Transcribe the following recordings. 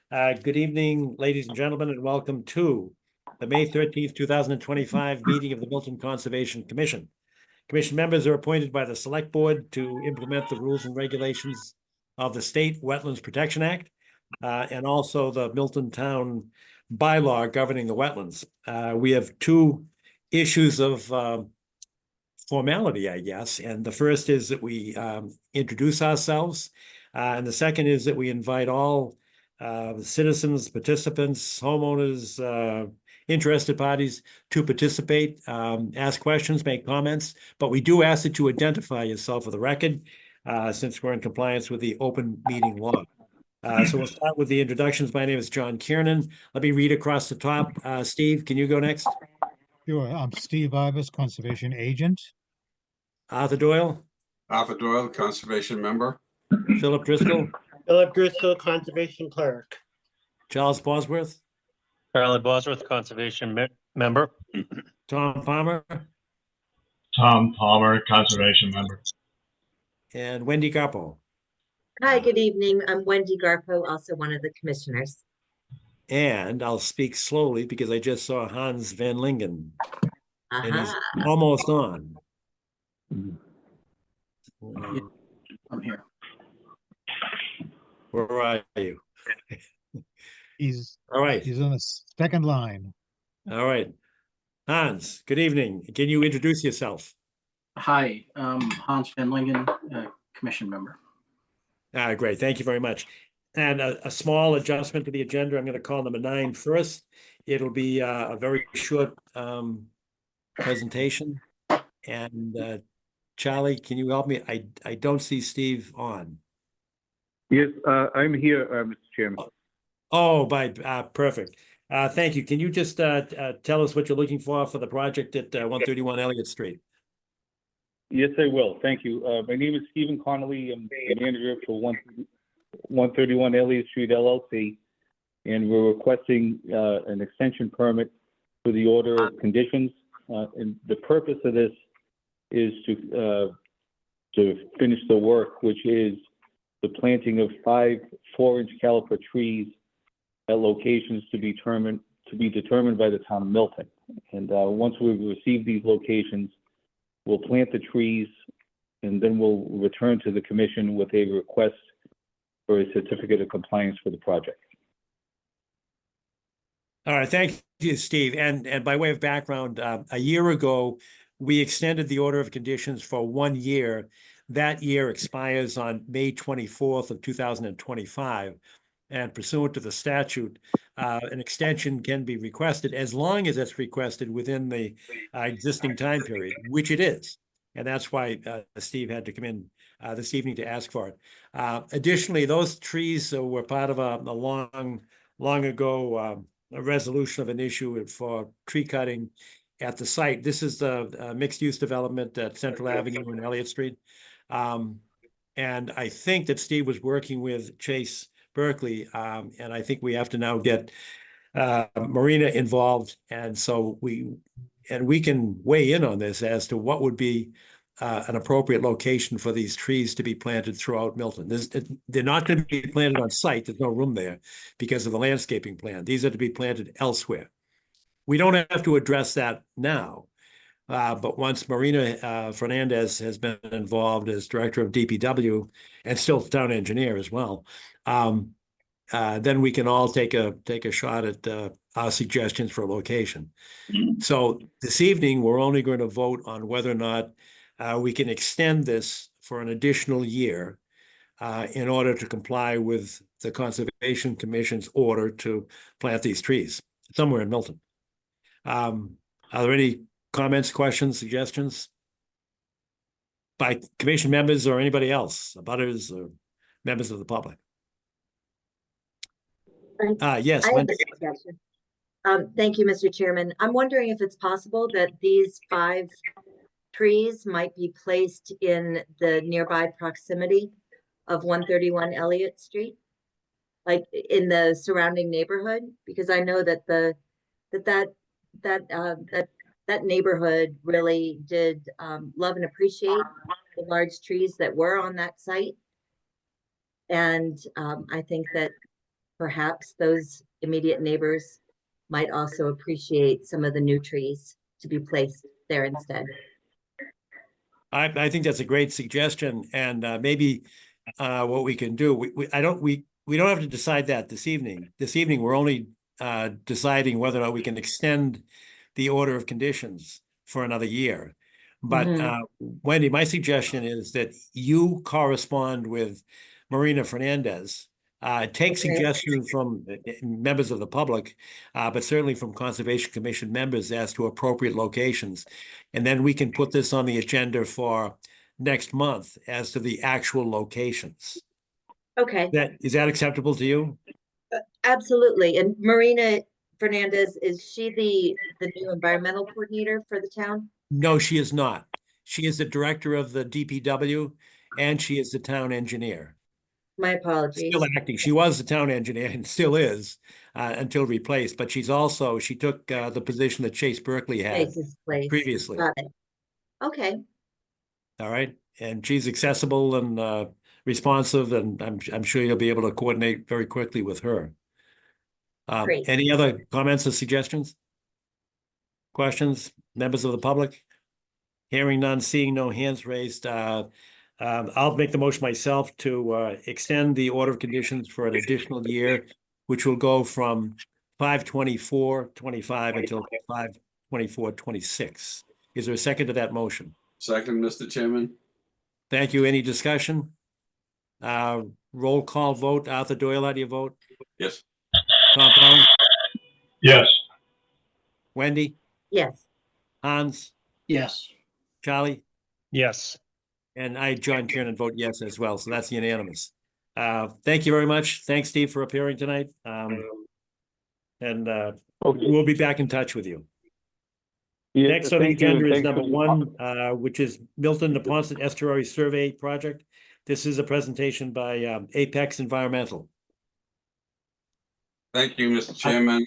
Good evening, ladies and gentlemen, and welcome to the May 13th, 2025 meeting of the Milton Conservation Commission. Commission members are appointed by the Select Board to implement the rules and regulations of the State Wetlands Protection Act and also the Milton Town bylaw governing the wetlands. We have two issues of formality, I guess. And the first is that we introduce ourselves. And the second is that we invite all citizens, participants, homeowners, interested parties to participate, ask questions, make comments. But we do ask that you identify yourself for the record, since we're in compliance with the open meeting law. So we'll start with the introductions. My name is John Kiernan. Let me read across the top. Steve, can you go next? Sure. I'm Steve Ibis, Conservation Agent. Arthur Doyle, Arthur Doyle, Conservation Member. Philip Driscoll, Philip Driscoll, Conservation Clerk. Charles Bosworth, Charlie Bosworth, Conservation Member. Tom Palmer, Tom Palmer, Conservation Member. and Wendy Garpo. Hi, good evening. I'm Wendy Garpo, also one of the commissioners. And I'll speak slowly because I just saw Hans Van Lingen, and he's Aha. almost on. I'm here. Where are you? He's All right. he's on the second line. All right. Hans, good evening. Can you introduce yourself? Hi, Hans Van Lingen, Commission Member. Great. Thank you very much. And a small adjustment to the agenda. I'm going to call number 9 first. It'll be a very short presentation. And Charlie, can you help me? I don't see Steve on. Yes, I'm here, Mr. Chairman. Oh, perfect. Thank you. Can you just tell us what you're looking for the project at 131 Elliott Street? Yes, I will. Thank you. My name is Stephen Connolly. I'm the manager for 131 Elliott Street LLC, and we're requesting an extension permit for the order of conditions. And the purpose of this is to finish the work, which is the planting of 5 4-inch caliper trees at locations to be determined by the town of Milton. And once we've received these locations, we'll plant the trees, and then we'll return to the commission with a request for a certificate of compliance for the project. All right, thank you, Steve. And by way of background, a year ago, we extended the order of conditions for 1 year. That year expires on May 24th of 2025. And pursuant to the statute, an extension can be requested as long as it's requested within the existing time period, which it is. And that's why Steve had to come in this evening to ask for it. Additionally, those trees were part of a long ago a resolution of an issue for tree cutting at the site. This is the mixed-use development at Central Avenue and Elliott Street. And I think that Steve was working with Chase Berkeley, and I think we have to now get Marina involved, and so we can weigh in on this as to what would be an appropriate location for these trees to be planted throughout Milton. They're not going to be planted on site. There's no room there because of the landscaping plan. These are to be planted elsewhere. We don't have to address that now, but once Marina Fernandez has been involved as director of DPW and still town engineer as well, then we can all take a shot at our suggestions for a location. So this evening, we're only going to vote on whether or not we can extend this for an additional year in order to comply with the Conservation Commission's order to plant these trees somewhere in Milton. Are there any comments, questions, suggestions by commission members or anybody else, abutters or members of the public? Yes. I have a suggestion. Thank you, Mr. Chairman. I'm wondering if it's possible that these 5 trees might be placed in the nearby proximity of 131 Elliott Street, like in the surrounding neighborhood, because I know that that neighborhood really did love and appreciate the large trees that were on that site. And I think that perhaps those immediate neighbors might also appreciate some of the new trees to be placed there instead. I think that's a great suggestion, and maybe what we can do, we don't have to decide that this evening. This evening, we're only deciding whether or not we can extend the order of conditions for another year. But Wendy, my suggestion is that you correspond with Marina Fernandez. Take Okay. suggestions from members of the public, but certainly from Conservation Commission members as to appropriate locations. And then we can put this on the agenda for next month as to the actual locations. Okay, Is that acceptable to you? absolutely. And Marina Fernandez, is she the new environmental coordinator for the town? No, she is not. She is the director of the DPW and she is the town engineer. My apologies. Still acting. She was the town engineer and still is until replaced, but she took the position that Chase Berkeley had Chase's place. previously. Got it. Okay, All right. And she's accessible and responsive, and I'm sure you'll be able to coordinate very quickly with her. Great. Any other comments or suggestions? Questions, members of the public? Hearing none, seeing no hands raised. I'll make the motion myself to extend the order of conditions for an additional year, which will go from 5/24/25 until 5/24/26. Is there a second to that motion? Second, Mr. Chairman. Thank you. Any discussion? Roll call vote. Arthur Doyle, how do you vote? Yes. Tom Fallon? Yes. Wendy? yes, Hans? Yes. Charlie? Yes. And I, John Kiernan, vote yes as well. So that's unanimous. Thank you very much. Thanks, Steve, for appearing tonight. Okay. We'll be back in touch with you. Yeah, Next on the thank you, and agenda is thanks for number the- one, which is Milton Neponset Estuary Survey Project. This is a presentation by Apex Environmental. Thank you, Mr. Chairman.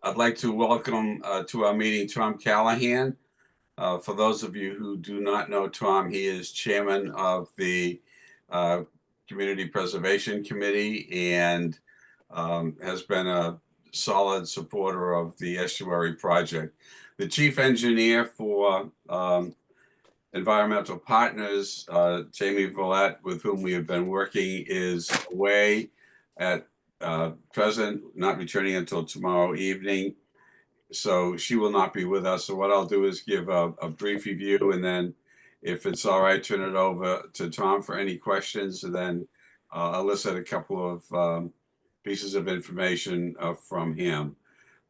I'd like to welcome to our meeting Tom Callahan. For those of you who do not know Tom, he is chairman of the Community Preservation Committee and has been a solid supporter of the estuary project. The chief engineer for Environmental Partners, Jamie Villette, with whom we have been working, is away at present, not returning until tomorrow evening. So she will not be with us. So what I'll do is give a brief review, and then if it's all right, turn it over to Tom for any questions, and then I'll elicit a couple of pieces of information from him.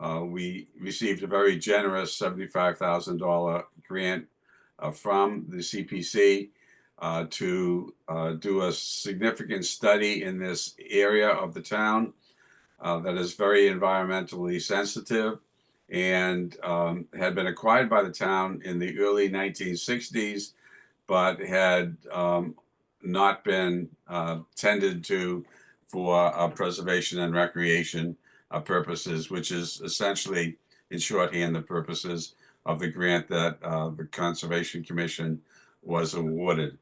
We received a very generous $75,000 grant from the CPC to do a significant study in this area of the town that is very environmentally sensitive and had been acquired by the town in the early 1960s, but had not been tended to for preservation and recreation purposes, which is essentially, in shorthand, the purposes of the grant that the Conservation Commission was awarded.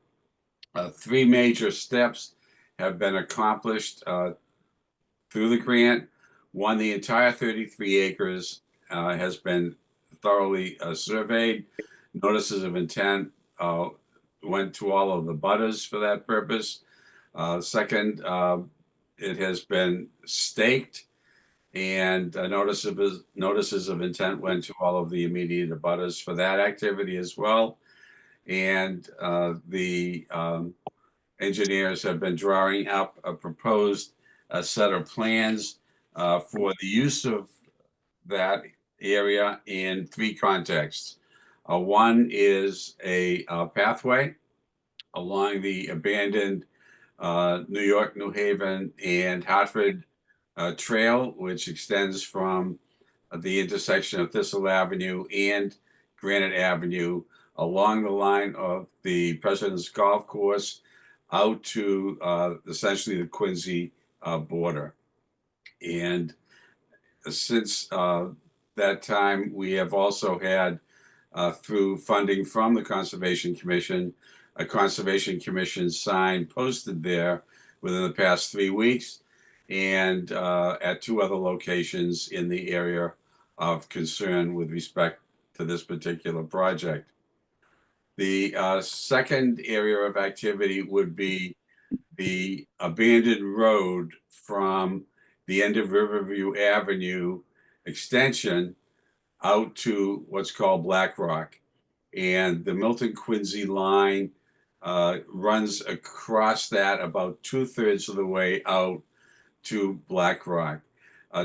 Three major steps have been accomplished through the grant. One, the entire 33 acres has been thoroughly surveyed. Notices of intent went to all of the butters for that purpose. Second, it has been staked, and notices of intent went to all of the immediate abutters for that activity as well. And the engineers have been drawing up a proposed set of plans for the use of that area in three contexts. One is a pathway along the abandoned New York, New Haven, and Hartford trail, which extends from the intersection of Thistle Avenue and Granite Avenue along the line of the President's Golf Course out to essentially the Quincy border. And since that time, we have also had, through funding from the Conservation Commission, a Conservation Commission sign posted there within the past 3 weeks. and at 2 other locations in the area of concern with respect to this particular project. The second area of activity would be the abandoned road from the end of Riverview Avenue extension out to what's called Black Rock. And the Milton Quincy line runs across that about 2/3 of the way out to Black Rock.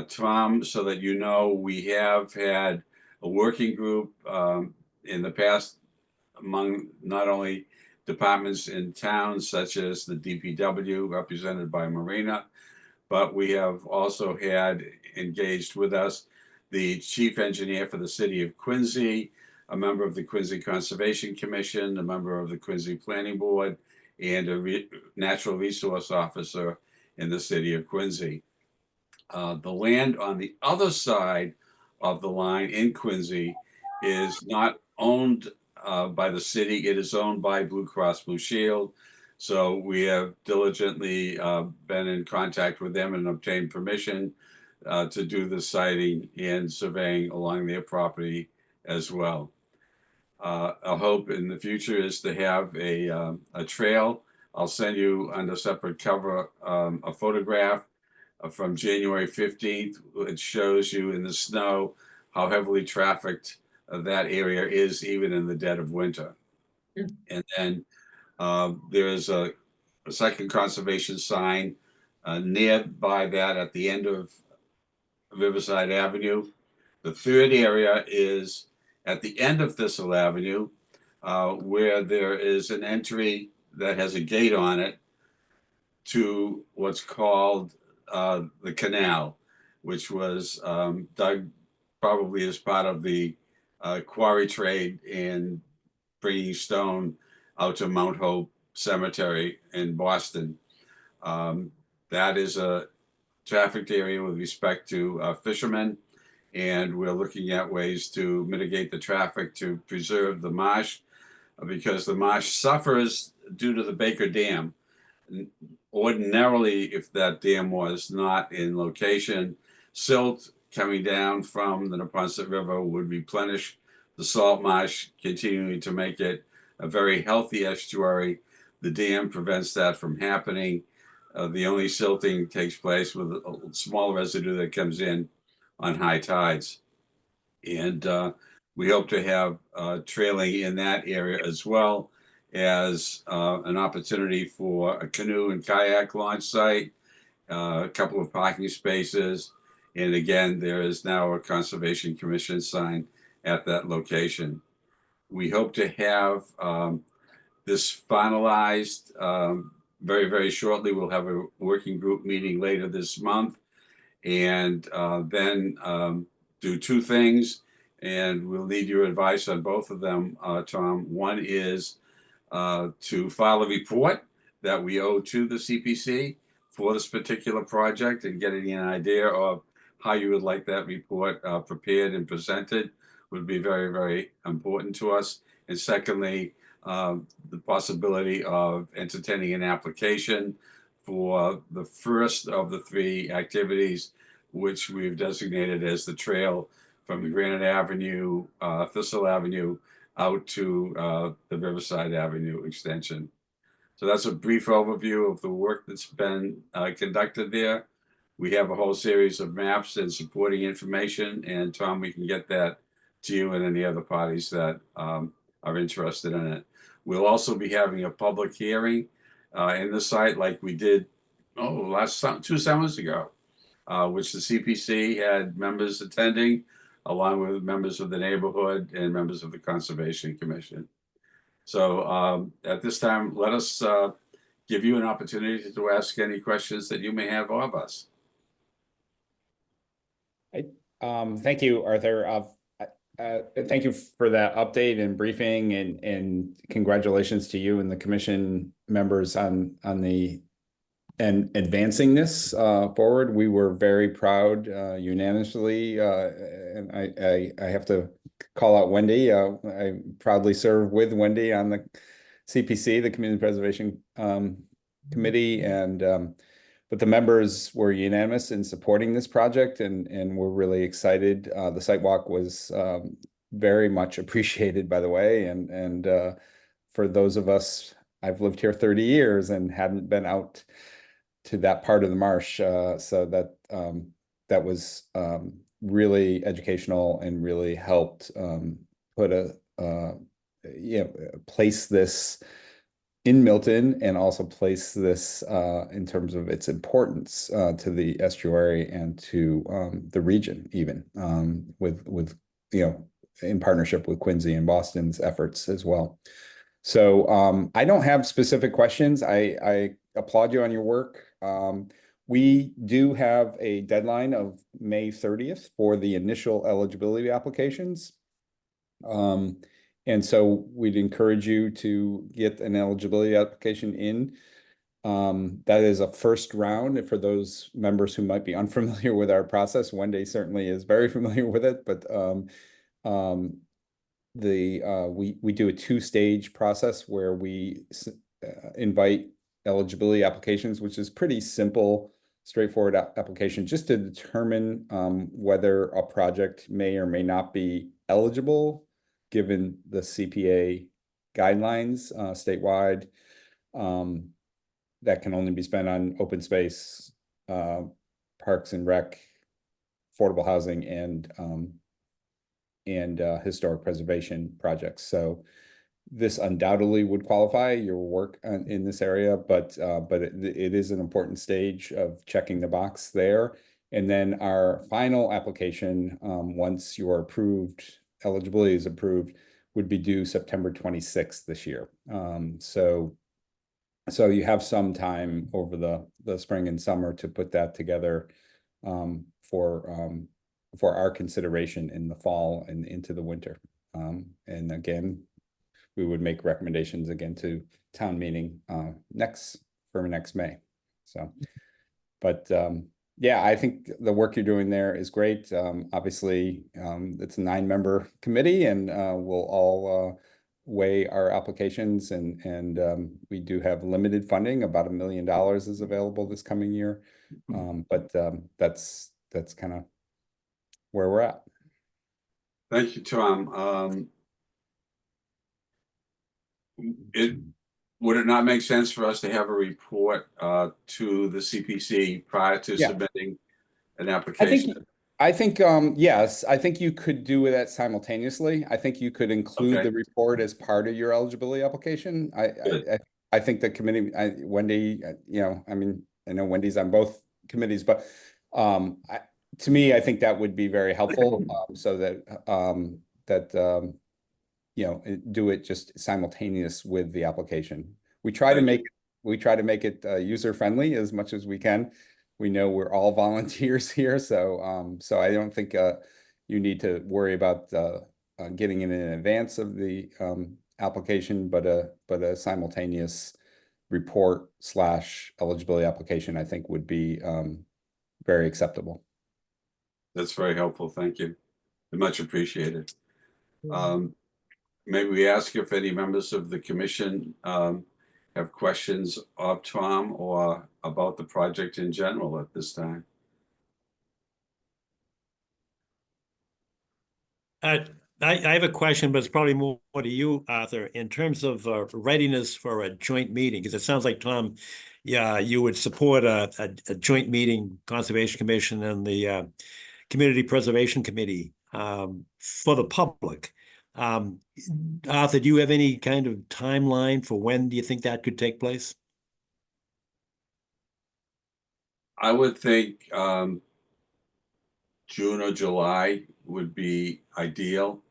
Tom, so that you know, we have had a working group in the past among not only departments in towns such as the DPW represented by Marina, but we have also had engaged with us the chief engineer for the city of Quincy, a member of the Quincy Conservation Commission, a member of the Quincy Planning Board, and a natural resource officer in the city of Quincy. The land on the other side of the line in Quincy is not owned by the city. It is owned by Blue Cross Blue Shield. So we have diligently been in contact with them and obtained permission to do the siting and surveying along their property as well. Our hope in the future is to have a trail. I'll send you under separate cover a photograph from January 15th. It shows you in the snow how heavily trafficked that area is even in the dead of winter. Mm. And then there is a second conservation sign nearby that at the end of Riverside Avenue. The third area is at the end of Thistle Avenue, where there is an entry that has a gate on it to what's called the canal, which was dug probably as part of the quarry trade in bringing stone out to Mount Hope Cemetery in Boston. That is a trafficked area with respect to fishermen, and we're looking at ways to mitigate the traffic to preserve the marsh, because the marsh suffers due to the Baker Dam. Ordinarily, if that dam was not in location, silt coming down from the Neponset River would replenish the salt marsh, continuing to make it a very healthy estuary. The dam prevents that from happening. The only silting takes place with a small residue that comes in on high tides. And we hope to have trailing in that area as well as an opportunity for a canoe and kayak launch site, a couple of parking spaces. And again, there is now a Conservation Commission sign at that location. We hope to have this finalized very, very shortly. We'll have a working group meeting later this month, and then do 2 things. And we'll need your advice on both of them, Tom. One is to file a report that we owe to the CPC for this particular project, and getting an idea of how you would like that report prepared and presented would be very, very important to us. And secondly, the possibility of entertaining an application for the first of the 3 activities, which we've designated as the trail from the Granite Avenue, Thistle Avenue, out to the Riverside Avenue extension. So that's a brief overview of the work that's been conducted there. We have a whole series of maps and supporting information, and Tom, we can get that to you and any other parties that are interested in it. We'll also be having a public hearing in the site like we did last 2 summers ago, which the CPC had members attending, along with members of the neighborhood and members of the Conservation Commission. So at this time, let us give you an opportunity to ask any questions that you may have of us. Thank you, Arthur. Thank you for that update and briefing, and congratulations to you and the commission members on advancing this forward. We were very proud unanimously, and I have to call out Wendy. I proudly serve with Wendy on the CPC, the Community Preservation Committee, and but the members were unanimous in supporting this project, and we're really excited. The site walk was very much appreciated, by the way, and for those of us, I've lived here 30 years and hadn't been out to that part of the marsh, so that was really educational and really helped put place this in Milton, and also place this in terms of its importance to the estuary and to the region, even with in partnership with Quincy and Boston's efforts as well. So I don't have specific questions. I applaud you on your work. We do have a deadline of May 30th for the initial eligibility applications. And so we'd encourage you to get an eligibility application in. That is a first round for those members who might be unfamiliar with our process. Wendy certainly is very familiar with it, but we do a two-stage process where we invite eligibility applications, which is pretty simple, straightforward application, just to determine whether a project may or may not be eligible given the CPA guidelines statewide, that can only be spent on open space, parks and rec, affordable housing, and historic preservation projects. So this undoubtedly would qualify your work in this area, but it is an important stage of checking the box there. And then our final application, once you're approved, eligibility is approved, would be due September 26th this year. So you have some time over the spring and summer to put that together for our consideration in the fall and into the winter. And again, we would make recommendations again to town meeting next May. So, but yeah, I think the work you're doing there is great. Obviously, it's a 9-member committee, and we'll all weigh our applications, and we do have limited funding. About $1 million is available this coming year, but that's kind of where we're at. Thank you, Tom. Would it not make sense for us to have a report to the CPC prior to submitting an application? I think yes, I think you could do that simultaneously. I think you could include the report as part of your eligibility application. I think the committee, Wendy, I mean, I know Wendy's on both committees, but to me, I think that would be very helpful, so that do it just simultaneous with the application. We try to make it user friendly as much as we can. We know we're all volunteers here, so I don't think you need to worry about getting it in advance of the application, but a simultaneous report / eligibility application, I think, would be very acceptable. That's very helpful. Thank you. Much appreciated. Maybe we ask if any members of the commission have questions of Tom or about the project in general at this time. I have a question, but it's probably more to you, Arthur, in terms of readiness for a joint meeting, because it sounds like, Tom, you would support a joint meeting, Conservation Commission and the Community Preservation Committee for the public. Arthur, do you have any kind of timeline for when do you think that could take place? I would think June or July would be ideal,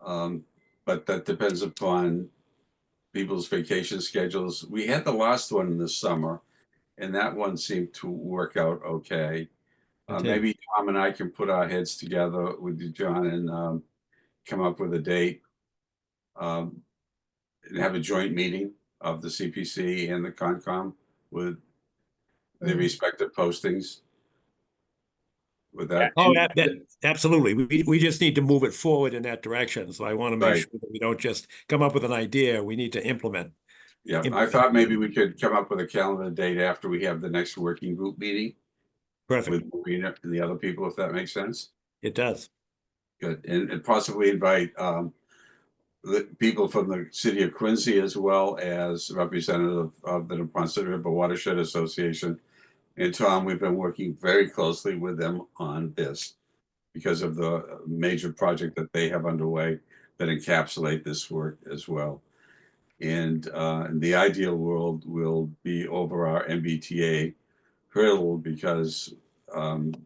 but that depends upon people's vacation schedules. We had the last one in the summer, and that one seemed to work out okay. Maybe Tom and I can put our heads together with you, John, and come up with a date and have a joint meeting of the CPC and the Concom with the respective postings. With that, absolutely. We just need to move it forward in that direction. So I want to make sure that we don't just come up with an idea. We need to implement. Yeah, Im- I thought maybe we could come up with a calendar date after we have the next working group meeting Perfect. with Marina and the other people, if that makes sense. It does. Good, and possibly invite the people from the city of Quincy as well as representative of the Neponset River Watershed Association. And Tom, we've been working very closely with them on this because of the major project that they have underway that encapsulate this work as well. And in the ideal world will be over our MBTA hurdle because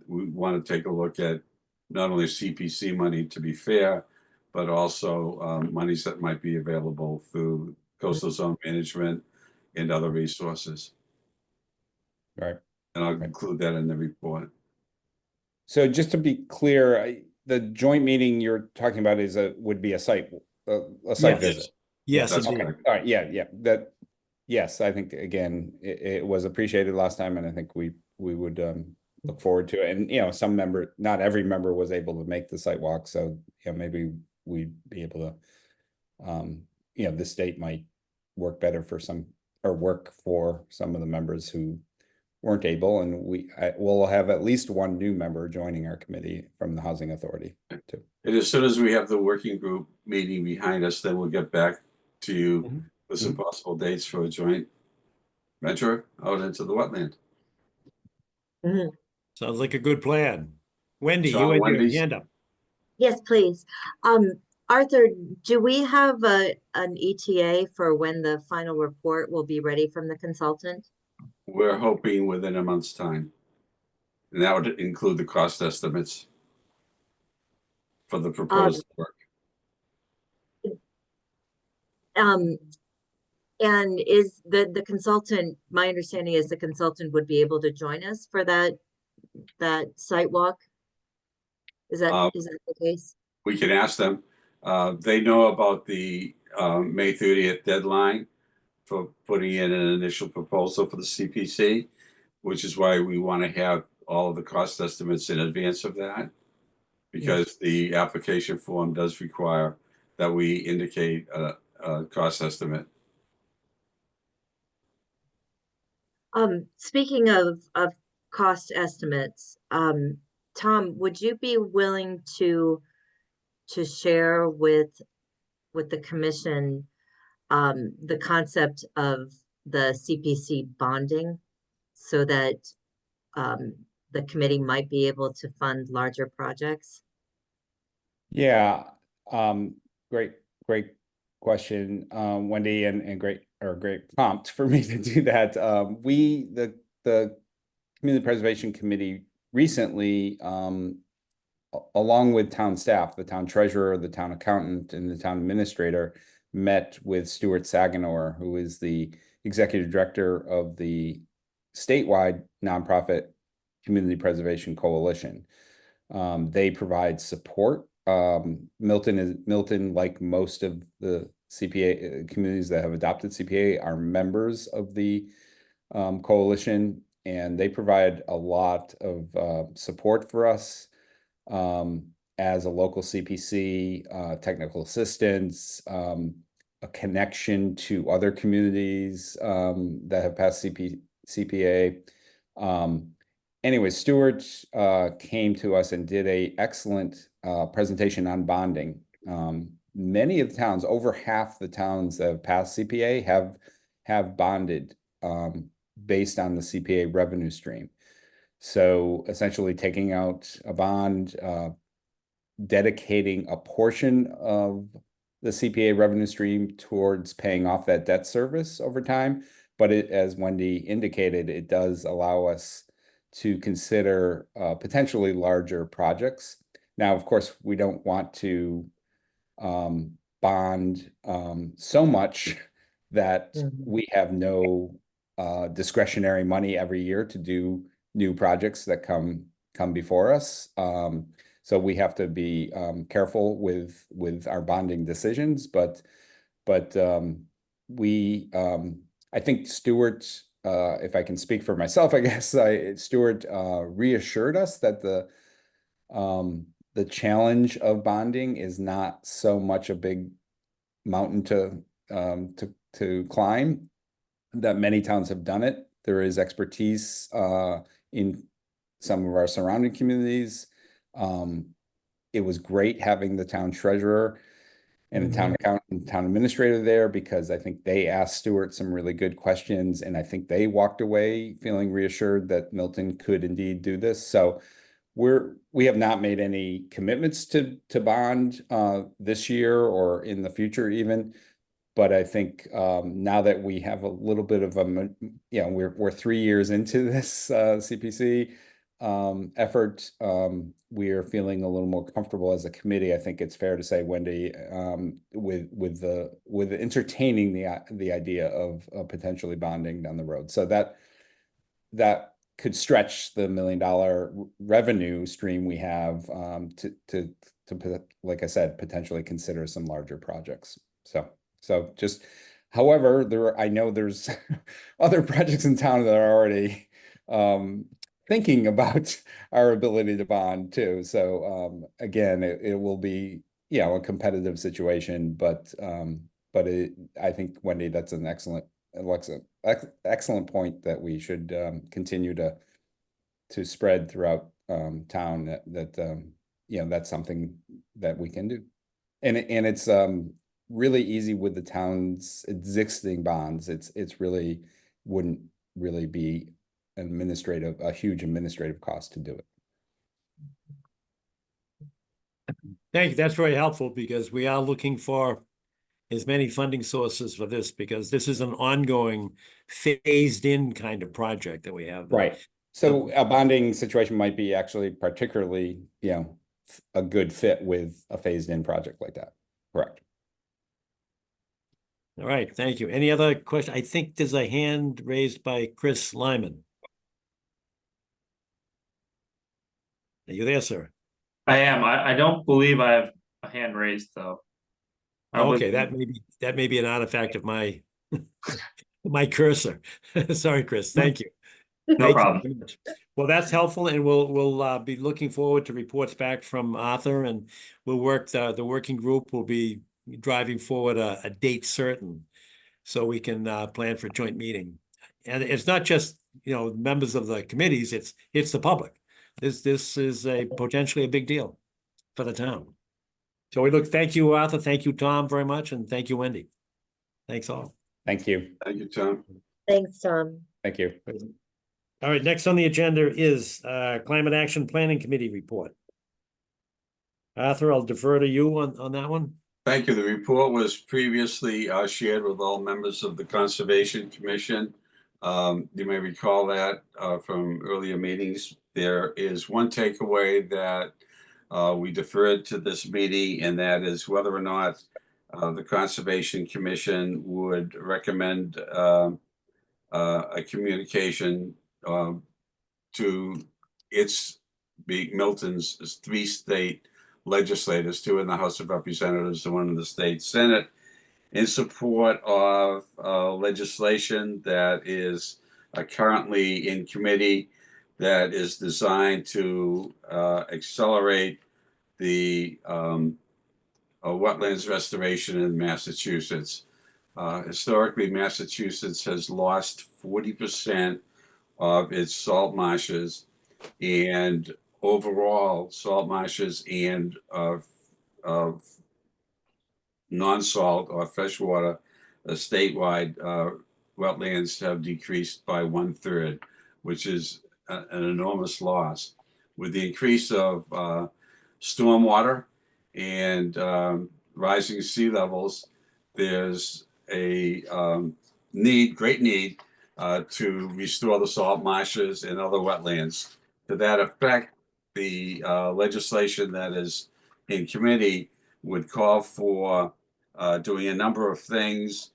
we want to take a look at not only CPC money to be fair, but also monies that might be available through coastal zone management and other resources. Right. And I'll Right. include that in the report. So just to be clear, the joint meeting you're talking about would be a site Yes. visit. Yes, That's indeed. correct. All right, yeah, yes, I think again, it was appreciated last time, and I think we would look forward to it. And not every member was able to make the site walk, so maybe we'd be able to, this date might work better for some, or work for some of the members who weren't able, and we'll have at least one new member joining our committee from the Housing Authority too. And as soon as we have the working group meeting behind us, then we'll get back to you Mhm. with some possible dates for a joint venture out into the wetland. Mhm. Sounds like a good plan. Wendy, you Sean, had your Wendy's- hand up. Yes, please. Arthur, do we have an ETA for when the final report will be ready from the consultant? We're hoping within a month's time. And that would include the cost estimates for the proposed work. Um, and is the consultant, my understanding is the consultant would be able to join us for that site walk? Is that the case? We can ask them. They know about the May 30th deadline for putting in an initial proposal for the CPC, which is why we want to have all of the cost estimates in advance of that. Because the application form does require that we indicate a cost estimate. Speaking of cost estimates, Tom, would you be willing to share with the commission the concept of the CPC bonding so that the committee might be able to fund larger projects? Yeah, great question, Wendy, and great prompt for me to do that. The Community Preservation Committee recently, along with town staff, the town treasurer, the town accountant, and the town administrator, met with Stuart Saganor, who is the executive director of the statewide nonprofit Community Preservation Coalition. They provide support. Milton, like most of the CPA communities that have adopted CPA, are members of the coalition, and they provide a lot of support for us as a local CPC, technical assistance, a connection to other communities that have passed CPA. Anyway, Stuart came to us and did an excellent presentation on bonding. Many of the towns, over half the towns that have passed CPA, have bonded based on the CPA revenue stream. So essentially taking out a bond, dedicating a portion of the CPA revenue stream towards paying off that debt service over time. But as Wendy indicated, it does allow us to consider potentially larger projects. Now, of course, we don't want to bond so much that we have no discretionary money every year to do new projects that come before us. So we have to be careful with our bonding decisions, but I think Stuart, if I can speak for myself, I guess Stuart reassured us that the challenge of bonding is not so much a big mountain to climb, that many towns have done it. There is expertise in some of our surrounding communities. It was great having the town treasurer and the town accountant and town administrator there, because I think they asked Stuart some really good questions, and I think they walked away feeling reassured that Milton could indeed do this. So we have not made any commitments to bond this year or in the future even. But I think now that we have a little bit of we're 3 years into this CPC effort, we are feeling a little more comfortable as a committee. I think it's fair to say, Wendy, with entertaining the idea of potentially bonding down the road. So that could stretch the $1 million revenue stream we have to like I said, potentially consider some larger projects. So just, however, I know there's other projects in town that are already thinking about our ability to bond too. So again, it will be, a competitive situation, but I think, Wendy, that's an excellent point that we should continue to spread throughout town, that that's something that we can do. And it's really easy with the town's existing bonds. It's really wouldn't really be a huge administrative cost to do it. Thank you. That's very helpful, because we are looking for as many funding sources for this, because this is an ongoing phased in kind of project that we have. Right. So a bonding situation might be actually particularly, a good fit with a phased in project like that. Correct. All right, thank you. Any other question? I think there's a hand raised by Chris Lyman. Are you there, sir? I am. I don't believe I have a hand raised though. Okay, that may be an artifact of my my cursor. Sorry, Chris. Thank you. No problem. Thank you very much. Well, that's helpful, and we'll be looking forward to reports back from Arthur, and we'll work. The working group will be driving forward a date certain, so we can plan for a joint meeting. And it's not just members of the committees; it's the public. This is potentially a big deal for the town. So thank you, Arthur. Thank you, Tom, very much, and thank you, Wendy. Thanks all. Thank you. Thank you, Tom. Thanks, Tom. Thank you. All right, next on the agenda is Climate Action Planning Committee report. Arthur, I'll defer to you on that one. Thank you. The report was previously shared with all members of the Conservation Commission. You may recall that from earlier meetings. There is one takeaway that we deferred to this meeting, and that is whether or not the Conservation Commission would recommend a communication to Milton's 3 state legislators, 2 in the House of Representatives and 1 in the state Senate, in support of legislation that is currently in committee, that is designed to accelerate the wetlands restoration in Massachusetts. Historically, Massachusetts has lost 40% of its salt marshes, and overall salt marshes and non-salt or freshwater statewide wetlands have decreased by 1/3, which is an enormous loss. With the increase of stormwater and rising sea levels, there's a great need to restore the salt marshes and other wetlands. To that effect, the legislation that is in committee would call for doing a number of things,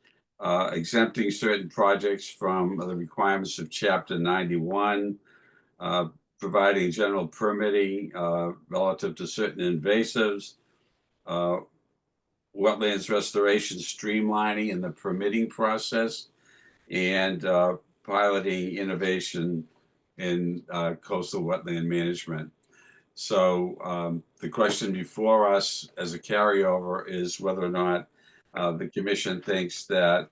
exempting certain projects from the requirements of Chapter 91, providing general permitting relative to certain invasives, wetlands restoration streamlining in the permitting process, and piloting innovation in coastal wetland management. So the question before us as a carryover is whether or not the commission thinks that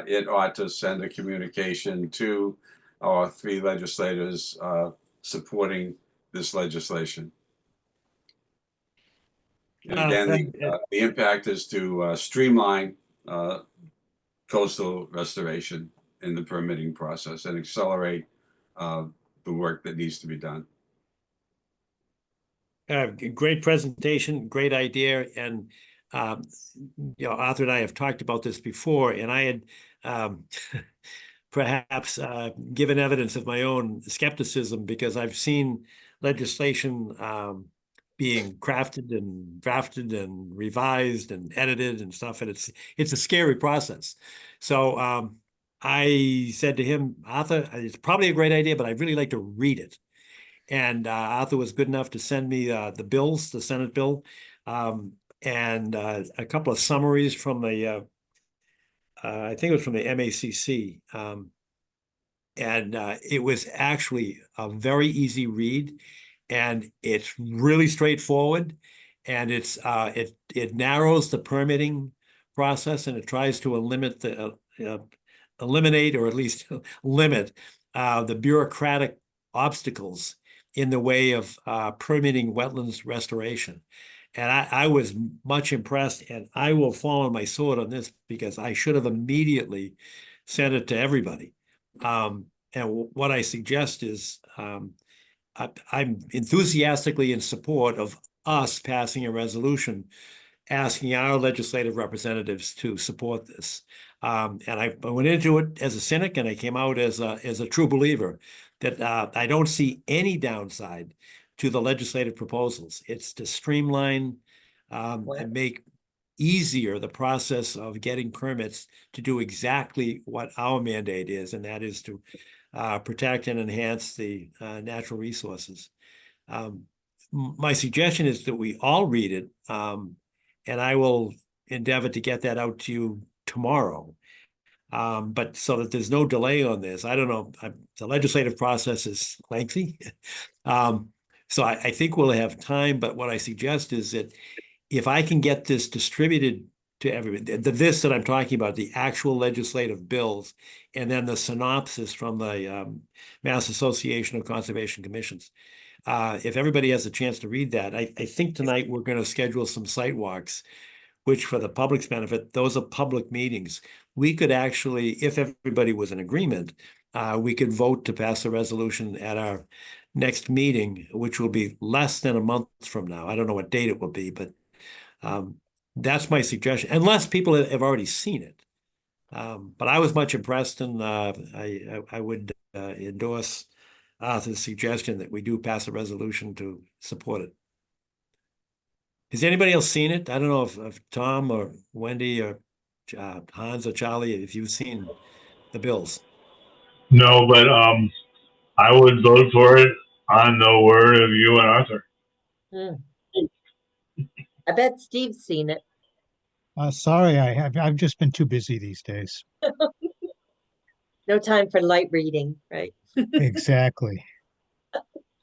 it ought to send a communication to our 3 legislators supporting this legislation. And again, the impact is to streamline coastal restoration in the permitting process and accelerate the work that needs to be done. Great presentation, great idea, and Arthur and I have talked about this before, and I had perhaps given evidence of my own skepticism because I've seen legislation being crafted and drafted and revised and edited and stuff, and it's a scary process. So I said to him, Arthur, it's probably a great idea, but I'd really like to read it. And Arthur was good enough to send me the bills, the Senate bill, and a couple of summaries from the, I think it was from the MACC. And it was actually a very easy read, and it's really straightforward, and it narrows the permitting process, and it tries to eliminate or at least limit the bureaucratic obstacles in the way of permitting wetlands restoration. And I was much impressed, and I will fall on my sword on this because I should have immediately sent it to everybody. And what I suggest is I'm enthusiastically in support of us passing a resolution asking our legislative representatives to support this. And I went into it as a cynic, and I came out as a true believer that I don't see any downside to the legislative proposals. It's to streamline and make easier the process of getting permits to do exactly what our mandate is, and that is to protect and enhance the natural resources. My suggestion is that we all read it, and I will endeavor to get that out to you tomorrow. But so that there's no delay on this. I don't know, the legislative process is lengthy. So I think we'll have time, but what I suggest is that if I can get this distributed to everybody, this that I'm talking about, the actual legislative bills, and then the synopsis from the Mass Association of Conservation Commissions. If everybody has a chance to read that, I think tonight we're going to schedule some site walks, which for the public's benefit, those are public meetings. We could actually, if everybody was in agreement, we could vote to pass a resolution at our next meeting, which will be less than a month from now. I don't know what date it will be, but that's my suggestion, unless people have already seen it. But I was much impressed, and I would endorse Arthur's suggestion that we do pass a resolution to support it. Has anybody else seen it? I don't know if Tom or Wendy or Hans or Charlie, if you've seen the bills. No, but I would vote for it on the word of you and Arthur. I bet Steve's seen it. Sorry, I've just been too busy these days. No time for light reading, right? Exactly.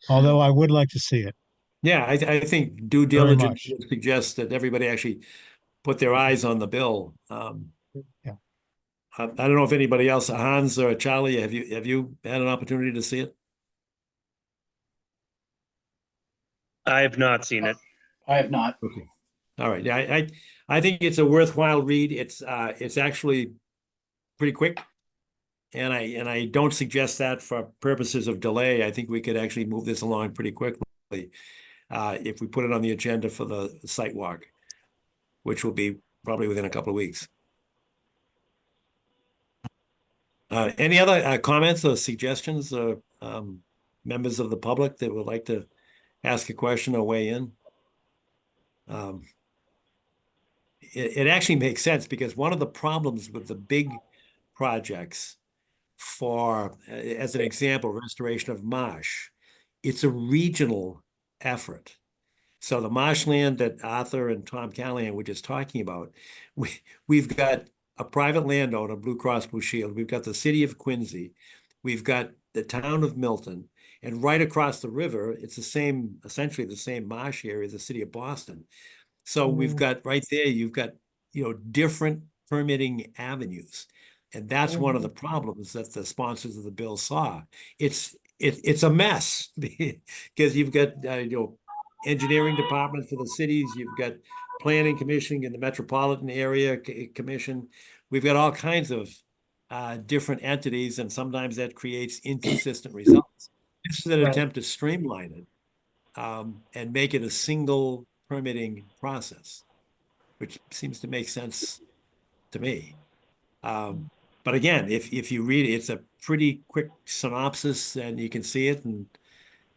Although I would like to see it. Yeah, I think due Very diligence much. suggests that everybody actually put their eyes on the bill. Yeah. I don't know if anybody else, Hans or Charlie, have you had an opportunity to see it? I have not seen it. I have not. Okay. All right. Yeah, I think it's a worthwhile read. It's actually pretty quick. And I don't suggest that for purposes of delay. I think we could actually move this along pretty quickly if we put it on the agenda for the site walk, which will be probably within a couple of weeks. Any other comments or suggestions or members of the public that would like to ask a question or weigh in? It actually makes sense because one of the problems with the big projects for, as an example, restoration of marsh, it's a regional effort. So the marshland that Arthur and Tom Callahan were just talking about, we've got a private landowner, Blue Cross Blue Shield. We've got the city of Quincy. We've got the town of Milton. And right across the river, it's essentially the same marsh area as the city of Boston. So we've got right there, you've got, different permitting avenues. And that's one of the problems that the sponsors of the bill saw. It's a mess because you've got, engineering department for the cities, you've got planning commission in the metropolitan area commission. We've got all kinds of different entities, and sometimes that creates inconsistent results. This is an Right. attempt to streamline it and make it a single permitting process, which seems to make sense to me. But again, if you read it, it's a pretty quick synopsis and you can see it, and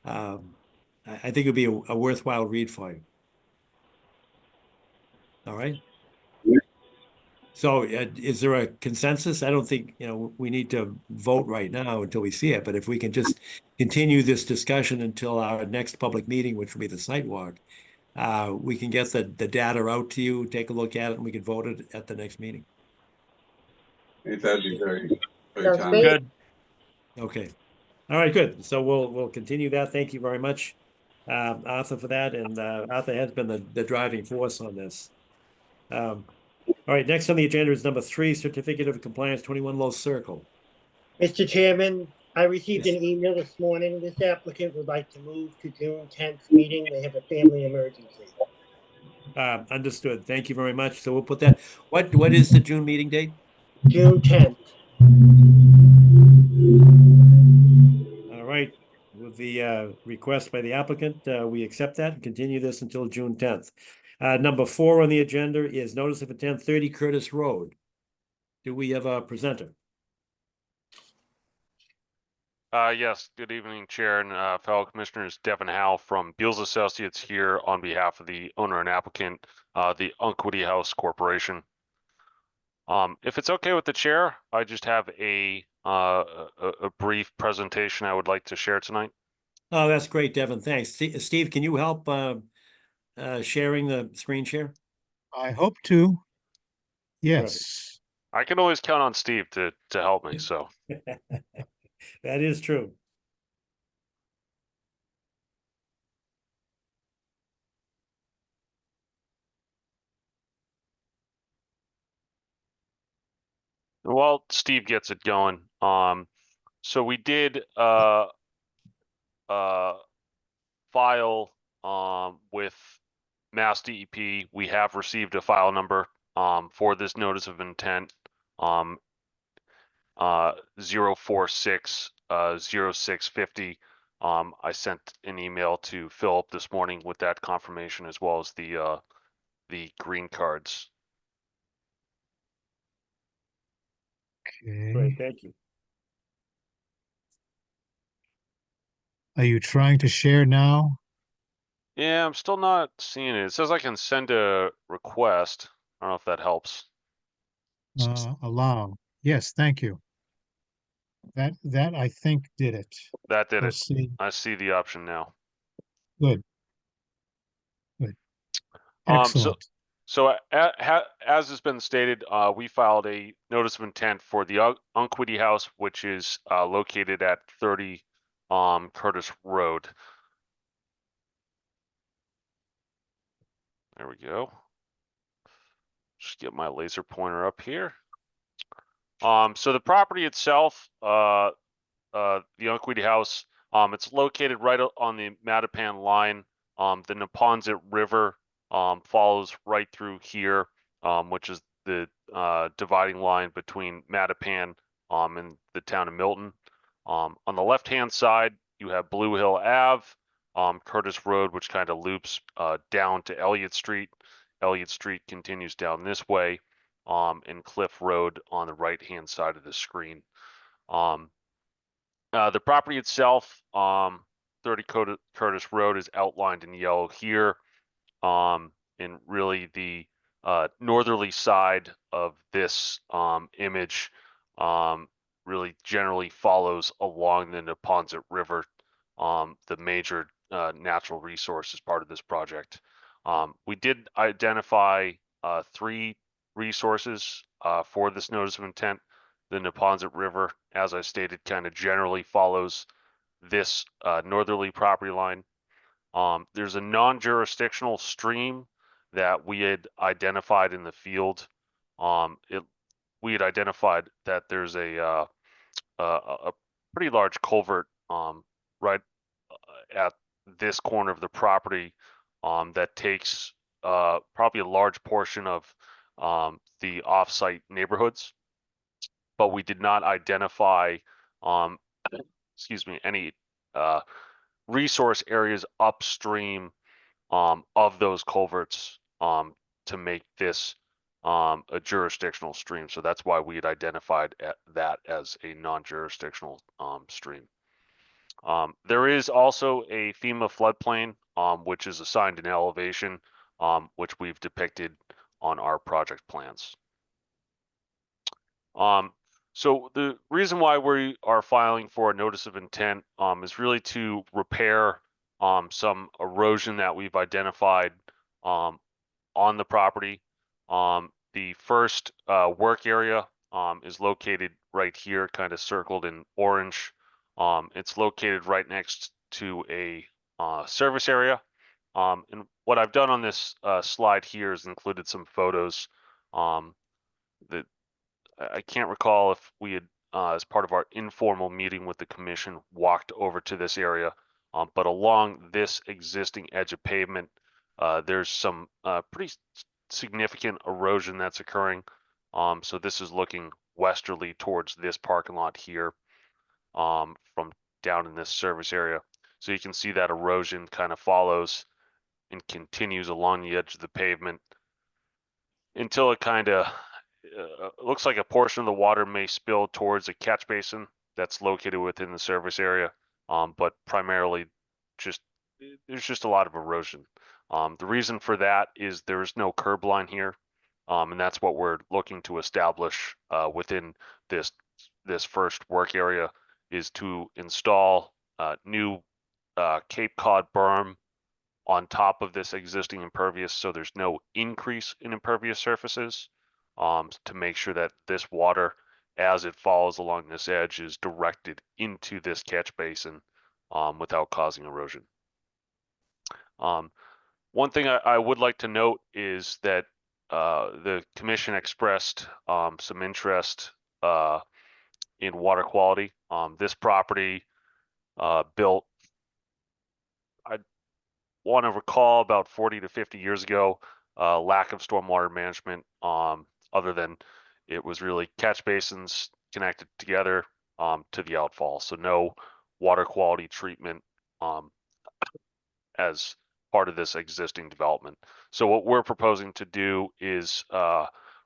I think it'd be a worthwhile read for you. All right. So is there a consensus? I don't think, we need to vote right now until we see it, but if we can just continue this discussion until our next public meeting, which will be the site walk, we can get the data out to you, take a look at it, and we can vote it at the next meeting. I think that'd be very, very Sounds timely. great. Good. Okay. All right, good. So we'll continue that. Thank you very much, Arthur, for that. And Arthur has been the driving force on this. All right, next on the agenda is number 3, Certificate of Compliance, 21 Low Circle. Mr. Chairman, I received Yes. an email this morning. This applicant would like to move to June 10th meeting. They have a family emergency. Understood. Thank you very much. So we'll put that. What is the June meeting date? June 10th. All right. With the request by the applicant, we accept that and continue this until June 10th. Number 4 on the agenda is notice of intent 30 Curtis Road. Do we have a presenter? Yes, good evening, Chair and fellow commissioners. Devin Howe from Beals Associates here on behalf of the owner and applicant, the Unquity House Corporation. If it's okay with the chair, I just have a brief presentation I would like to share tonight. Oh, that's great, Devin. Thanks. Steve, can you help sharing the screen share? I hope to. Yes. I can always count on Steve to help me, so. That is true. While Steve gets it going, so we did file with Mass DEP. We have received a file number for this notice of intent 046 0650. I sent an email to Philip this morning with that confirmation, as well as the green cards. Okay. Great, thank you. Are you trying to share now? Yeah, I'm still not seeing it. It says I can send a request. I don't know if that helps. Allow. Yes, thank you. That I think did it. That did We'll it. see. I see the option now. Good. Good. So Excellent. as has been stated, we filed a notice of intent for the Unquity House, which is located at 30 Curtis Road. There we go. Just get my laser pointer up here. So the property itself, the Unquity House, it's located right on the Mattapan line. The Neponset River follows right through here, which is the dividing line between Mattapan and the town of Milton. On the left-hand side, you have Blue Hill Ave, Curtis Road, which kind of loops down to Elliott Street. Elliott Street continues down this way, and Cliff Road on the right-hand side of the screen. The property itself, 30 Curtis Road, is outlined in yellow here. And really the northerly side of this image really generally follows along the Neponset River, the major natural resource as part of this project. We did identify 3 resources for this notice of intent. The Neponset River, as I stated, kind of generally follows this northerly property line. There's a non-jurisdictional stream that we had identified in the field. It we had identified that there's a pretty large culvert right at this corner of the property that takes probably a large portion of the off-site neighborhoods, but we did not identify excuse me, any resource areas upstream of those culverts to make this a jurisdictional stream. So that's why we had identified that as a non-jurisdictional stream. There is also a FEMA floodplain, which is assigned an elevation, which we've depicted on our project plans. So the reason why we are filing for a notice of intent is really to repair some erosion that we've identified on the property. The first work area is located right here, kind of circled in orange. It's located right next to a service area. And what I've done on this slide here is included some photos that I can't recall if we had, as part of our informal meeting with the commission, walked over to this area, but along this existing edge of pavement, there's some pretty significant erosion that's occurring. So this is looking westerly towards this parking lot here from down in this service area. So you can see that erosion kind of follows and continues along the edge of the pavement until it kind of looks like a portion of the water may spill towards a catch basin that's located within the service area, but primarily there's just a lot of erosion. The reason for that is there is no curb line here, and that's what we're looking to establish within this first work area, is to install new Cape Cod berm on top of this existing impervious, so there's no increase in impervious surfaces, to make sure that this water, as it falls along this edge, is directed into this catch basin without causing erosion. One thing I would like to note is that the commission expressed some interest in water quality. This property built, I want to recall, about 40 to 50 years ago. Lack of stormwater management, other than it was really catch basins connected together to the outfall. So no water quality treatment as part of this existing development. So what we're proposing to do is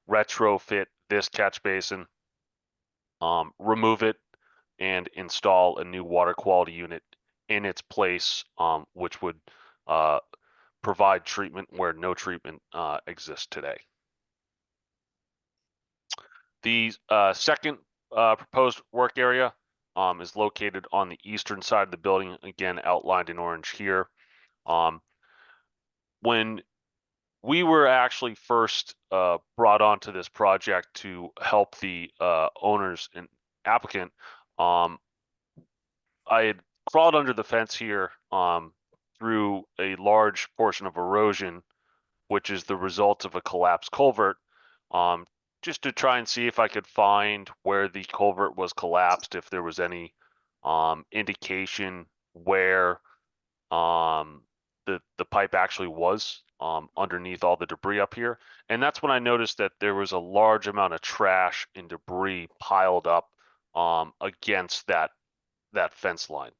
retrofit this catch basin, remove it, and install a new water quality unit in its place, which would provide treatment where no treatment exists today. The second proposed work area is located on the eastern side of the building, again outlined in orange here. When we were actually first brought onto this project to help the owners and applicant, I had crawled under the fence here through a large portion of erosion, which is the result of a collapsed culvert, just to try and see if I could find where the culvert was collapsed, if there was any indication where the pipe actually was underneath all the debris up here. And that's when I noticed that there was a large amount of trash and debris piled up against that fence line.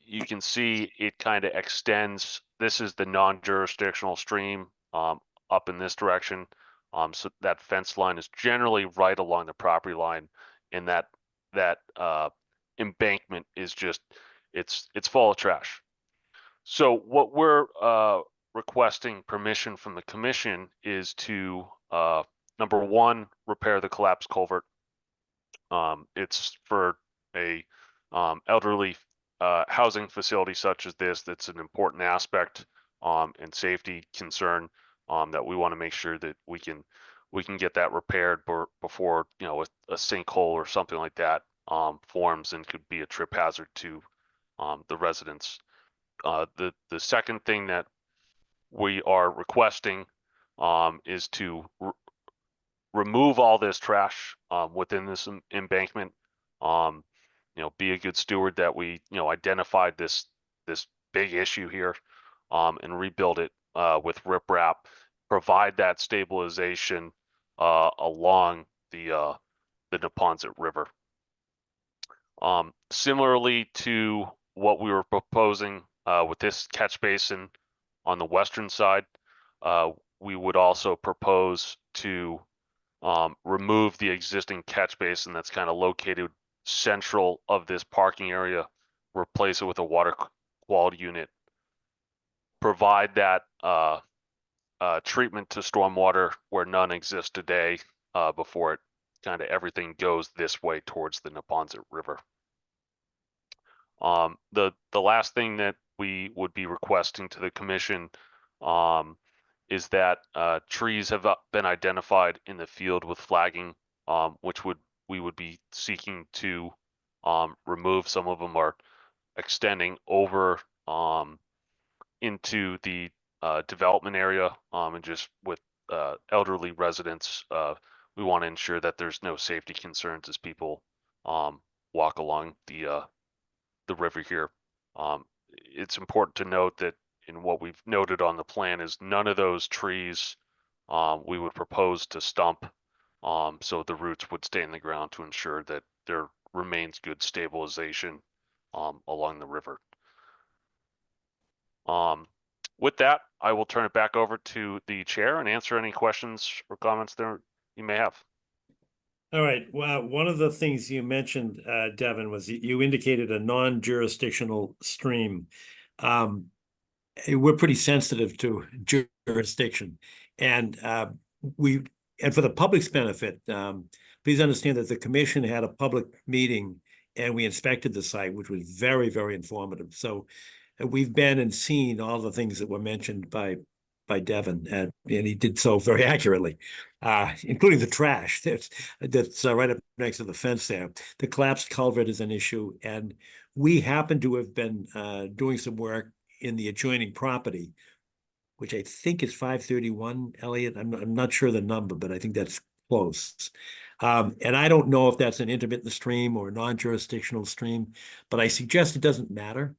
You can see it kind of extends. This is the non-jurisdictional stream up in this direction. So that fence line is generally right along the property line, and that embankment is just, it's full of trash. So what we're requesting permission from the commission is to number one, repair the collapsed culvert. It's for a elderly housing facility such as this, that's an important aspect and safety concern that we want to make sure that we can get that repaired before, you know, a sinkhole or something like that forms and could be a trip hazard to the residents. The second thing that we are requesting is to remove all this trash within this embankment. Be a good steward that we identified this big issue here, and rebuild it with riprap, provide that stabilization along the Neponset River. Similarly to what we were proposing with this catch basin on the western side, we would also propose to remove the existing catch basin that's kind of located central of this parking area, replace it with a water quality unit, provide that treatment to stormwater where none exists today, before it kind of everything goes this way towards the Neponset River. The last thing that we would be requesting to the commission is that trees have been identified in the field with flagging, which we would be seeking to remove. Some of them are extending over into the development area, and just with elderly residents, we want to ensure that there's no safety concerns as people walk along the river here. It's important to note that in what we've noted on the plan is none of those trees we would propose to stump, so the roots would stay in the ground to ensure that there remains good stabilization along the river. With that, I will turn it back over to the chair and answer any questions or comments there you may have. All right. Well, one of the things you mentioned, Devin, was you indicated a non-jurisdictional stream. We're pretty sensitive to jurisdiction, and for the public's benefit, please understand that the commission had a public meeting and we inspected the site, which was very, very informative. So we've been and seen all the things that were mentioned by Devin, and he did so very accurately, including the trash that's right up next to the fence there. The collapsed culvert is an issue, and we happen to have been doing some work in the adjoining property, which I think is 531, Elliot. I'm not sure the number, but I think that's close. And I don't know if that's an intermittent stream or a non-jurisdictional stream, but I suggest it doesn't matter.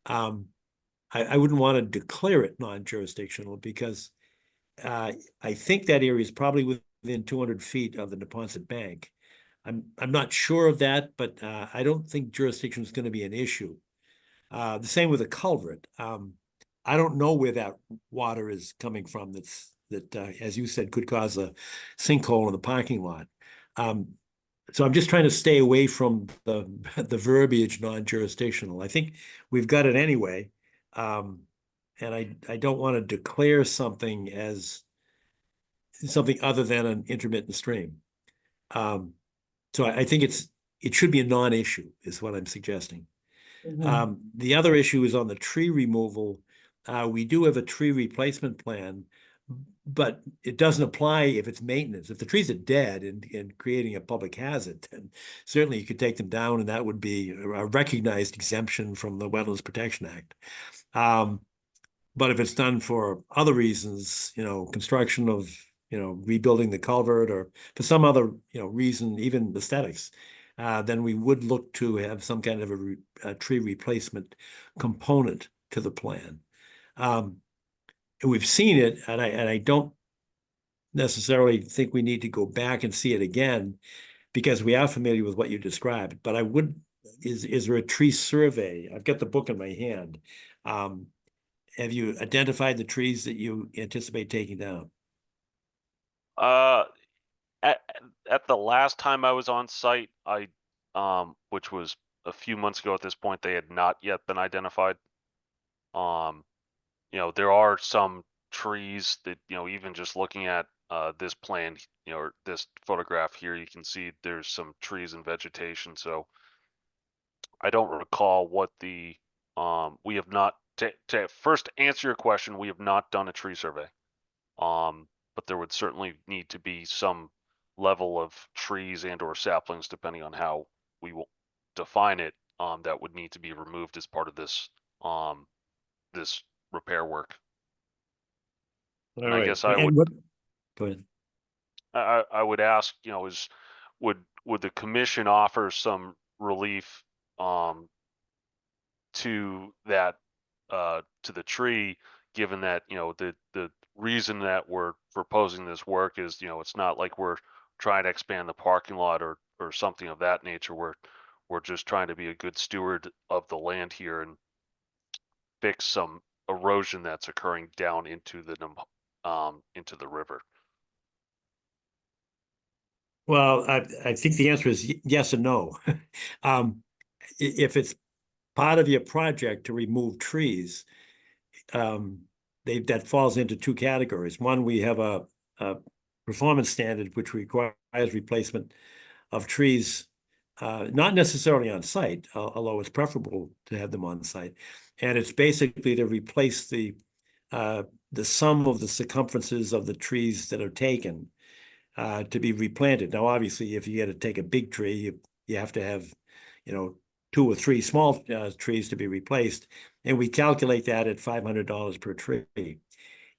I wouldn't want to declare it non-jurisdictional because I think that area is probably within 200 feet of the Neponset Bank. I'm not sure of that, but I don't think jurisdiction is going to be an issue. The same with the culvert. I don't know where that water is coming from that as you said, could cause a sinkhole in the parking lot. So I'm just trying to stay away from the verbiage non-jurisdictional. I think we've got it anyway. And I don't want to declare something as something other than an intermittent stream. So I think it should be a non-issue is what I'm suggesting. The other issue is on the tree removal. We do have a tree replacement plan, but it doesn't apply if it's maintenance. If the trees are dead and creating a public hazard, then certainly you could take them down, and that would be a recognized exemption from the Wetlands Protection Act. But if it's done for other reasons, construction of, rebuilding the culvert or for some other, reason, even aesthetics, then we would look to have some kind of a tree replacement component to the plan. We've seen it, and I don't necessarily think we need to go back and see it again because we are familiar with what you described. But I would, is there a tree survey? I've got the book in my hand. Have you identified the trees that you anticipate taking down? At the last time I was on site, which was a few months ago at this point, they had not yet been identified. There are some trees that, even just looking at this plan, or this photograph here, you can see there's some trees and vegetation. So I don't recall what we have not, to first answer your question, we have not done a tree survey. But there would certainly need to be some level of trees and or saplings, depending on how we will define it, that would need to be removed as part of this this repair work. All And I right. guess I And would go ahead. I would ask, you know, is would the commission offer some relief to that to the tree, given that, you know, the reason that we're proposing this work is, you know, it's not like we're trying to expand the parking lot or something of that nature. We're just trying to be a good steward of the land here and fix some erosion that's occurring down into into the river. Well, I think the answer is yes and no. If it's part of your project to remove trees, that falls into two categories. One, we have a performance standard which requires replacement of trees, not necessarily on site, although it's preferable to have them on site. And it's basically to replace the sum of the circumferences of the trees that are taken to be replanted. Now, obviously, if you got to take a big tree, you have to have, you know, 2 or 3 small trees to be replaced, and we calculate that at $500 per tree.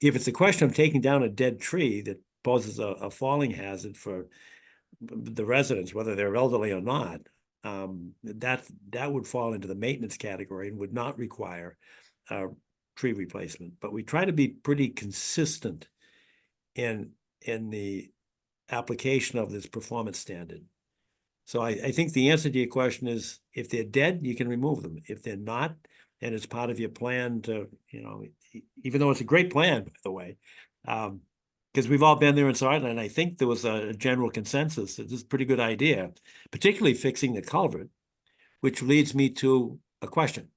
If it's a question of taking down a dead tree that poses a falling hazard for the residents, whether they're elderly or not, that would fall into the maintenance category and would not require tree replacement. But we try to be pretty consistent in the application of this performance standard. So I think the answer to your question is, if they're dead, you can remove them. If they're not, and it's part of your plan to, you know, even though it's a great plan, by the way, because we've all been there and saw it, and I think there was a general consensus that this is a pretty good idea, particularly fixing the culvert, which leads me to a question.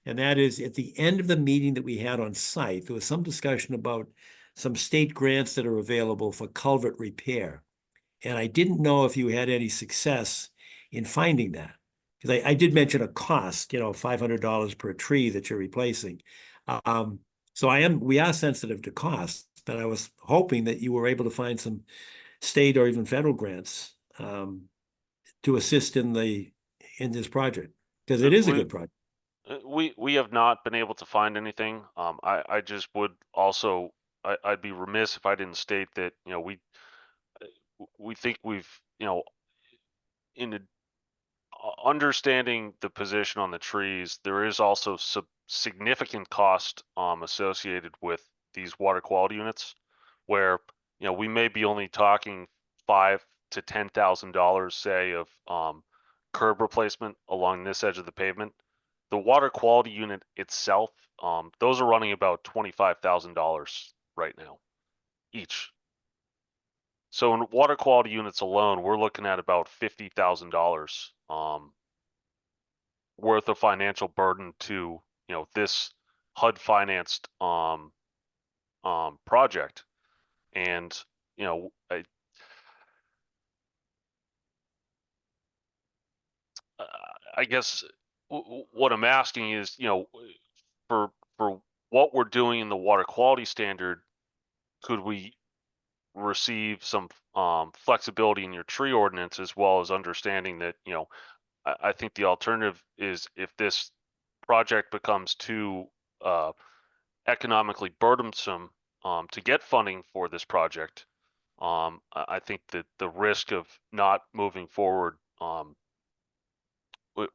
And that is, at the end of the meeting that we had on site, there was some discussion about some state grants that are available for culvert repair. And I didn't know if you had any success in finding that. Because I did mention a cost, you know, $500 per tree that you're replacing. So we are sensitive to costs, but I was hoping that you were able to find some state or even federal grants to assist in this project, because it is a good project. We have not been able to find anything. I just would also, I'd be remiss if I didn't state that, you know, we think we've, you know, understanding the position on the trees, there is also significant cost associated with these water quality units, where, you know, we may be only talking $5,000 to $10,000, say, of curb replacement along this edge of the pavement. The water quality unit itself, those are running about $25,000 right now, each. So in water quality units alone, we're looking at about $50,000 worth of financial burden to, you know, this HUD financed project. And, you know, I guess what I'm asking is, you know, for what we're doing in the water quality standard, could we receive some flexibility in your tree ordinance, as well as understanding that, you know, I think the alternative is, if this project becomes too economically burdensome to get funding for this project, I think that the risk of not moving forward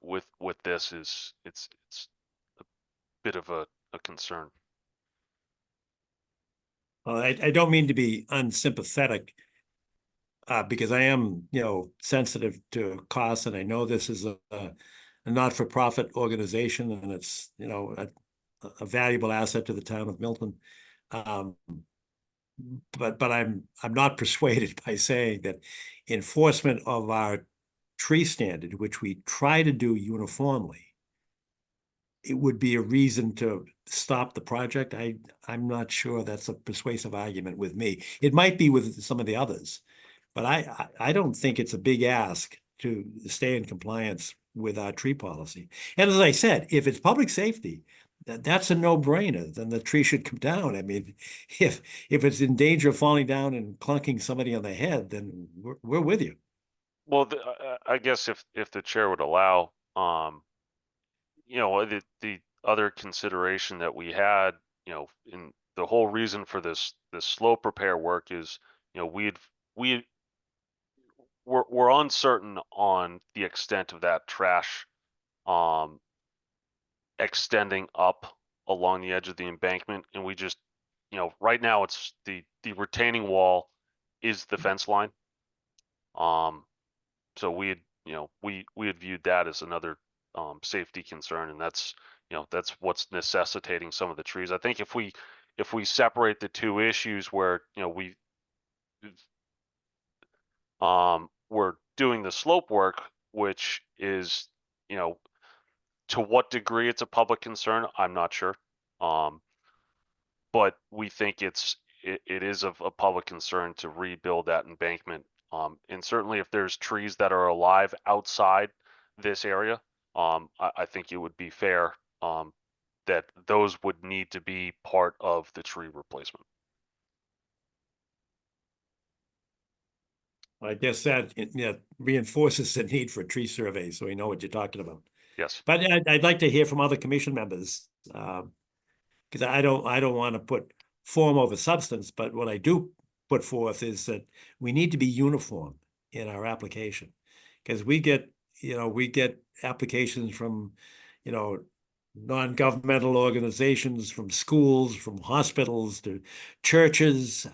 with this is it's a bit of a concern. Well, I don't mean to be unsympathetic, because I am, you know, sensitive to costs, and I know this is a not-for-profit organization, and it's, you know, a valuable asset to the town of Milton. But I'm not persuaded by saying that enforcement of our tree standard, which we try to do uniformly, it would be a reason to stop the project. I'm not sure that's a persuasive argument with me. It might be with some of the others, but I don't think it's a big ask to stay in compliance with our tree policy. And as I said, if it's public safety, that's a no-brainer. Then the tree should come down. I mean, if it's in danger of falling down and clunking somebody on the head, then we're with you. Well, I guess if the chair would allow, you know, the other consideration that we had, you know, in the whole reason for this slope repair work is, you know, we're uncertain on the extent of that trash extending up along the edge of the embankment, and we just, right now it's the retaining wall is the fence line. So we had, we had viewed that as another safety concern, and that's what's necessitating some of the trees. I think if we separate the two issues where we're doing the slope work, which is, to what degree it's a public concern, I'm not sure. But we think it is of a public concern to rebuild that embankment. And certainly if there's trees that are alive outside this area, I think it would be fair that those would need to be part of the tree replacement. I guess that reinforces the need for a tree survey, so we know what you're talking about. Yes. But I'd like to hear from other commission members, because I don't want to put form over substance, but what I do put forth is that we need to be uniform in our application. Because we get applications from, non-governmental organizations, from schools, from hospitals to churches.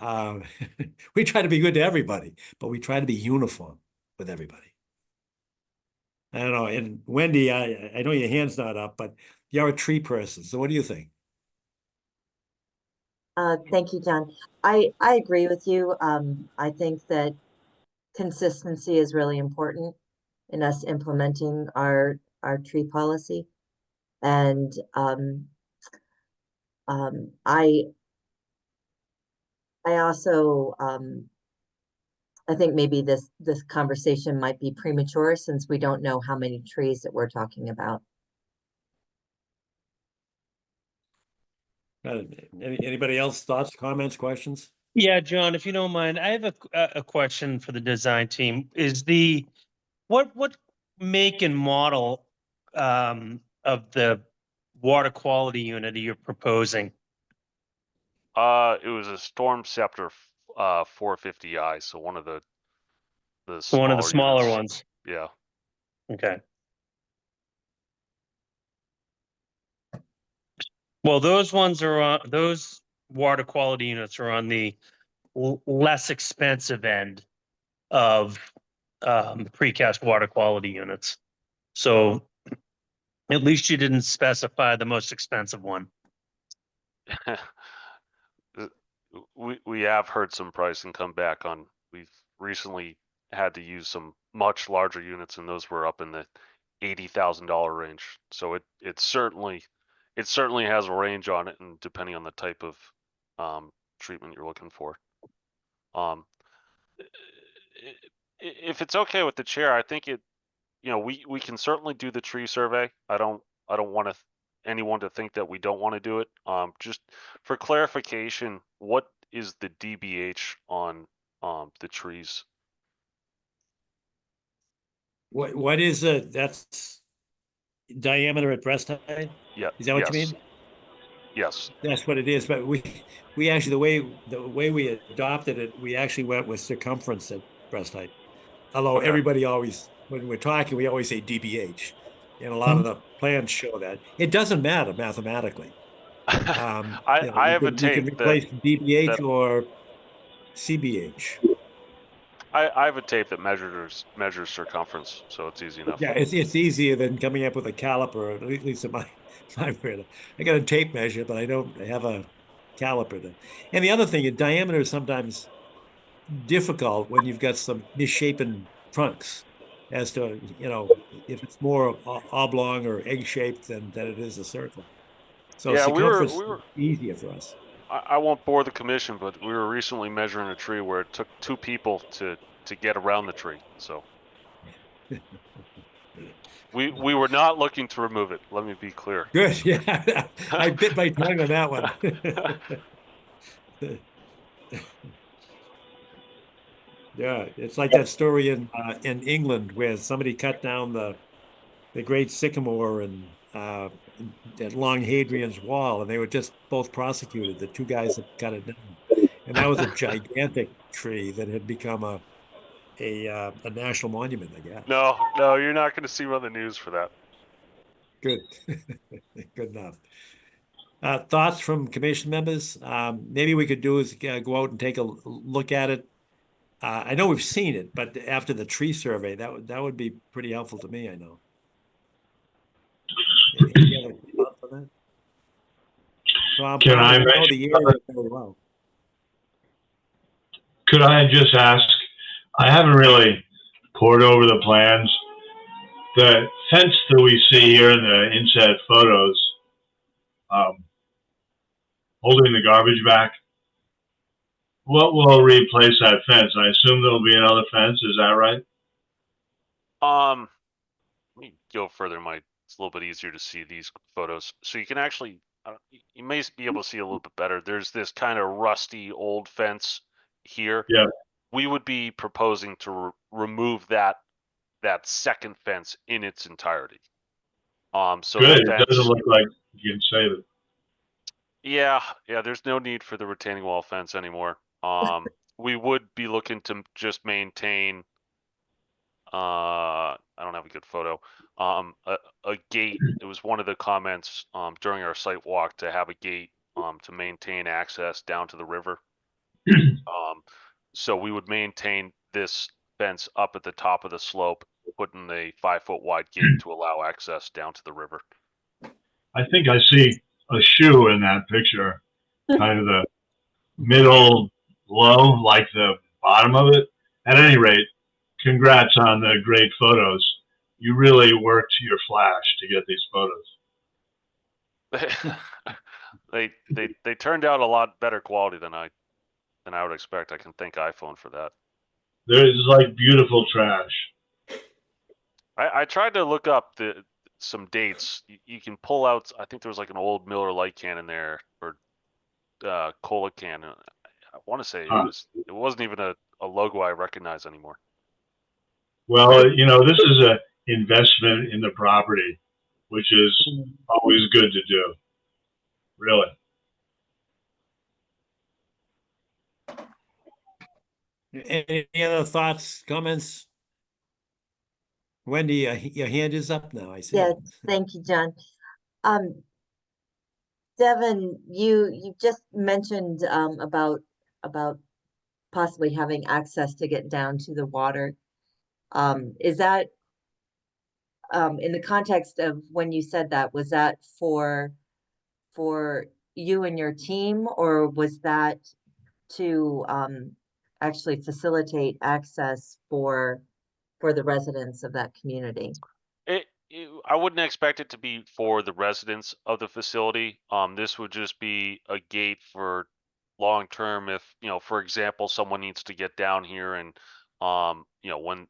We try to be good to everybody, but we try to be uniform with everybody. I don't know. And Wendy, I know your hand's not up, but you're a tree person. So what do you think? Thank you, John. I agree with you. I think that consistency is really important in us implementing our tree policy. And I also I think maybe this conversation might be premature since we don't know how many trees that we're talking about. Anybody else, thoughts, comments, questions? Yeah, John, if you don't mind, I have a question for the design team. Is what make and model of the water quality unit you're proposing? It was a Storm Scepter 450i, so one of the smaller units. ones. Yeah. Okay. Well, those ones are on, those water quality units are on the less expensive end of precast water quality units. So at least you didn't specify the most expensive one. We have heard some pricing come back on. We've recently had to use some much larger units, and those were up in the $80,000 range. So it certainly has a range on it, and depending on the type of treatment you're looking for. If it's okay with the chair, I think we can certainly do the tree survey. I don't want anyone to think that we don't want to do it. Just for clarification, what is the DBH on the trees? What is that's diameter at breast height? Yeah. Is that what you mean? Yes. That's what it is. But we actually, the way we adopted it, we actually went with circumference at breast height. Although Okay. everybody always, when we're talking, we always say DBH. And a lot of the plans show that. It doesn't matter mathematically. I have a tape you can replace DBH that or CBH. I have a tape that measures circumference, so it's easy enough. Yeah, it's easier than coming up with a caliper, at least in my brain. I got a tape measure, but I don't have a caliper. And the other thing, diameter is sometimes difficult when you've got some misshapen trunks as to, if it's more oblong or egg-shaped than it is a circle. So Yeah, circumference is easier for us. I won't bore the commission, but we were recently measuring a tree where it took 2 people to get around the tree. So we were not looking to remove it. Let me be clear. Good. Yeah, I bit my tongue on that one. Yeah, it's like that story in England where somebody cut down the great sycamore and at Long Hadrian's Wall, and they were just both prosecuted. The two guys that cut it down, And that was a gigantic tree that had become a national monument, I guess. No, no, you're not gonna see me on the news for that. Good. Good enough. Thoughts from commission members? Maybe we could do is go out and take a look at it. I know we've seen it, but after the tree survey, that would be pretty helpful to me, I know. Any other thoughts on that? Tom, Can I know mention the area very well. Could I just ask, I haven't really pored over the plans. The fence that we see here in the inset photos, holding the garbage back, what will replace that fence? I assume there'll be another fence, is that right? Let me go further. It's a little bit easier to see these photos. So you can actually, you may be able to see a little bit better. There's this kind of rusty old fence here. Yeah. We would be proposing to remove that second fence in its entirety. So Good, the it fence, doesn't look like you can save it. yeah, there's no need for the retaining wall fence anymore. We would be looking to just maintain, I don't have a good photo. A gate. It was one of the comments during our site walk to have a gate to maintain access down to the river. So we would maintain this fence up at the top of the slope, putting a 5-foot wide gate to allow access down to the river. I think I see a shoe in that picture, kind of the middle low, like the bottom of it. At any rate, congrats on the great photos. You really worked your flash to get these photos. They turned out a lot better quality than I would expect. I can thank iPhone for that. There's like beautiful trash. I tried to look up some dates. You can pull out. I think there was like an old Miller Lite can in there, or cola can. I want to say it wasn't even a logo I recognize anymore. Well, you know, this is an investment in the property, which is always good to do. Really. Any other thoughts, comments? Wendy, your hand is up now, I see. Yes, thank you, John. Devin, you just mentioned about possibly having access to get down to the water. Is that in the context of when you said that, was that for you and your team, or was that to actually facilitate access for the residents of that community? I wouldn't expect it to be for the residents of the facility. This would just be a gate for long term. If, you know, for example, someone needs to get down here and, you know,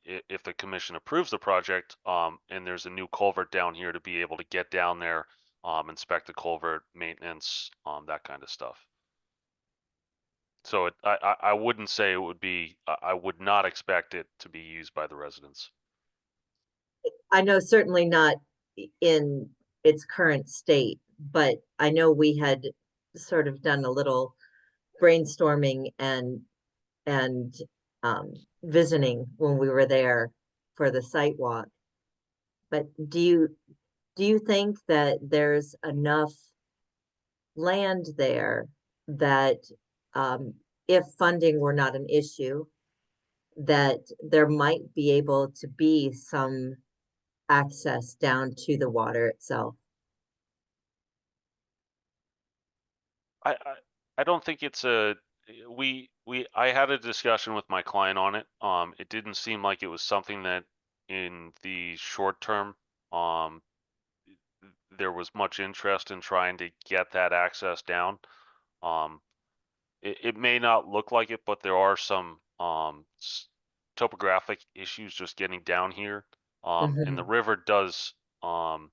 if the commission approves the project, and there's a new culvert down here, to be able to get down there, inspect the culvert, maintenance, that kind of stuff. So I wouldn't say it would be, I would not expect it to be used by the residents. I know certainly not in its current state, but I know we had sort of done a little brainstorming and visiting when we were there for the site walk. But do you think that there's enough land there that if funding were not an issue, that there might be able to be some access down to the water itself? I don't think it's a, I had a discussion with my client on it. It didn't seem like it was something that in the short term, there was much interest in trying to get that access down. It may not look like it, but there are some topographic issues just getting down here. And the river does, you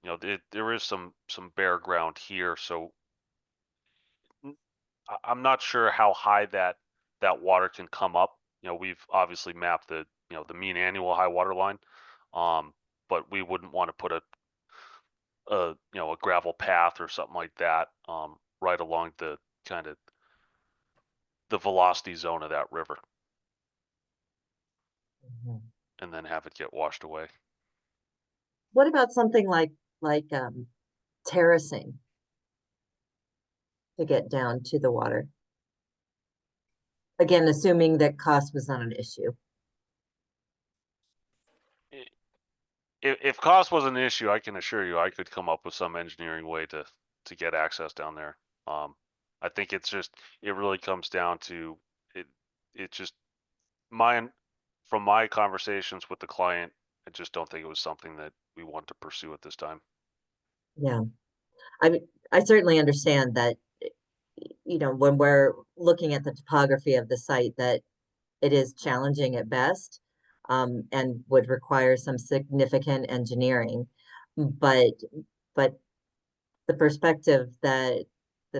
know, there is some bare ground here, so I'm not sure how high that water can come up. You know, we've obviously mapped the, you know, the mean annual high water line, but we wouldn't want to put you know, a gravel path or something like that right along the kind of the velocity zone of that river Mhm. and then have it get washed away. What about something like terracing to get down to the water? Again, assuming that cost was not an issue. If cost was an issue, I can assure you I could come up with some engineering way to get access down there. I think it's just, it really comes down to it just from my conversations with the client, I just don't think it was something that we want to pursue at this time. Yeah, I certainly understand that, you know, when we're looking at the topography of the site, that it is challenging at best, and would require some significant engineering. But the perspective that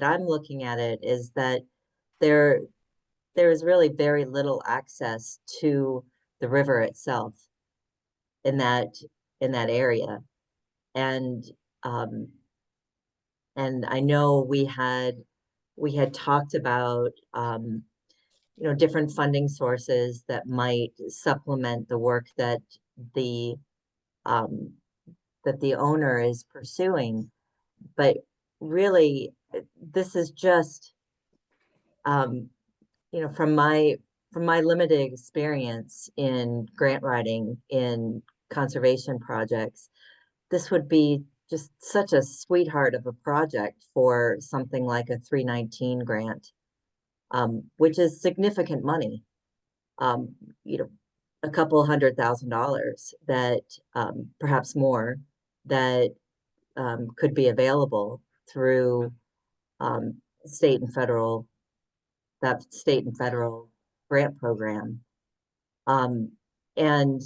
I'm looking at it is that there is really very little access to the river itself in that area. And I know we had talked about you know, different funding sources that might supplement the work that the owner is pursuing. But really, this is just you know, from my limited experience in grant writing in conservation projects, this would be just such a sweetheart of a project for something like a 319 grant, which is significant money. You know, a couple $100,000 that perhaps more that could be available through state and federal grant program. And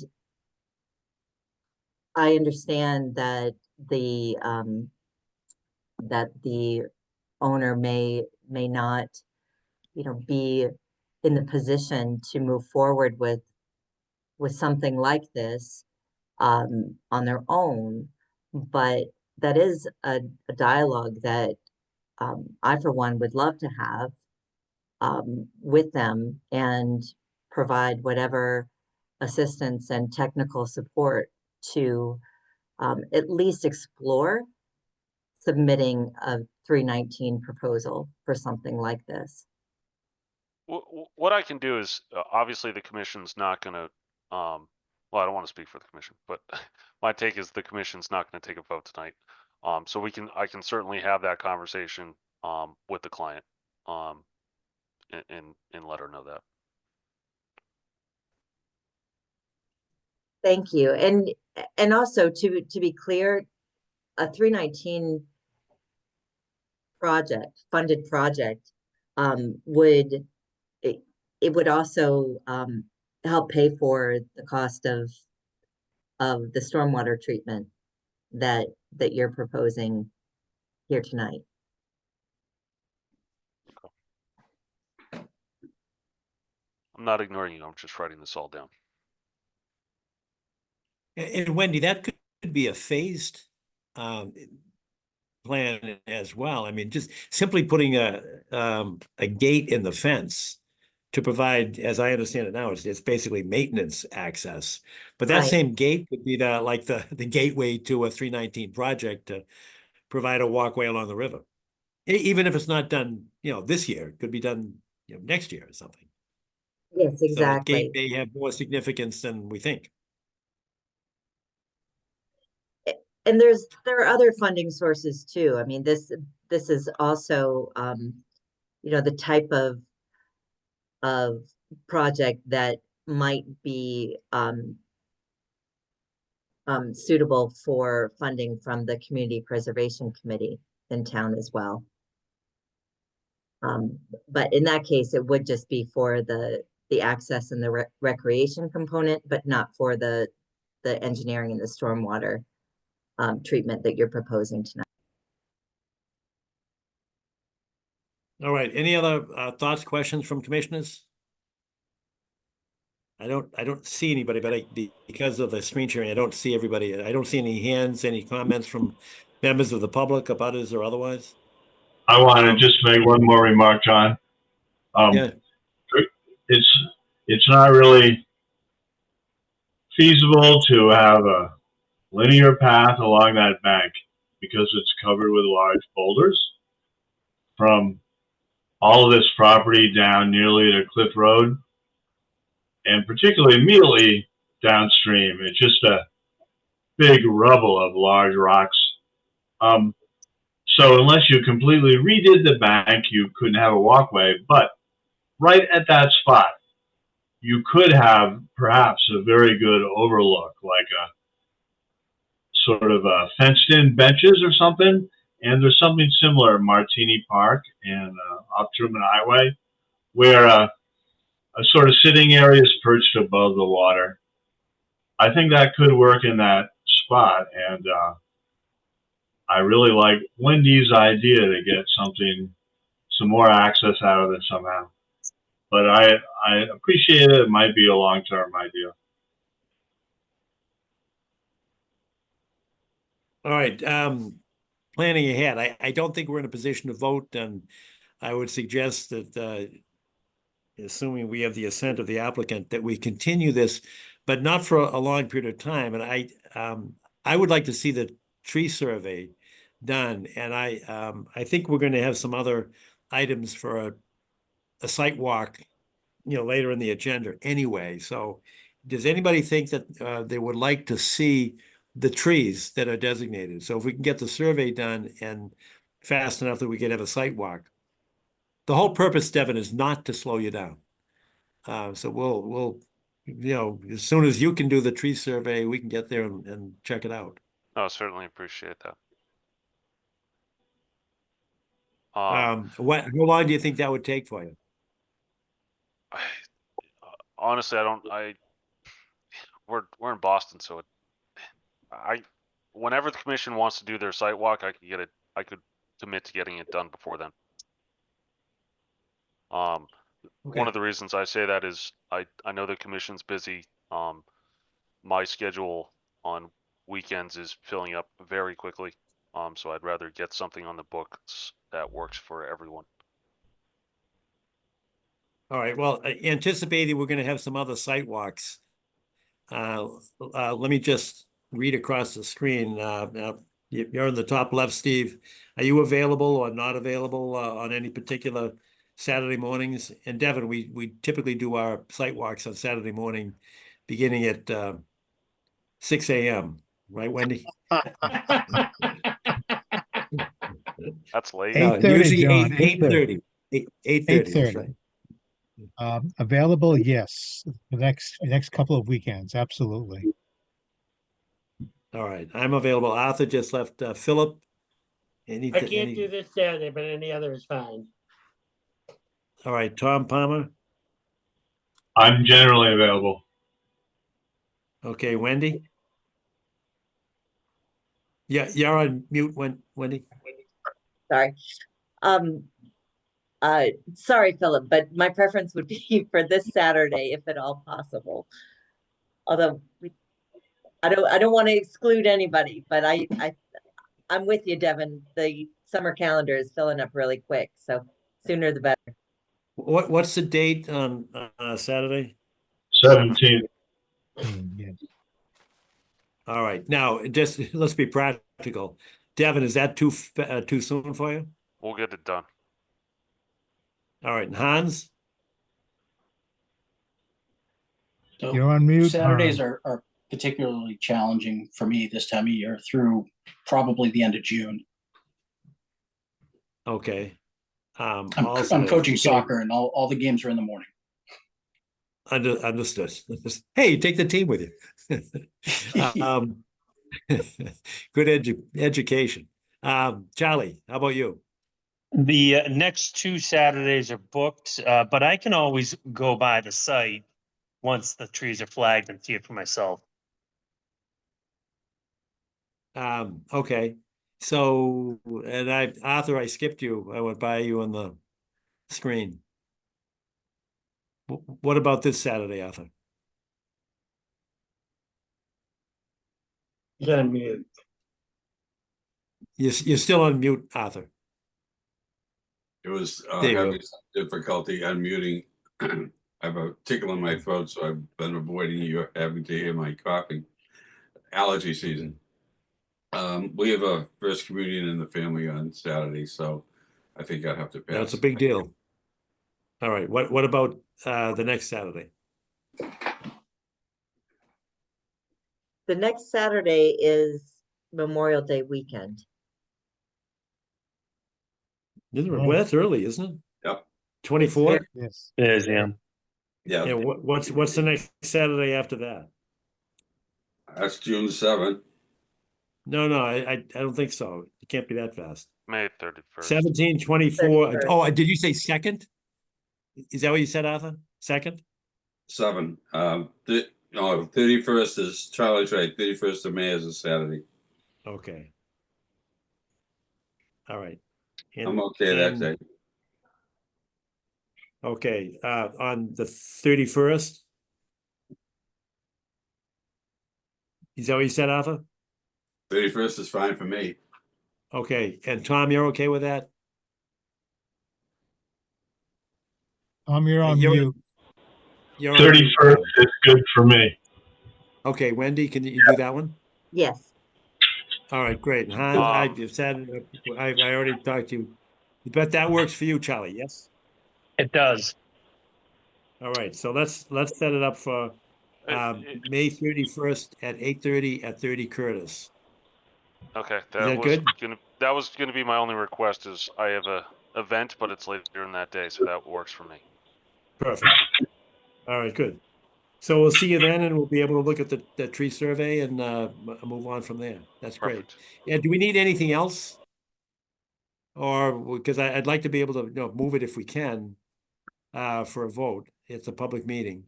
I understand that the owner may not, you know, be in the position to move forward with something like this on their own, but that is a dialogue that I, for one, would love to have with them and provide whatever assistance and technical support to at least explore submitting a 319 proposal for something like this. What I can do is, obviously the commission's not gonna, well, I don't want to speak for the commission, but my take is the commission's not gonna take a vote tonight. So I can certainly have that conversation, with the client, and let her know that. Thank you. And also to be clear, a 319 funded project would also help pay for the cost of the stormwater treatment that you're proposing here tonight. I'm not ignoring you. I'm just writing this all down. And Wendy, that could be a phased plan as well. I mean, just simply putting a gate in the fence to provide, as I understand it now, it's basically maintenance access. But that Right. same gate could be the gateway to a 319 project to provide a walkway along the river. Even if it's not done, you know, this year, it could be done, you know, next year or something. Yes, So that gate exactly. may have more significance than we think. And there are other funding sources too. I mean, this is also you know, the type of project that might be suitable for funding from the Community Preservation Committee in town as well. But in that case, it would just be for the access and the recreation component, but not for the engineering and the stormwater treatment that you're proposing tonight. All right, any other thoughts, questions from commissioners? I don't see anybody, but because of the screen sharing, I don't see everybody. I don't see any hands, any comments from members of the public, abutters or otherwise. I want to just make one more remark, John. Yeah. it's not really feasible to have a linear path along that bank because it's covered with large boulders from all of this property down nearly to Cliff Road, and particularly immediately downstream. It's just a big rubble of large rocks. So unless you completely redid the bank, you couldn't have a walkway. But right at that spot, you could have perhaps a very good overlook, like a sort of a fenced-in benches or something. And there's something similar in Martini Park and off Truman Highway, where a sort of sitting area is perched above the water. I think that could work in that spot, and I really like Wendy's idea to get some more access out of it somehow. But I appreciate it. It might be a long-term idea. All right, planning ahead, I don't think we're in a position to vote, and I would suggest that, assuming we have the assent of the applicant, that we continue this, but not for a long period of time. And I would like to see the tree survey done, and I think we're going to have some other items for a site walk, later in the agenda anyway. So does anybody think that they would like to see the trees that are designated? So if we can get the survey done and fast enough that we can have a site walk. The whole purpose, Devin, is not to slow you down. So we'll as soon as you can do the tree survey, we can get there and check it out. No, certainly appreciate that. How long do you think that would take for you? Honestly, we're in Boston, so whenever the commission wants to do their site walk, I could commit to getting it done before then. One of the reasons I say that is I know the commission's busy. My schedule on weekends is filling up very quickly. So I'd rather get something on the books that works for everyone. All right, well, anticipating we're going to have some other site walks. Let me just read across the screen. Now, you're in the top left, Steve. Are you available or not available on any particular Saturday mornings? And Devin, we typically do our site walks on Saturday morning, beginning at 6 a.m. Right, Wendy? That's late. 8:30, Usually John, 8:30. 8:30, that's 8:30. right. Available, yes, the next couple of weekends, absolutely. All right, I'm available. Arthur just left. Philip? I can't do this Saturday, but any other is fine. All right, Tom Palmer? I'm generally available. Okay, Wendy? Yeah, you're on mute, Wendy. Sorry. Sorry, Philip, but my preference would be for this Saturday, if at all possible. Although I don't want to exclude anybody, but I'm with you, Devin. The summer calendar is filling up really quick, so sooner the better. What's the date on Saturday? 17th. Yes. All right, now just let's be practical. Devin, is that too soon for you? We'll get it done. All right, and Hans? So You're on mute. Saturdays Hans. are particularly challenging for me this time of year through probably the end of June. Okay. I'm Also, coaching soccer and all the games are in the morning. Understood. Hey, take the team with you. Good education. Charlie, how about you? The next 2 Saturdays are booked, but I can always go by the site once the trees are flagged and see it for myself. Okay. So, and Arthur, I skipped you. I went by you on the screen. What about this Saturday, Arthur? You're on mute. You're still on mute, Arthur. It was There you having go. some difficulty unmuting. I have a tickle in my throat, so I've been avoiding you having to hear my coughing. Allergy season. We have a first communion in the family on Saturday, so I think I'd have to pass. That's a big deal. All right, what about the next Saturday? The next Saturday is Memorial Day weekend. Isn't it? Right. Well, that's early, isn't it? Yep. 24th? Yes. It is, yeah. Yeah, Yeah, what's the next Saturday after that? that's June 7th. No, I don't think so. It can't be that fast. May 31st. 17, 24. 31st. Oh, did you say second? Is that what you said, Arthur? Second? 7. No, 31st is Charlie's right. 31st of May is a Saturday. Okay. All right. I'm okay that and- day. Okay, on the 31st? Is that what you said, Arthur? 31st is fine for me. Okay, and Tom, you're okay with that? You're on You're- mute. You're on mute, 31st Tom. is good for me. Okay, Wendy, can you do that one? Yes. All right, great. Han, I said, I already talked to you. But that works for you, Charlie, yes? It does. All right, so let's set it up for May 31st at 8:30 at 30 Curtis. Okay, that good? That was gonna be my only request is I have a event, but it's later in that day, so that works for me. Perfect. All right, good. So we'll see you then, and we'll be able to look at the tree survey and move on from there. That's great. Perfect. Yeah, do we need anything else? Or, because I'd like to be able to, move it if we can for a vote. It's a public meeting.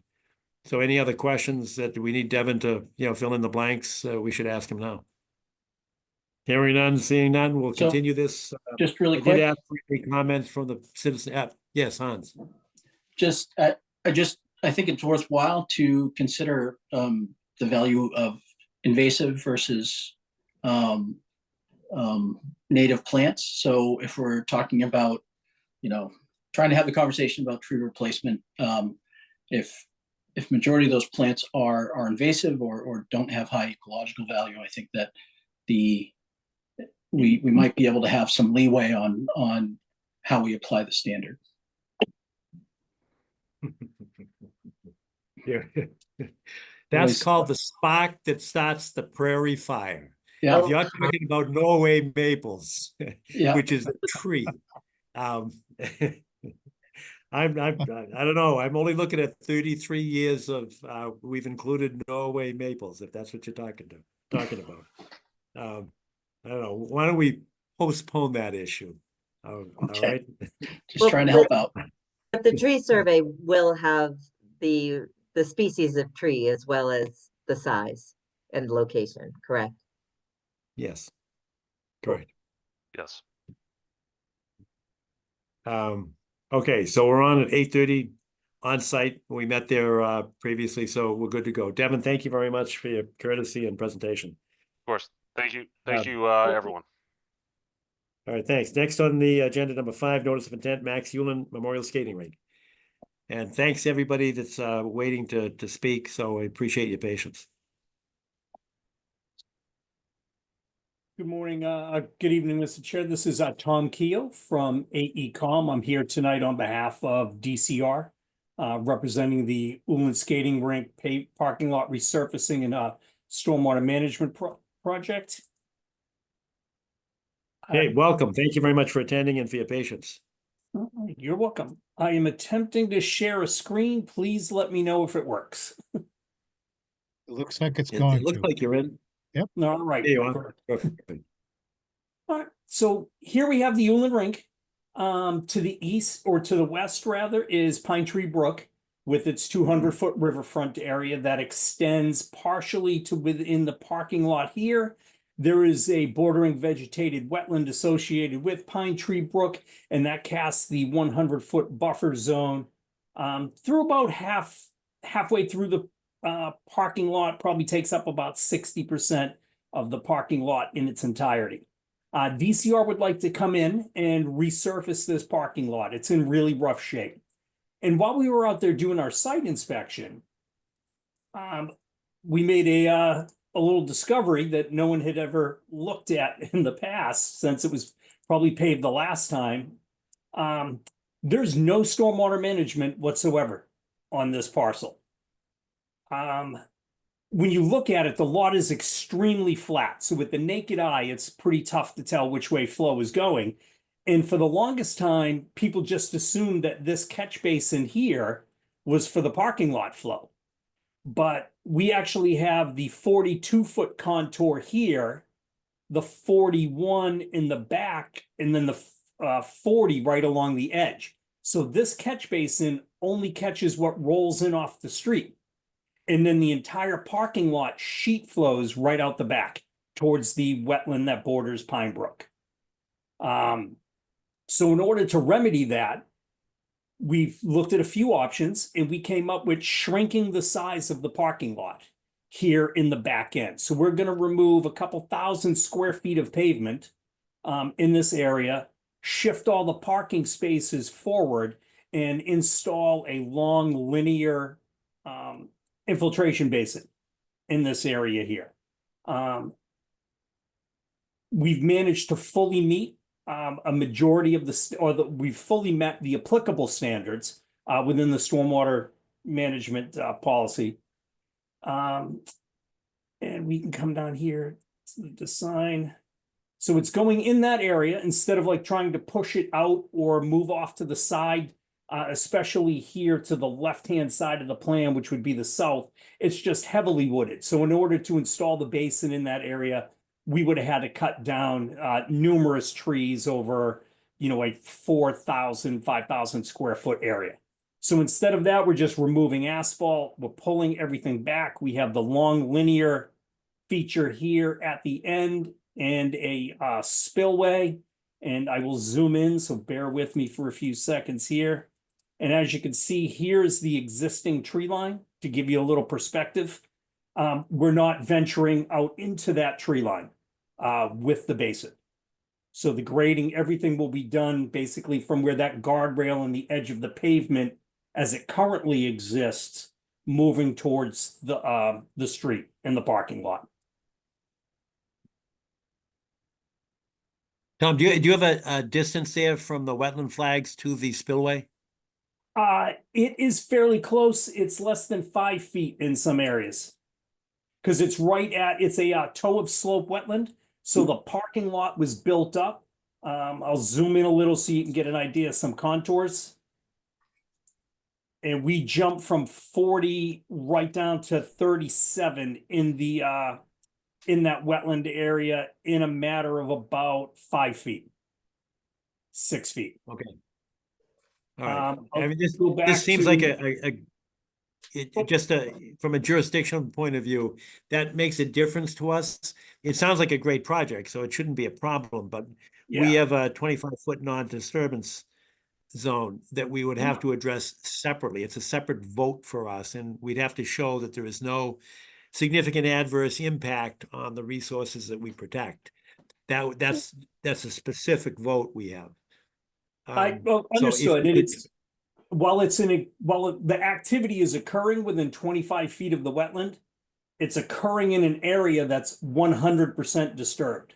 So any other questions that we need Devin to, fill in the blanks, we should ask him now. Hearing none, seeing none, we'll So, continue this. Just really I quick. did ask for any comments from the citizen. Yes, Hans. Just, I think it's worthwhile to consider the value of invasive versus native plants. So if we're talking about, trying to have the conversation about tree replacement, if majority of those plants are invasive or don't have high ecological value, I think that we might be able to have some leeway on how we apply the standard. Yeah. That's Always- called the spark that starts the prairie fire. Yeah, If you're talking about Norway maples, yeah. which is a tree. I don't know. I'm only looking at 33 years of, we've included Norway maples, if that's what you're talking about. I don't know. Why don't we postpone that issue? All Okay. right. Just trying to help out. But the tree survey will have the species of tree as well as the size and location, correct? Yes. Correct. Yes. Okay, so we're on at 8:30 on site. We met there previously, so we're good to go. Devin, thank you very much for your courtesy and presentation. Of course. Thank you. Thank you, everyone. All right, thanks. Next on the agenda, number 5, notice of intent, Max Hewlin Memorial Skating Rink. And thanks everybody that's waiting to speak, so I appreciate your patience. Good morning, good evening, Mr. Chair. This is Tom Keel from AECom. I'm here tonight on behalf of DCR, representing the Ullin Skating Rink parking lot resurfacing and stormwater management project. Hey, welcome. Thank you very much for attending and for your patience. You're welcome. I am attempting to share a screen. Please let me know if it works. It looks like it's It going looks to. like you're in. All right. There you are. Perfect. All right, so here we have the Ullin Rink. To the east, or to the west rather, is Pine Tree Brook with its 200-foot riverfront area that extends partially to within the parking lot here. There is a bordering vegetated wetland associated with Pine Tree Brook, and that casts the 100-foot buffer zone through about halfway through the parking lot. Probably takes up about 60% of the parking lot in its entirety. DCR would like to come in and resurface this parking lot. It's in really rough shape. And while we were out there doing our site inspection, we made a little discovery that no one had ever looked at in the past, since it was probably paved the last time. There's no stormwater management whatsoever on this parcel. When you look at it, the lot is extremely flat. So with the naked eye, it's pretty tough to tell which way flow is going. And for the longest time, people just assumed that this catch basin here was for the parking lot flow. But we actually have the 42-foot contour here, the 41 in the back, and then the 40 right along the edge. So this catch basin only catches what rolls in off the street. And then the entire parking lot sheet flows right out the back towards the wetland that borders Pine Brook. So in order to remedy that, we've looked at a few options, and we came up with shrinking the size of the parking lot here in the back end. So we're going to remove a couple thousand square feet of pavement in this area, shift all the parking spaces forward, and install a long linear infiltration basin in this area here. We've managed to fully meet a majority of we've fully met the applicable standards within the stormwater management policy. And we can come down here to the design. So it's going in that area instead of like trying to push it out or move off to the side, especially here to the left-hand side of the plan, which would be the south. It's just heavily wooded. So in order to install the basin in that area, we would have had to cut down numerous trees over, like 4,000, 5,000 square foot area. So instead of that, we're just removing asphalt. We're pulling everything back. We have the long linear feature here at the end and a spillway. And I will zoom in, so bear with me for a few seconds here. And as you can see, here's the existing tree line to give you a little perspective. We're not venturing out into that tree line with the basin. So the grading, everything will be done basically from where that guardrail and the edge of the pavement as it currently exists, moving towards the street and the parking lot. Tom, do you have a distance there from the wetland flags to the spillway? It is fairly close. It's less than 5 feet in some areas. Because it's it's a toe of slope wetland. So the parking lot was built up. I'll zoom in a little so you can get an idea of some contours. And we jumped from 40 right down to 37 in that wetland area in a matter of about 5 feet, 6 feet. Okay. All right. I mean, go back this seems to- like from a jurisdictional point of view, that makes a difference to us. It sounds like a great project, so it shouldn't be a problem, but we have a 25-foot non-disturbance zone that we would have to address separately. It's a separate vote for us, and we'd have to show that there is no significant adverse impact on the resources that we protect. That's a specific vote we have. Understood. While the activity is occurring within 25 feet of the wetland, it's occurring in an area that's 100% disturbed.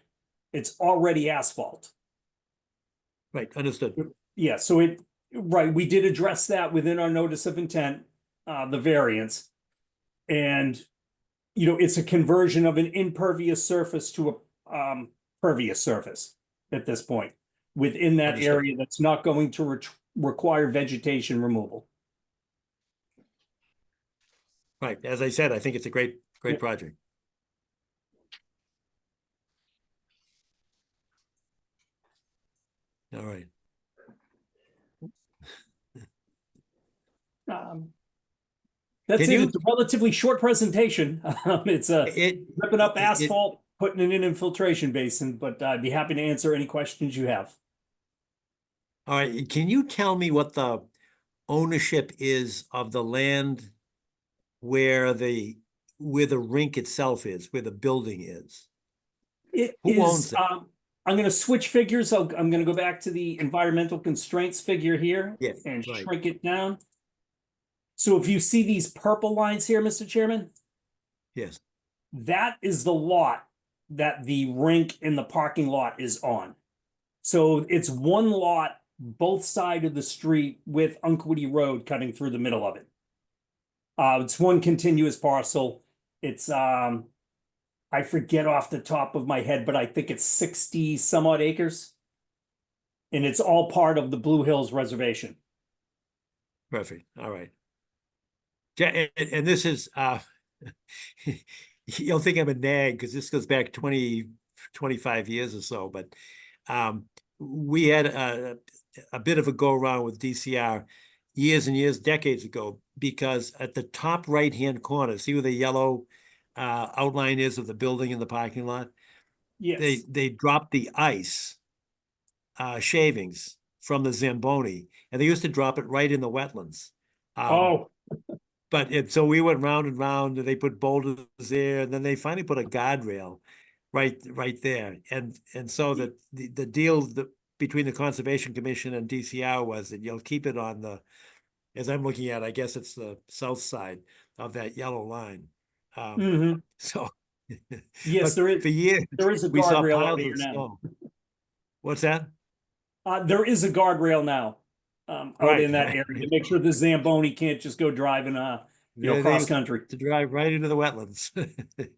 It's already asphalt. Right, understood. Yeah, so we did address that within our notice of intent, the variance. And, it's a conversion of an impervious surface to a pervious surface at this point within that Understood. area that's not going to require vegetation removal. Right, as I said, I think it's a great project. All right. That's Can it. you- It's a relatively short presentation. It's ripping up asphalt, putting in an infiltration basin, but I'd be happy to answer any questions you have. All right, can you tell me what the ownership is of the land where the rink itself is, where the building is? Who owns that? I'm going to switch figures. I'm going to go back to the environmental constraints figure here Yeah, and right. shrink it down. So if you see these purple lines here, Mr. Chairman, Yes. that is the lot that the rink in the parking lot is on. So it's one lot, both sides of the street with Unquity Road cutting through the middle of it. It's one continuous parcel. It's, I forget off the top of my head, but I think it's 60 some odd acres. And it's all part of the Blue Hills Reservation. Perfect. All right. And this is, you'll think I'm a nag because this goes back 20, 25 years or so, but we had a bit of a go around with DCR years and years, decades ago, because at the top right-hand corner, see where the yellow outline is of the building in the parking lot? Yes. They dropped the ice shavings from the Zamboni, and they used to drop it right in the wetlands. Oh, So we went round and round, and they put boulders there, and then they finally put a guardrail right there. And so the deal between the Conservation Commission and DCR was that you'll keep it on the, as I'm looking at, I guess it's the south side of that yellow line. So yes, but there is. for years There is a we saw guardrail piles over here of now. snow. What's that? There is a guardrail now out Right, in that right. area to make sure the Zamboni can't just go driving, Yeah, they cross used country. to drive right into the wetlands.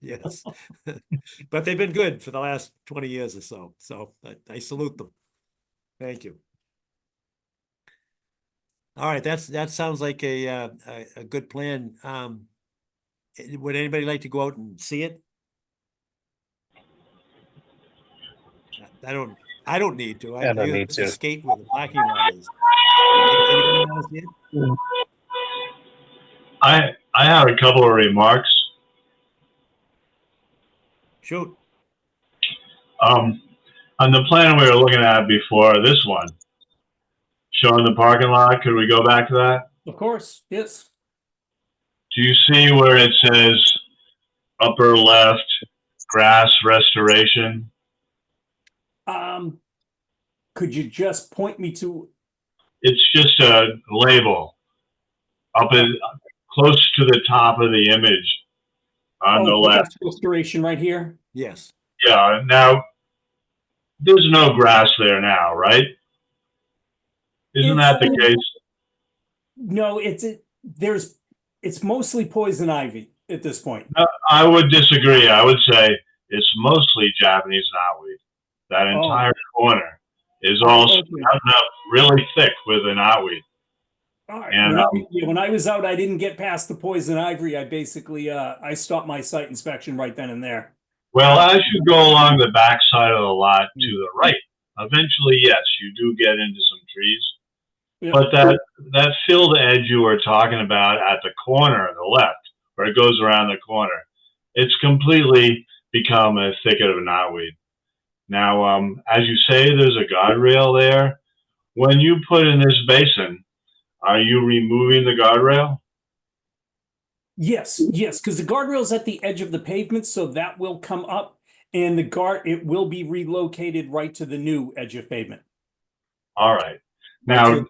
Yes. But they've been good for the last 20 years or so. So I salute them. Thank you. All right, that sounds like a good plan. Would anybody like to go out and see it? I don't need to. I don't need used to to. skate where the parking lot is. Anybody want to see it? I have a couple of remarks. Shoot. On the plan we were looking at before, this one, showing the parking lot, could we go back to that? Of course, yes. Do you see where it says upper left, grass restoration? Could you just point me to? It's just a label up close to the top of the image on the left. Restoration right here. Yes. Yeah, now there's no grass there now, right? Isn't that the case? No, it's mostly poison ivy at this point. I would disagree. I would say it's mostly Japanese knotweed. That entire corner is all sprouting up really thick with the knotweed. All right. And when I was out, I didn't get past the poison ivory. I basically I stopped my site inspection right then and there. well, as you go along the back side of the lot to the right, eventually, yes, you do get into some trees. Yeah. But that filled edge you were talking about at the corner on the left, where it goes around the corner, it's completely become a thicket of knotweed. Now, as you say, there's a guardrail there. When you put in this basin, are you removing the guardrail? Yes, because the guardrail's at the edge of the pavement, so that will come up, and it will be relocated right to the new edge of pavement. All right. Now,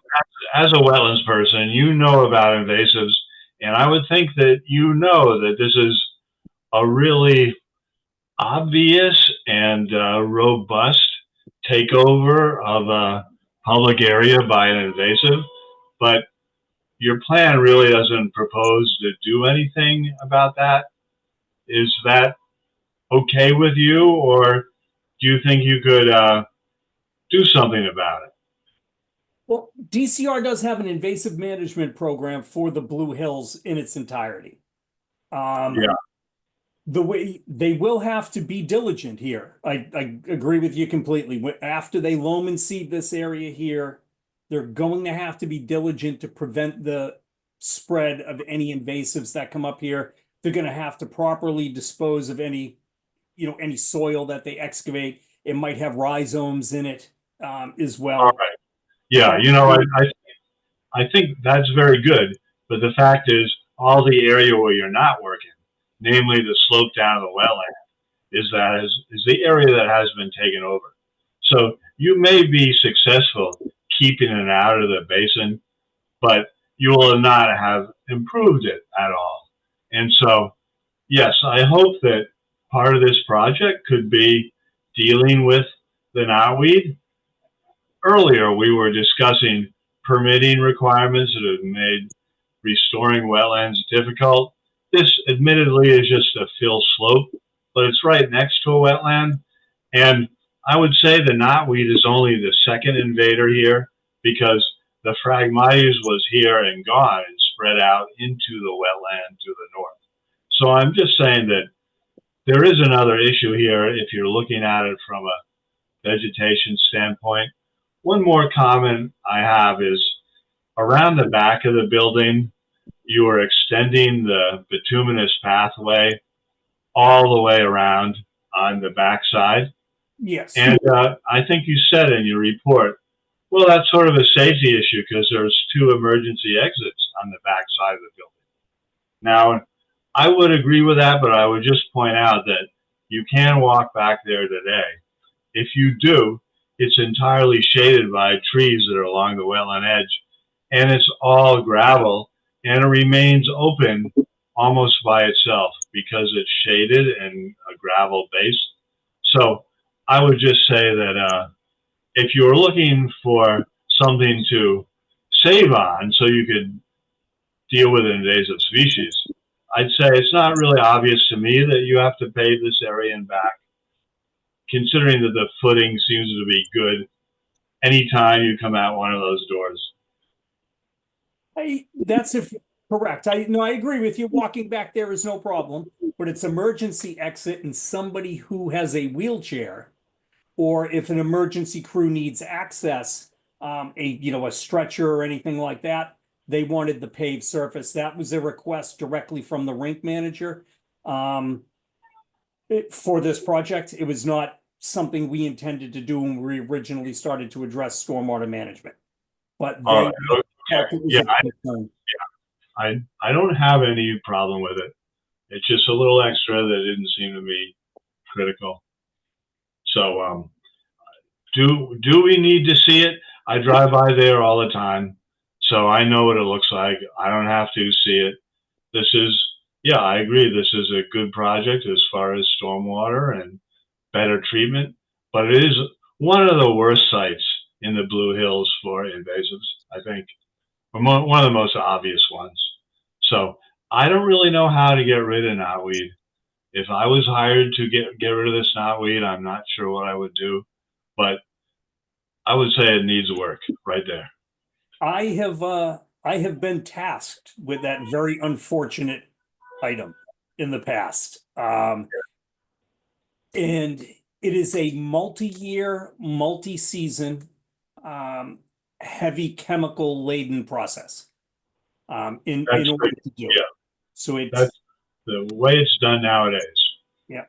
as a wetlands person, you know about invasives, and I would think that you know that this is a really obvious and robust takeover of a public area by an invasive, but your plan really doesn't propose to do anything about that. Is that okay with you, or do you think you could do something about it? Well, DCR does have an invasive management program for the Blue Hills in its entirety. Yeah. The way they will have to be diligent here. I agree with you completely. After they loam and seed this area here, they're going to have to be diligent to prevent the spread of any invasives that come up here. They're going to have to properly dispose of any soil that they excavate. It might have rhizomes in it as well. All right. Yeah, I think that's very good. But the fact is, all the area where you're not working, namely the slope down of the wetland, is the area that has been taken over. So you may be successful keeping it out of the basin, but you will not have improved it at all. And so, yes, I hope that part of this project could be dealing with the knotweed. Earlier, we were discussing permitting requirements that have made restoring wetlands difficult. This admittedly is just a fill slope, but it's right next to a wetland. And I would say the knotweed is only the second invader here because the Phragmites was here and gone and spread out into the wetland to the north. So I'm just saying that there is another issue here if you're looking at it from a vegetation standpoint. One more comment I have is around the back of the building, you are extending the bituminous pathway all the way around on the backside. Yes. And I think you said in your report, well, that's sort of a safety issue because there's 2 emergency exits on the backside of the building. Now, I would agree with that, but I would just point out that you can walk back there today. If you do, it's entirely shaded by trees that are along the wetland edge, and it's all gravel, and it remains open almost by itself because it's shaded and a gravel base. So I would just say that if you're looking for something to save on so you could deal with an invasive species, I'd say it's not really obvious to me that you have to pave this area and back, considering that the footing seems to be good anytime you come out one of those doors. That's correct. I agree with you. Walking back there is no problem, but it's emergency exit and somebody who has a wheelchair, or if an emergency crew needs access, a stretcher or anything like that, they wanted the paved surface. That was a request directly from the rink manager. For this project, it was not something we intended to do when we originally started to address stormwater management. But they I don't have any problem with it. It's just a little extra that didn't seem to be critical. So do we need to see it? I drive by there all the time, so I know what it looks like. I don't have to see it. This is, yeah, I agree. This is a good project as far as stormwater and better treatment, but it is one of the worst sites in the Blue Hills for invasives, I think. One of the most obvious ones. So I don't really know how to get rid of knotweed. If I was hired to get rid of this knotweed, I'm not sure what I would do, but I would say it needs work right there. I have been tasked with that very unfortunate item in the past. And it is a multi-year, multi-season, heavy chemical laden process. In order to do it. So that's the way it's done nowadays. Yeah.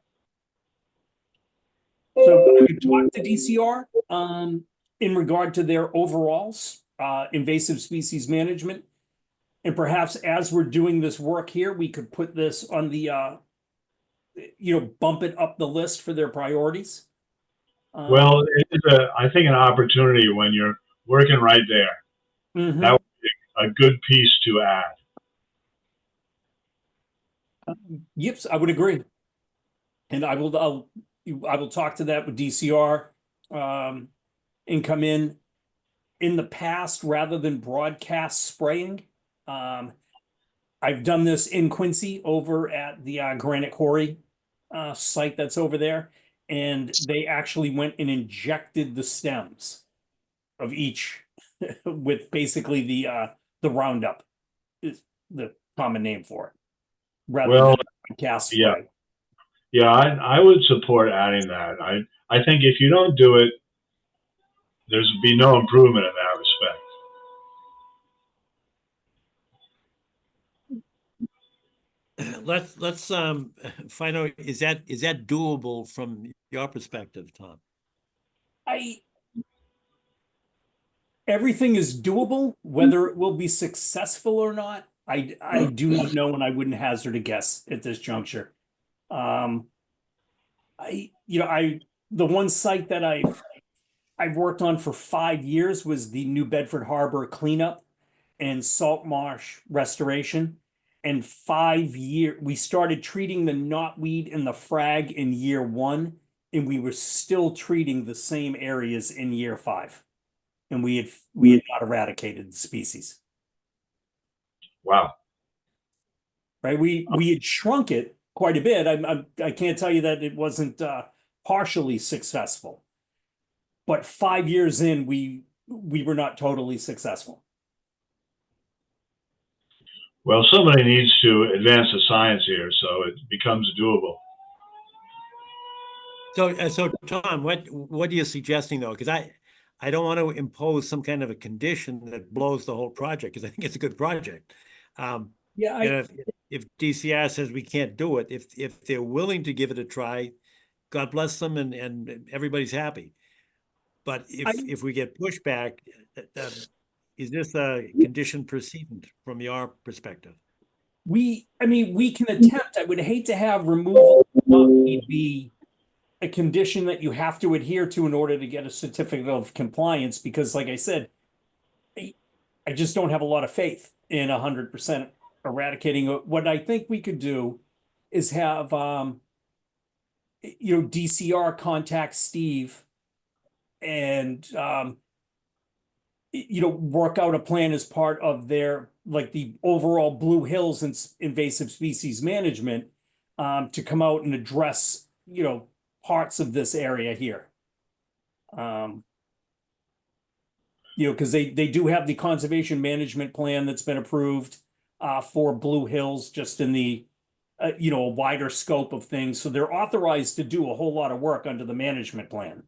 So I talked to DCR in regard to their overalls, invasive species management. And perhaps as we're doing this work here, we could put this on the, bump it up the list for their priorities. Well, it is I think an opportunity when you're working right there. Mm-hmm. That would be a good piece to add. Yep, I would agree. And I will talk to that with DCR and come in the past rather than broadcast spraying. I've done this in Quincy over at the Granite Quarry site that's over there, and they actually went and injected the stems of each with basically the Roundup is the common name for it. Rather than cast spray. Yeah, I would support adding that. I think if you don't do it, there's be no improvement in that respect. Let's find out, is that doable from your perspective, Tom? Everything is doable. Whether it will be successful or not, I do not know, and I wouldn't hazard a guess at this juncture. The one site that I've worked on for 5 years was the New Bedford Harbor cleanup, and salt marsh restoration. And 5 year, we started treating the knotweed and the frag in year 1, and we were still treating the same areas in year 5. And we had not eradicated the species, Wow. right? We had shrunk it quite a bit. I can't tell you that it wasn't partially successful, but 5 years in, we were not totally successful. Well, somebody needs to advance the science here so it becomes doable. So Tom, what are you suggesting though? Because I don't want to impose some kind of a condition that blows the whole project, because I think it's a good project. Yeah, And if DCR says we can't do it, if they're willing to give it a try, God bless them, and everybody's happy. But if we get pushback, is this a condition precedent from your perspective? I mean, we can attempt. I would hate to have removal be a condition that you have to adhere to in order to get a certificate of compliance, because like I said, I just don't have a lot of faith in 100% eradicating. What I think we could do is have, DCR contact Steve and, work out a plan as part of their, like the overall Blue Hills and invasive species management, to come out and address, parts of this area here. Because they do have the conservation management plan that's been approved for Blue Hills, just in the a wider scope of things. So they're authorized to do a whole lot of work under the management plan.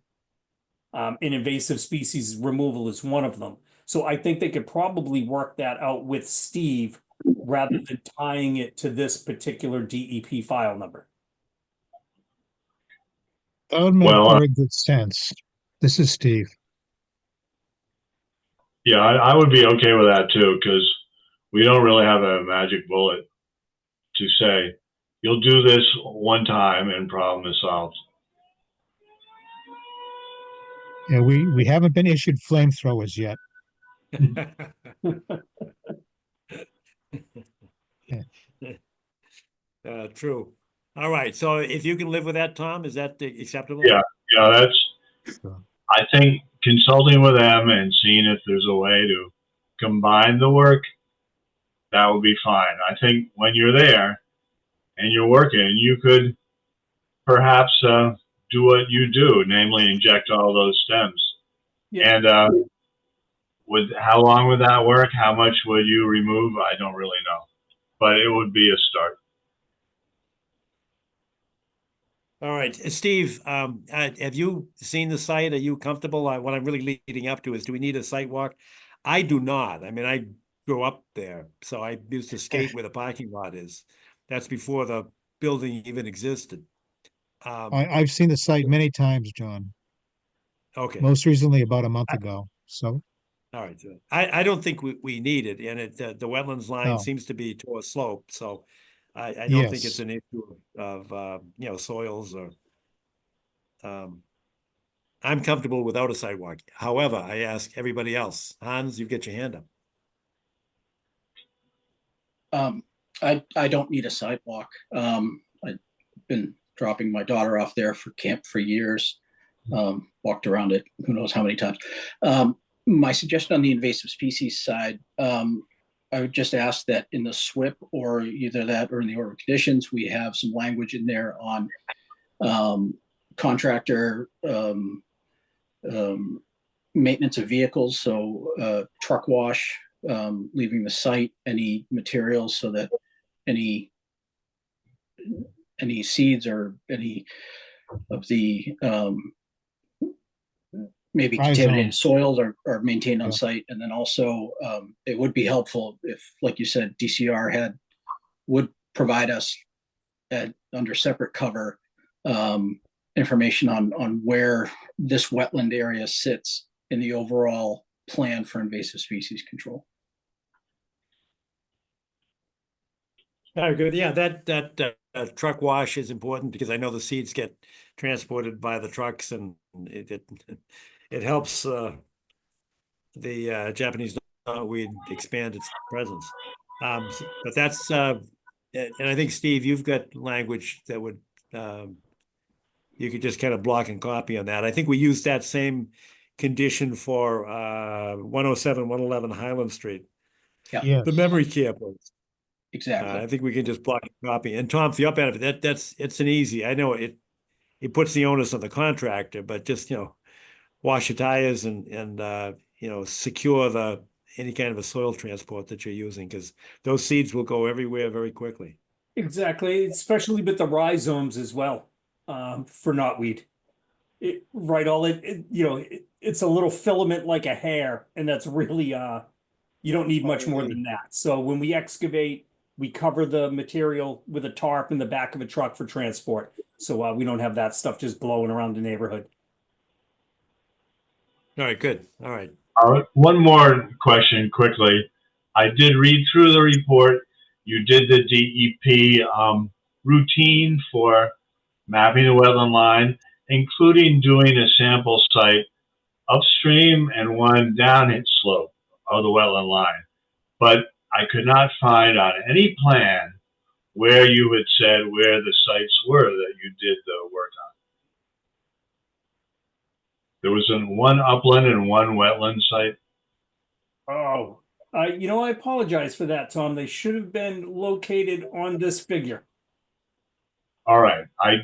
And invasive species removal is one of them. So I think they could probably work that out with Steve rather than tying it to this particular DEP file number. That would make Well, very good sense. This is Steve. Yeah, I would be okay with that too, because we don't really have a magic bullet to say, you'll do this one time and problem is solved. Yeah, we haven't been issued flamethrowers yet. True. All right. So if you can live with that, Tom, is that acceptable? Yeah, that's, Sure. I think consulting with them and seeing if there's a way to combine the work, that would be fine. I think when you're there and you're working, you could perhaps do what you do, namely inject all those stems. Yeah. And how long would that work? How much would you remove? I don't really know, but it would be a start. All right, Steve, have you seen the site? Are you comfortable? What I'm really leading up to is, do we need a site walk? I do not. I mean, I grew up there, so I used to skate where the parking lot is. That's before the building even existed. I've seen the site many times, John. Okay. Most recently about a month ago. So All right. So I don't think we need it, and the wetlands line No. seems to be to a slope, so I don't think it's Yes. an issue of soils or. I'm comfortable without a sidewalk. However, I ask everybody else. Hans, you get your hand up. I don't need a sidewalk. I've been dropping my daughter off there for camp for years. Walked around it who knows how many times. My suggestion on the invasive species side, I would just ask that in the SWIP or either that or in the order of conditions, we have some language in there on contractor maintenance of vehicles. So truck wash, leaving the site, any materials so that any seeds or any of the maybe contaminated soils are maintained on site. And then also it would be helpful if, like you said, DCR would provide us under separate cover information on where this wetland area sits in the overall plan for invasive species control. Very good. Yeah, that truck wash is important because I know the seeds get transported by the trucks, and it helps the Japanese we'd expand its presence. But that's, and I think, Steve, you've got language that would, you could just kind of block and copy on that. I think we used that same condition for 107, 111 Highland Street, Yes. the memory care place. Exactly. I think we can just block and copy. And Tom, for your benefit, it's an easy, I know it puts the onus on the contractor, but just, wash your tires and secure any kind of a soil transport that you're using, because those seeds will go everywhere very quickly. Exactly, especially with the rhizomes as well, for knotweed. It's a little filament like a hair, and that's really, you don't need much more than that. So when we excavate, we cover the material with a tarp in the back of a truck for transport. So we don't have that stuff just blowing around the neighborhood. All right, good. All right. One more question quickly. I did read through the report. You did the DEP routine for mapping the wetland line, including doing a sample site upstream and one down its slope of the wetland line. But I could not find on any plan where you had said where the sites were that you did the work on. There was one upland and one wetland site. Oh, I apologize for that, Tom. They should have been located on this figure. All right. I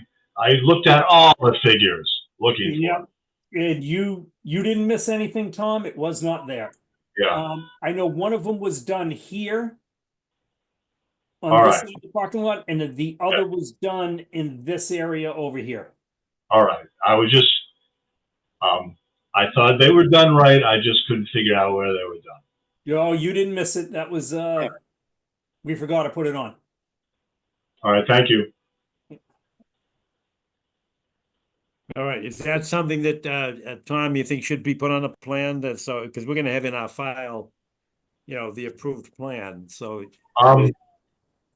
looked at all the figures looking for Yep. And you didn't miss anything, Tom. It was not there. Yeah. I know one of them was done here on All this right. side of the parking lot, and then the other was done in this area over here. All right. I was just, I thought they were done right. I just couldn't figure out where they were done. Yo, you didn't miss it. That was we forgot to put it on. All right. Thank you. All right. Is that something that, Tom, you think should be put on a plan because we're going to have in our file, the approved plan. So,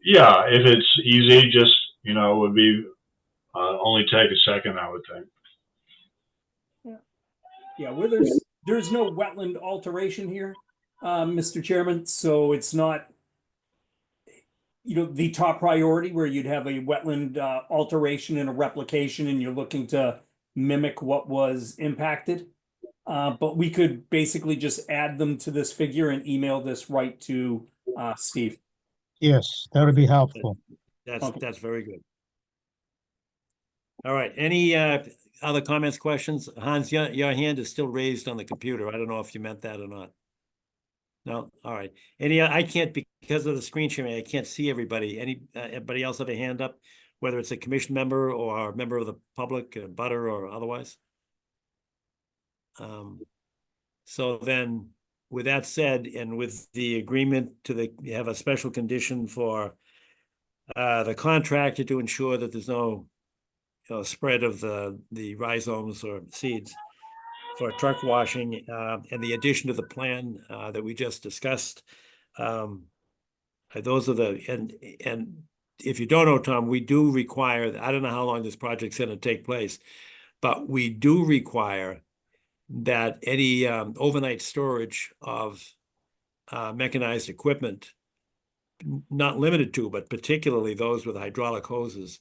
Yeah, if it's easy, just, it would be, only take a second, I would think. Yeah, where there's no wetland alteration here, Mr. Chairman, so it's not, the top priority where you'd have a wetland alteration and a replication and you're looking to mimic what was impacted. But we could basically just add them to this figure and email this right to Steve. Yes, that would be helpful. that's very good. All right. Any other comments, questions? Hans, your hand is still raised on the computer. I don't know if you meant that or not. No? All right. I can't, because of the screen sharing, I can't see everybody. Anybody else have a hand up, whether it's a commission member or a member of the public, a butter or otherwise? So then, with that said, and with the agreement have a special condition for the contractor to ensure that there's no spread of the rhizomes or seeds for truck washing, and the addition to the plan that we just discussed. Those are and if you don't know, Tom, we do require, I don't know how long this project's going to take place, but we do require that any overnight storage of mechanized equipment, not limited to, but particularly those with hydraulic hoses,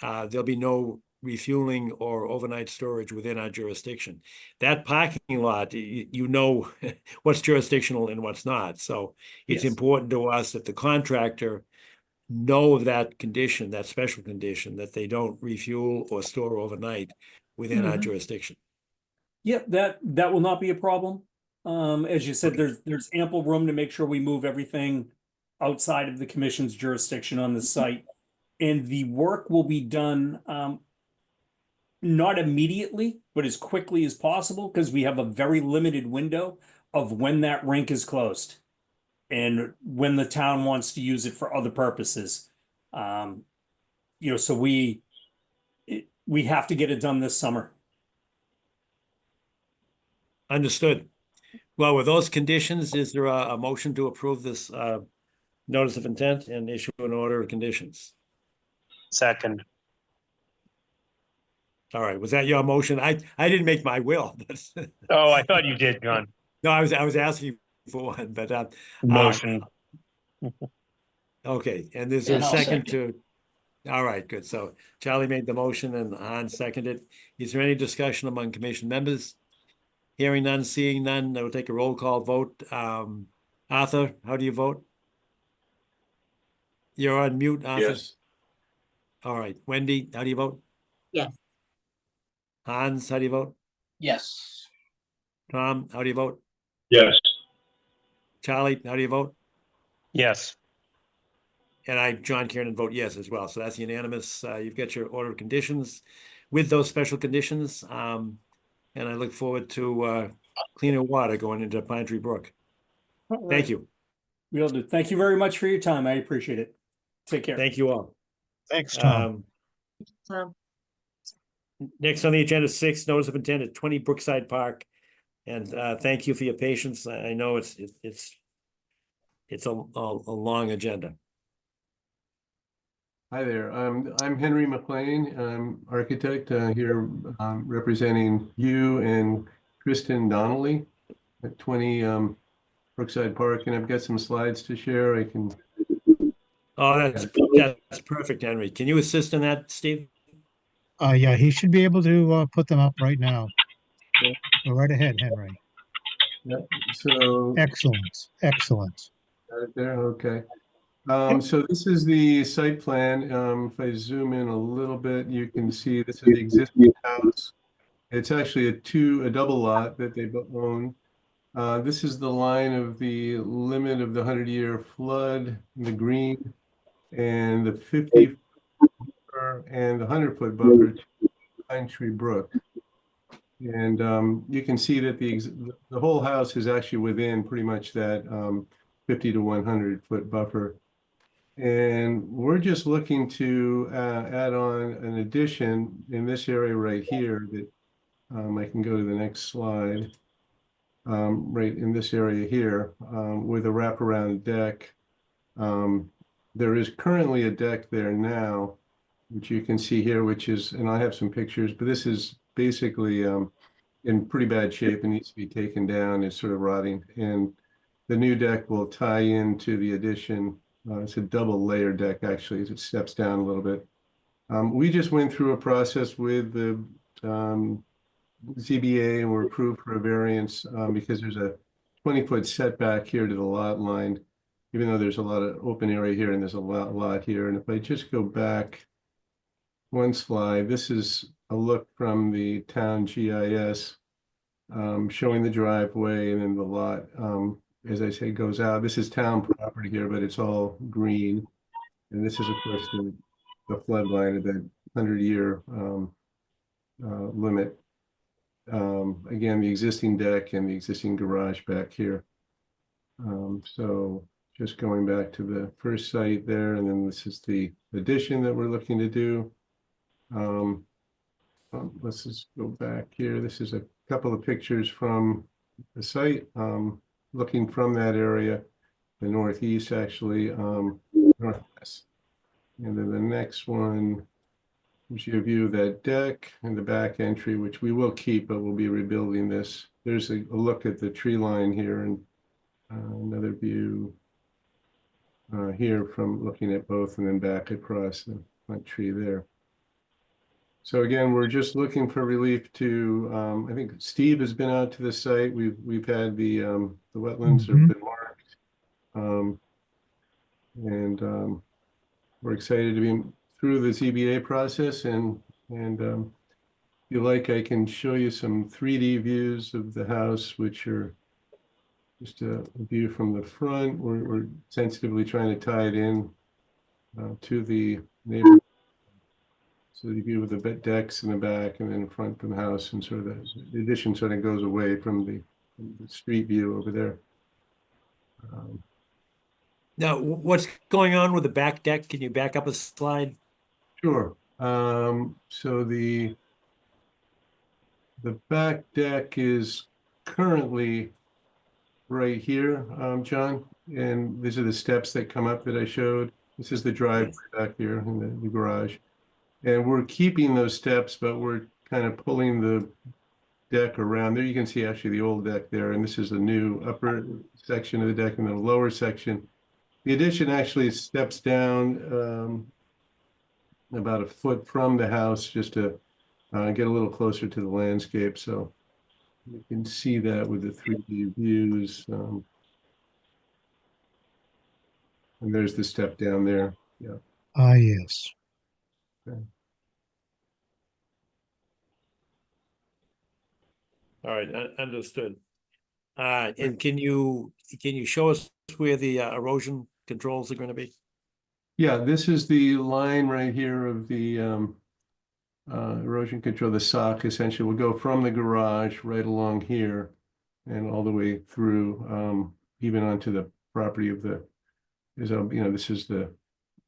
there'll be no refueling or overnight storage within our jurisdiction. That parking lot, what's jurisdictional and what's not. So it's important to us that the contractor know of that condition, that special condition, that they don't refuel or store overnight within our jurisdiction. Yep, that will not be a problem. As you said, there's ample room to make sure we move everything outside of the commission's jurisdiction on the site. And the work will be done not immediately, but as quickly as possible, because we have a very limited window of when that rink is closed and when the town wants to use it for other purposes. So we have to get it done this summer. Understood. Well, with those conditions, is there a motion to approve this notice of intent and issue an order of conditions? Second. All right, was that your motion? I didn't make my will. Oh, I thought you did, John. No, I was asking for one, but, Motion. okay, and there's a And I'll second second. to, all right, good. So Charlie made the motion and Han seconded. Is there any discussion among commission members? Hearing none, seeing none, I will take a roll call vote. Arthur, how do you vote? You're on mute, Arthur. Yes. All right, Wendy, how do you vote? Yes. Hans, how do you vote? Yes. Tom, how do you vote? Yes. Charlie, how do you vote? Yes. And I, John Kiernan, vote yes as well. So that's unanimous. You've got your order of conditions with those special conditions. And I look forward to cleaner water going into Pine Tree Brook. Thank you. Will do. Thank you very much for your time. I appreciate it. Take care. Thank you all. Thanks, Tom. So, Next on the agenda, 6, notice of intent at 20 Brookside Park. And thank you for your patience. I know it's a long agenda. Hi there. I'm Henry McLean. I'm architect here representing you and Kristen Donnelly at 20 Brookside Park, and I've got some slides to share. I can. Oh, that's perfect, Henry. Can you assist in that, Steve? Yeah, he should be able to put them up right now. Go right ahead, Henry. Yep. So Excellent, excellent. got it there. Okay. So this is the site plan. If I zoom in a little bit, you can see this is the existing house. It's actually a double lot that they own. This is the line of the limit of the 100-year flood, the green, and the 50 and the 100-foot buffer to Pine Tree Brook. And you can see that the whole house is actually within pretty much that 50 to 100-foot buffer. And we're just looking to add on an addition in this area right here that I can go to the next slide. Right in this area here with a wraparound deck. There is currently a deck there now, which you can see here, which is, and I have some pictures, but this is basically in pretty bad shape and needs to be taken down. It's sort of rotting. And the new deck will tie into the addition. It's a double layer deck, actually, as it steps down a little bit. We just went through a process with the ZBA and were approved for a variance because there's a 20-foot setback here to the lot line, even though there's a lot of open area here and there's a lot here. And if I just go back one slide, this is a look from the town GIS showing the driveway and then the lot, as I say, goes out. This is town property here, but it's all green. And this is, of course, the flood line of that 100-year limit. Again, the existing deck and the existing garage back here. So just going back to the first site there, and then this is the addition that we're looking to do. Let's just go back here. This is a couple of pictures from the site, looking from that area, the northeast actually, northwest. And then the next one gives you a view of that deck and the back entry, which we will keep, but we'll be rebuilding this. There's a look at the tree line here and another view here from looking at both and then back across the front tree there. So again, we're just looking for relief to, I think Steve has been out to the site. We've had the wetlands have been marked. We're excited to be through the ZBA process and if you like, I can show you some 3D views of the house, which are just a view from the front. We're sensitively trying to tie it in to the neighborhood. So the view of the decks in the back and then in front from the house, and sort of the addition sort of goes away from the street view over there. Now, what's going on with the back deck? Can you back up a slide? Sure. So the back deck is currently right here, John, and these are the steps that come up that I showed. This is the driveway back here in the garage. And we're keeping those steps, but we're kind of pulling deck around there. You can see actually the old deck there, and this is the new upper section of the deck and the lower section. The addition actually steps down about a foot from the house just to get a little closer to the landscape. So you can see that with the 3D views. And there's the step down there. Yeah. Ah, yes. All right, understood. And can you show us where the erosion controls are going to be? Yeah, this is the line right here of the erosion control, the sock essentially will go from the garage right along here and all the way through, even onto the property of the, this is that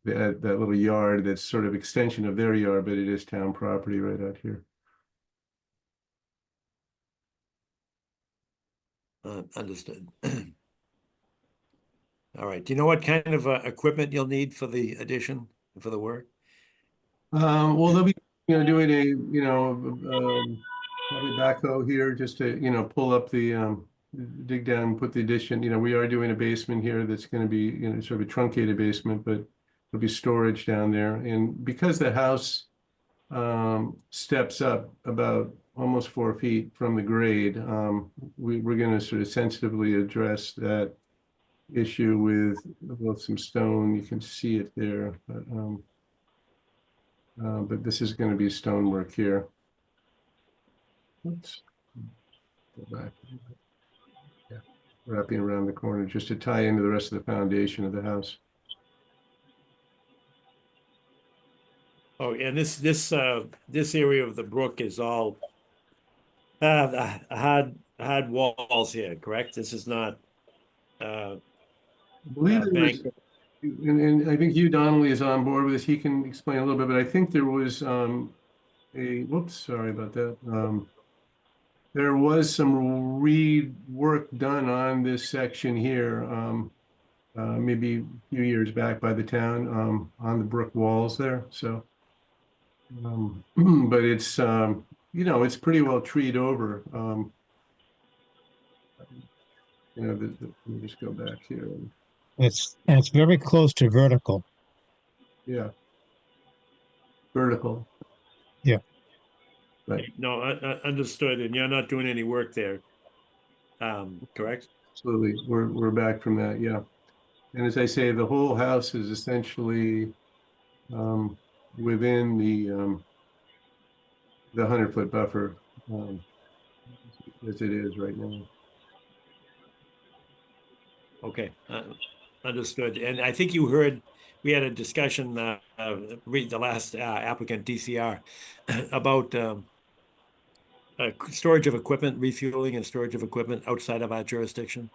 little yard that's sort of extension of their yard, but it is town property right out here. Understood. All right. Do you know what kind of equipment you'll need for the addition, for the work? Well, they'll be, doing a, probably backhoe here just to, pull up the, dig down and put the addition. We are doing a basement here that's going to be, sort of a truncated basement, but there'll be storage down there. And because the house steps up about almost 4 feet from the grade, we're going to sort of sensitively address that issue with some stone. You can see it there, but this is going to be stonework here. Oops. Go back. Yeah. Wrapping around the corner just to tie into the rest of the foundation of the house. Oh, and this area of the brook is all hard walls here, correct? This is not I believe there was, bank. and I think Hugh Donnelly is on board with this. He can explain a little bit, but I think there was whoops, sorry about that. There was some rework done on this section here, maybe a few years back by the town, on the brick walls there. So, but it's it's pretty well treed over. Let me just go back here. It's very close to vertical. Yeah. Vertical. Yeah. Right. No, understood. And you're not doing any work there, correct? Absolutely. We're back from that. Yeah. And as I say, the whole house is essentially within the 100-foot buffer as it is right now. Okay, understood. And I think you heard we had a discussion, the last applicant DCR about storage of equipment, refueling and storage of equipment outside of our jurisdiction.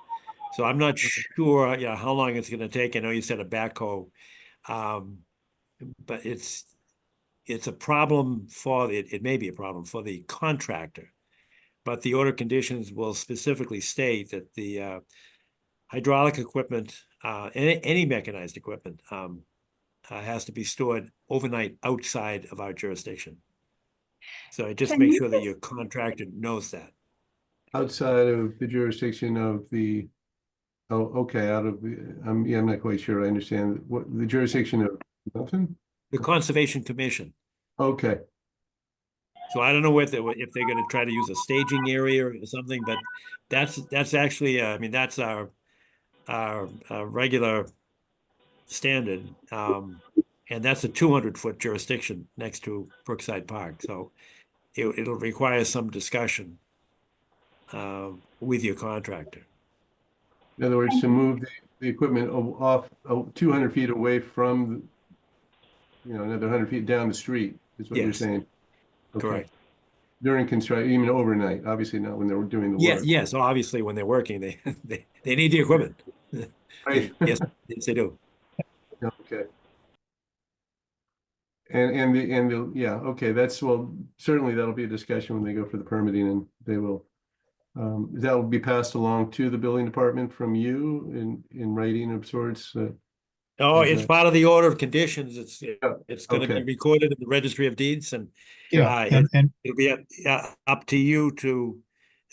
So I'm not sure, how long it's going to take. I know you said a backhoe, but it's a problem for it may be a problem for the contractor, but the order conditions will specifically state that the hydraulic equipment, any mechanized equipment, has to be stored overnight outside of our jurisdiction. So just make sure that your contractor knows that. Outside of the jurisdiction of the, oh, okay, out of the, I'm not quite sure I understand what the jurisdiction of Milton? The Conservation Commission. Okay. So I don't know if they're going to try to use a staging area or something, but that's actually, that's our regular standard, and that's a 200-foot jurisdiction next to Brookside Park. So it'll require some discussion with your contractor. In other words, to move the equipment off 200 feet away from, another 100 feet down the street is what you're saying. Okay. Correct. During construction, even overnight, obviously not when they were doing the work. Yes, obviously when they're working, they need the equipment. Right. Yes, they do. Okay. And yeah, okay, certainly that'll be a discussion when they go for the permitting, and they will, that will be passed along to the building department from you in writing of sorts. Oh, Is it's that- part of the order of conditions. Yeah, It's gonna be okay. recorded in the registry of deeds and Yeah, it- and it'll be up to you to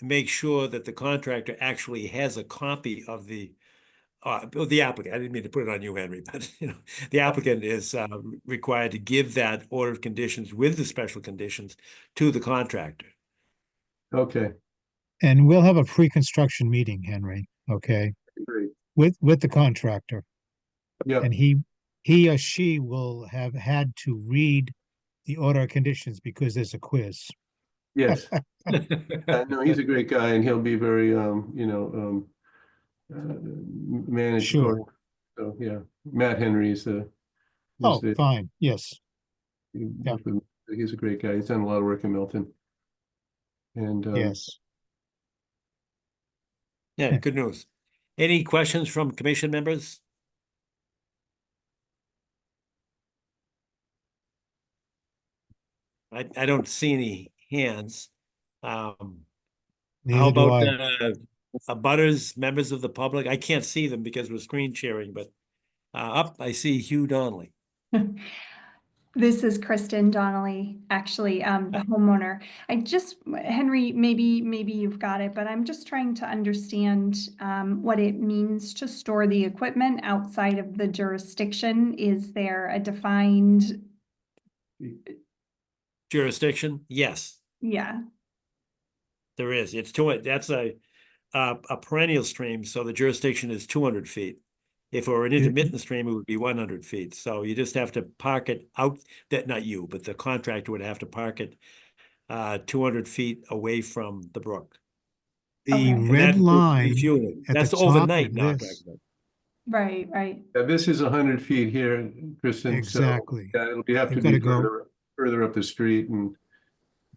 make sure that the contractor actually has a copy of the applicant. I didn't mean to put it on you, Henry, but the applicant is required to give that order of conditions with the special conditions to the contractor. Okay, and we'll have a pre-construction meeting, Henry, okay, great. with the contractor. Yeah, And he or she will have had to read the order of conditions because there's a quiz. yes. No, he's a great guy and he'll be very, managed. Sure. So, yeah, Matt Henry is the. Oh, fine, yes. Yeah. He's a great guy. He's done a lot of work in Milton. And, Yes. Yeah, good news. Any questions from commission members? I don't see any hands. How Neither do about I. abutters, members of the public? I can't see them because we're screen sharing, but I see Hugh Donnelly. This is Kristen Donnelly, actually, the homeowner. Henry, maybe you've got it, but I'm just trying to understand what it means to store the equipment outside of the jurisdiction. Is there a defined? Jurisdiction? Yes, Yeah, there is. That's a perennial stream, so the jurisdiction is 200 feet. If it were an intermittent stream, it would be 100 feet. So you just have to park it out, not you, but the contractor would have to park it 200 feet away from the brook. The Okay. And red that includes line refueling. at the That's top overnight of now. this. right. yeah, this is 100 feet here, Kristen. Exactly. So, yeah, it'll have to You've be gotta go. further up the street and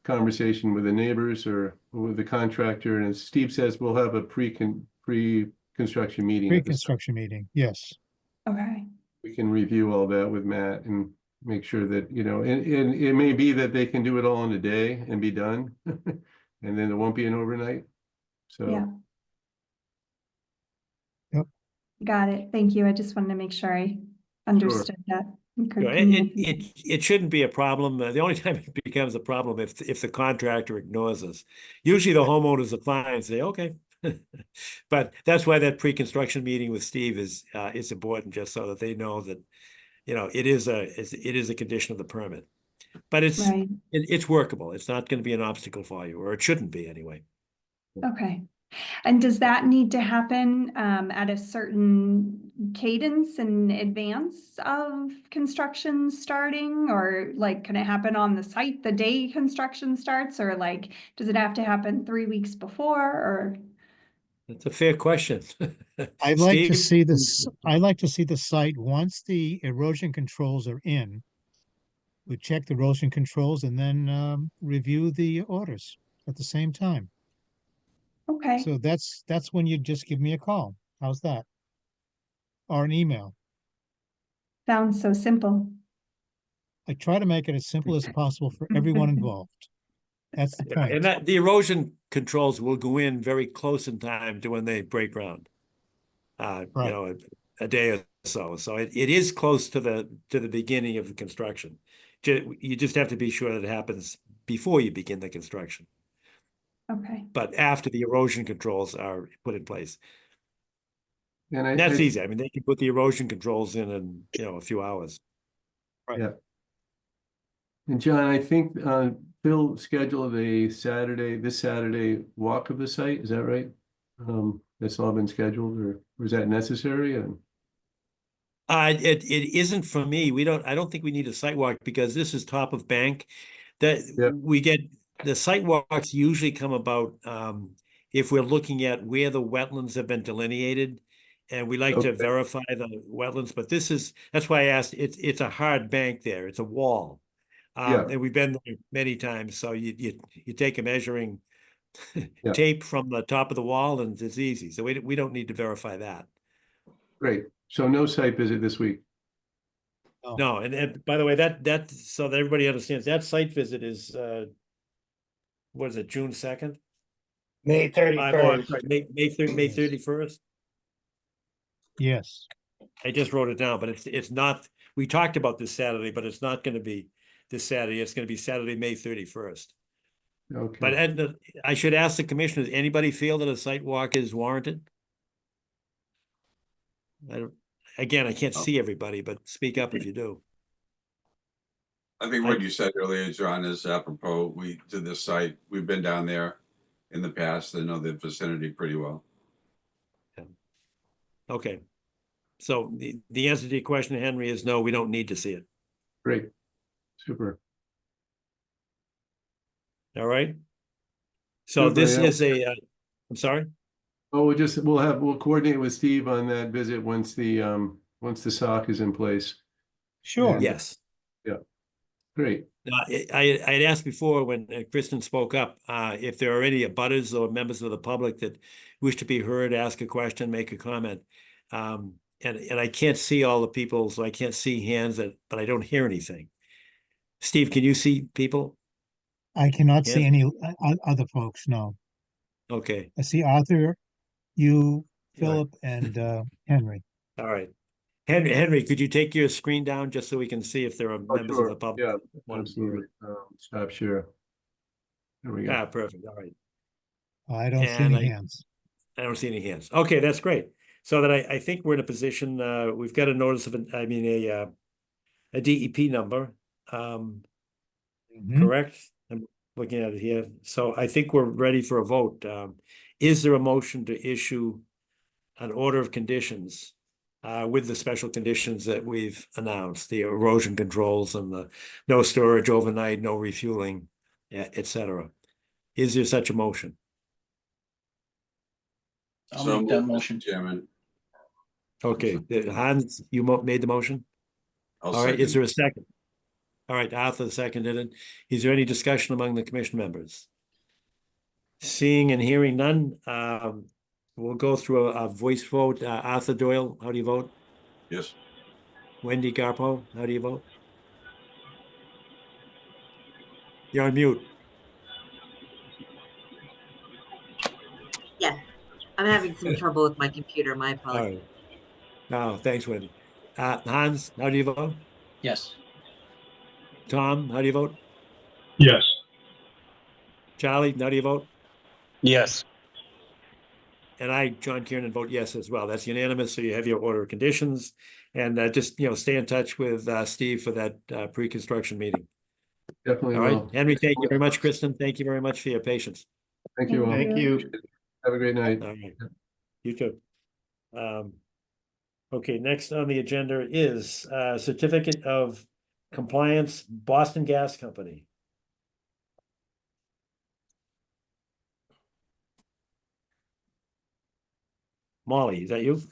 conversation with the neighbors or with the contractor. And as Steve says, we'll have a pre-construction meeting. at this time. Pre-construction meeting, yes. Okay. We can review all that with Matt and make sure that, and it may be that they can do it all in a day and be done. And then it won't be an overnight. So. Yeah. Yep. Got it. Thank you. I just wanted to make sure I understood that. and could Sure, communicate. it shouldn't be a problem. The only time it becomes a problem if the contractor ignores us. Usually the homeowners are fine and say, okay. But that's why that pre-construction meeting with Steve is important, just so that they know that, it is a condition of the permit. But Right. it's workable. It's not going to be an obstacle for you, or it shouldn't be anyway. Okay. And does that need to happen at a certain cadence in advance of construction starting? Or can it happen on the site the day construction starts? Or does it have to happen 3 weeks before? Or That's a fair question. I'd like to Steve? see this, I like to see the site once the erosion controls are in. We check the erosion controls and then review the orders at the same time. okay, So that's when you just give me a call. How's that? Or an email. sounds so simple. I try to make it as simple as possible for everyone involved. That's the Yeah, point. and the erosion controls will go in very close in time to when they break ground. Right. A day or so. So it is close to the beginning of the construction. You just have to be sure that it happens before you begin the construction, Okay. but after the erosion controls are put in place. And That's easy. I mean, they can put the erosion controls in a few hours. Yeah. And John, I think Phil scheduled this Saturday walk of the site. Is that right? That's all been scheduled, or was that necessary? It isn't for me. I don't think we need a site walk because this is top of bank. We get the site walks usually come about if we're looking at where the wetlands have been delineated, and we like to verify the wetlands. But that's why I asked. It's a hard bank there. It's a wall, and we've been there many times. So you take a measuring tape from the top of the wall, and it's easy. So we don't need to verify that. Great. So no site visit this week. No, and by the way, that so that everybody understands, that site visit is what is it, June 2nd? May 31st. May 31st. Yes. I just wrote it down, but it's not, we talked about this Saturday, but it's not gonna be this Saturday. It's gonna be Saturday, May 31st. Okay. But I should ask the commissioners, anybody feel that a site walk is warranted? Again, I can't see everybody, but speak up if you do. I think what you said earlier, John, is apropos. We did this site. We've been down there in the past. I know the vicinity pretty well. Okay. So the answer to your question, Henry, is no, we don't need to see it. Great. Super. All right. So Super, this yeah. is I'm sorry? Oh, we'll coordinate with Steve on that visit once the SOC is in place. Sure. Yes. Yeah. Great. I had asked before when Kristen spoke up, if there are any abutters or members of the public that wish to be heard, ask a question, make a comment. And I can't see all the people, so I can't see hands, but I don't hear anything. Steve, can you see people? I cannot see Yes. any other folks, no. Okay, I see Arthur, you, Right. Philip, and Henry. all right. Henry, could you take your screen down just so we can see if there are members of the public? Yeah, that want to be absolutely. Stop share. There we heard? go. Ah, perfect, all right. I don't see And any hands. I don't see any hands. Okay, that's great. So that I think we're in a position, we've got a notice of, a DEP number, Mhm. correct? I'm looking at it here. So I think we're ready for a vote. Is there a motion to issue an order of conditions with the special conditions that we've announced, the erosion controls and the no storage overnight, no refueling, et cetera? Is there such a motion? I'll So make that moved, Mr. motion. Chairman. Okay, Hans, you made the motion? I'll All right, is second. there a second? All right, Arthur seconded it. Is there any discussion among the commission members? Seeing and hearing none, we'll go through a voice vote. Arthur Doyle, how do you vote? Yes. Wendy Garpo, how do you vote? You're on mute. Yes, I'm having some trouble with my computer. My All apologies. right. Oh, thanks, Wendy. Hans, how do you vote? Yes. Tom, how do you vote? Yes. Charlie, how do you vote? Yes. And I, John Kieran, vote yes as well. That's unanimous. So you have your order of conditions, and just stay in touch with Steve for that pre-construction meeting. Definitely All right, will. Henry, thank you very much. Kristen, thank you very much for your patience. Thank you all. Thank you. Have a great night. All right, you too. Okay, next on the agenda is certificate of compliance, Boston Gas Company. Molly, is that you?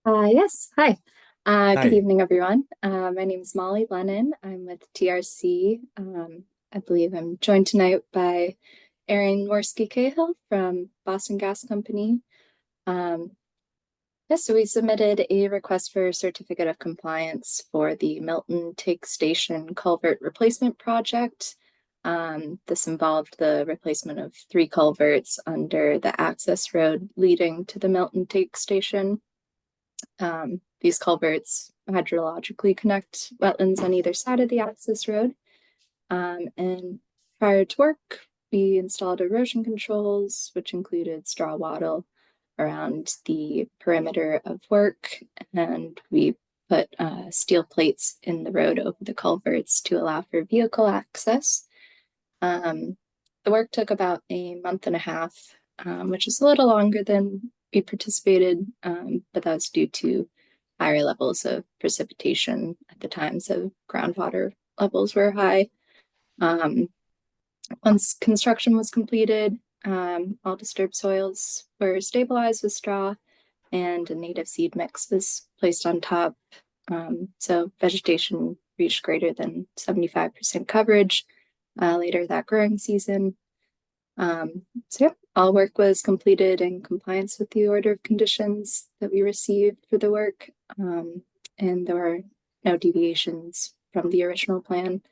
Yes. Hi. Good Hi. evening, everyone. My name is Molly Lennon. I'm with TRC. I believe I'm joined tonight by Erin Worski-Cahill from Boston Gas Company. So we submitted a request for certificate of compliance for the Milton Take Station culvert replacement project. This involved the replacement of 3 culverts under the access road leading to the Milton Take Station. These culverts hydrologically connect wetlands on either side of the access road. And prior to work, we installed erosion controls, which included straw wattle around the perimeter of work. And we put steel plates in the road over the culverts to allow for vehicle access. The work took about a month and a half, which is a little longer than we participated, but that was due to higher levels of precipitation at the time, so groundwater levels were high. Once construction was completed, all disturbed soils were stabilized with straw and a native seed mix was placed on top. So vegetation reached greater than 75% coverage later that growing season. All work was completed in compliance with the order of conditions that we received for the work, and there were no deviations from the original plan.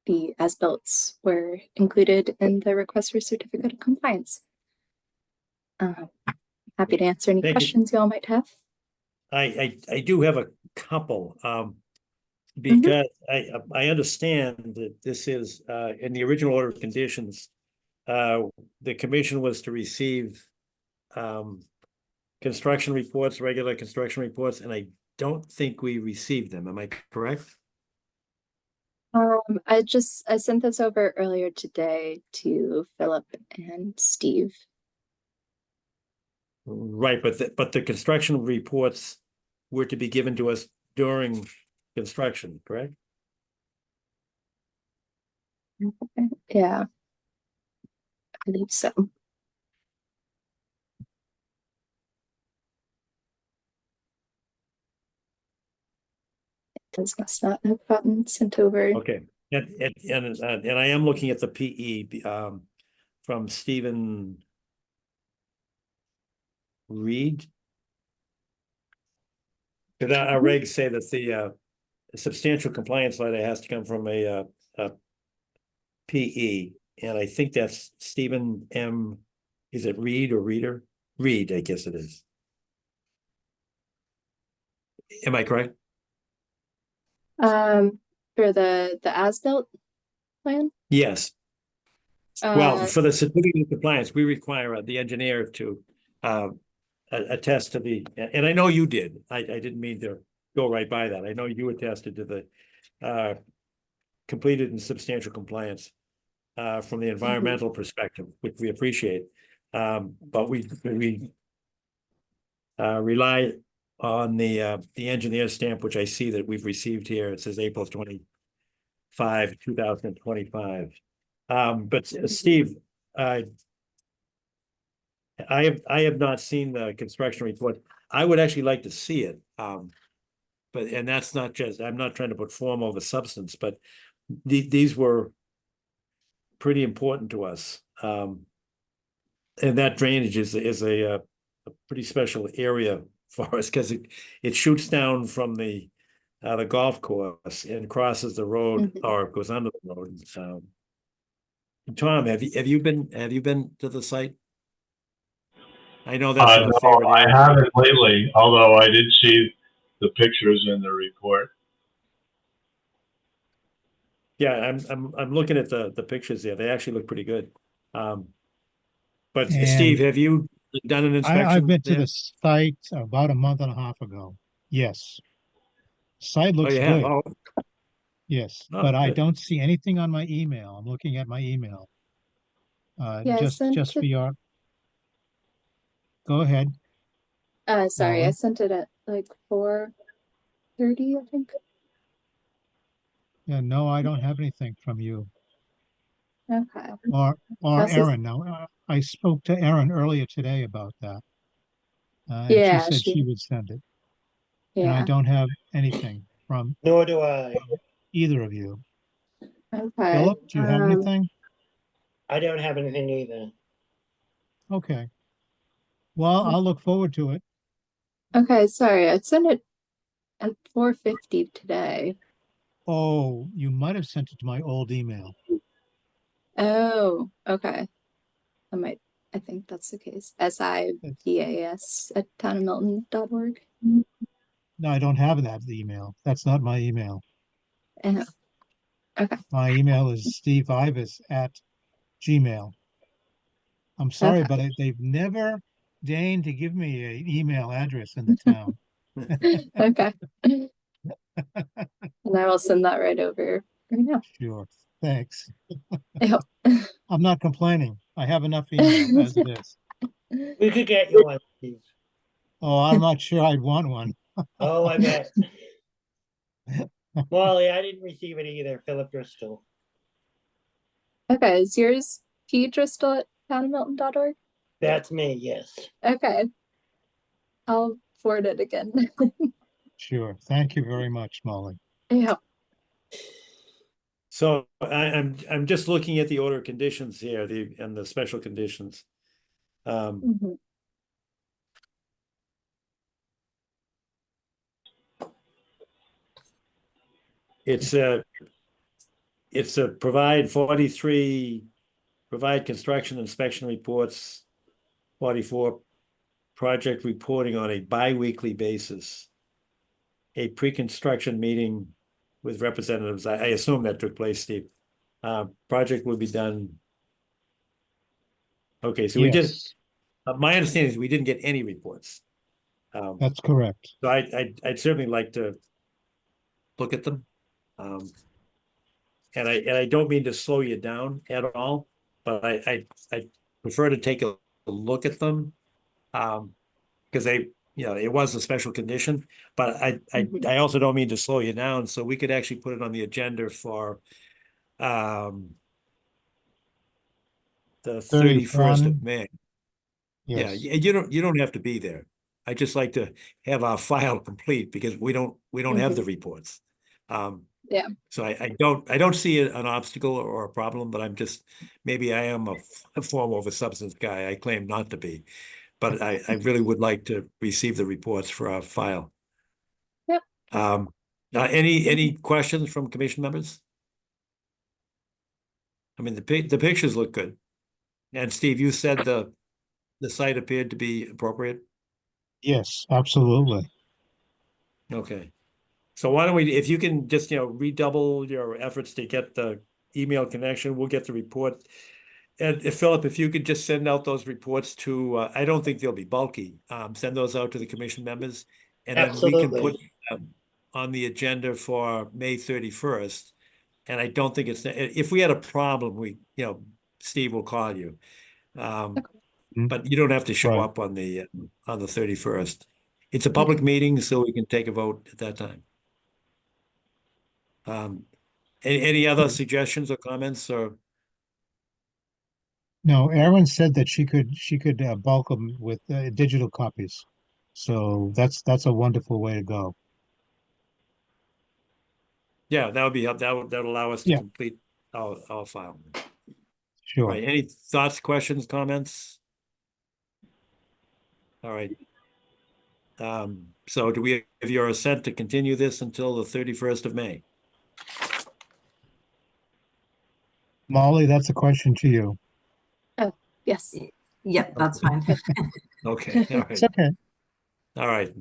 The as-builts were included in the request for certificate of compliance. Happy to answer any Thank you. questions you all might have. I do have a couple, because I understand that this is, in the original order of conditions, the commission was to receive, construction reports, regular construction reports, and I don't think we received them. Am I correct? I sent this over earlier today to Philip and Steve. Right, but the construction reports were to be given to us during construction, correct? Yeah, I believe so. Those must not have gotten sent over. Okay, and I am looking at the PE, from Stephen Reed. Did our regs say that the substantial compliance letter has to come from a PE, and I think that's Stephen M. Is it Reed or Reader? Reed, I guess it is. Am I correct? For the as-built plan? Yes. Well, for the certificate of compliance, we require the engineer to attest to the, and I know you did. I didn't mean to go right by that. I know you attested to the completed and substantial compliance from the environmental perspective, which we appreciate. But we rely on the engineer stamp, which I see that we've received here. It says April 25, 2025. But Steve, I have not seen the construction report. I would actually like to see it. But that's not just, I'm not trying to put form over substance, but these were pretty important to us. And that drainage is a pretty special area for us because it shoots down from the golf course and crosses the road or goes under the road. Tom, have you been to the site? I know that's a No, favorite I area. haven't lately, although I did see the pictures in the report. Yeah, I'm looking at the pictures there. They actually look pretty good. But And Steve, have you done an inspection? I've been to there? the site about a month and a half ago. Yes. Site Oh, looks you have? good. Oh, Yes, oh, but I good. don't see anything on my email. I'm looking at my email. Yeah, I Just sent for it. your, go ahead. Sorry, I Molly. sent it at like 4:30, I think. Yeah, no, I don't have anything from you Okay. or How's this? Erin. No, I spoke to Erin earlier today about that. And she Yeah, said she would send it. And I yeah. don't have anything from Nor do I. either of you. Okay. Philip, do you have anything? I don't have anything either. Okay. Well, I'll look forward to it. Okay, sorry, I sent it at 4:50 today. Oh, you might have sent it to my old email. Oh, okay. I think that's the case. SIVAS@townofmilton.org. No, I don't have that email. That's not my email. Okay. My email is steveivas@gmail. I'm sorry, Okay. but they've never deigned to give me an email address in the town. Okay. And I will send that right over right now. Sure. Thanks. Yep. I'm not complaining. I have enough email as it is. We could get you one, Steve. Oh, I'm not sure I'd want one. Oh, I bet. Molly, I didn't receive it either. Philip Driscoll. Okay, is yours pdriscoll@townofmilton.org? That's me, yes. Okay. I'll forward it again. Sure. Thank you very much, Molly. Yeah. So I'm just looking at the order of conditions here, and the special conditions. It's a provide construction inspection reports, 44 project reporting on a bi-weekly basis. A pre-construction meeting with representatives, I assume that took place, Steve. Project will be done. Okay, so we did, Yes, my understanding is we didn't get any reports. that's correct. So I'd certainly like to look at them. And I don't mean to slow you down at all, but I prefer to take a look at them. Because it was a special condition, but I also don't mean to slow you down, so we could actually put it on the agenda for the 31st of 31, May. Yeah, yes. you don't have to be there. I just like to have our file complete because we don't have the reports. Yeah. So I don't see an obstacle or a problem, but maybe I am a form over substance guy. I claim not to be, but I really would like to receive the reports for our file. Yep. Any questions from commission members? I mean, the pictures look good. And Steve, you said the site appeared to be appropriate? Yes, absolutely. Okay. So why don't we, if you can just, redouble your efforts to get the email connection, we'll get the report. And if Philip, if you could just send out those reports to, I don't think they'll be bulky, send those out to the commission members. And then we can put on the agenda for May 31st. And I don't think if we had a problem, Steve will call you. But you don't have to show Right. up on the 31st. It's a public meeting, so we can take a vote at that time. Any other suggestions or comments or? No, Erin said that she could bulk them with digital copies. So that's a wonderful way to go. Yeah, that would be that would allow us to Yeah. complete our file. Sure. Right. Any thoughts, questions, comments? All right. So do we have your assent to continue this until the 31st of May? Molly, that's a question to you. Oh, yes. Yep, that's fine. Okay. All It's right. okay. All right.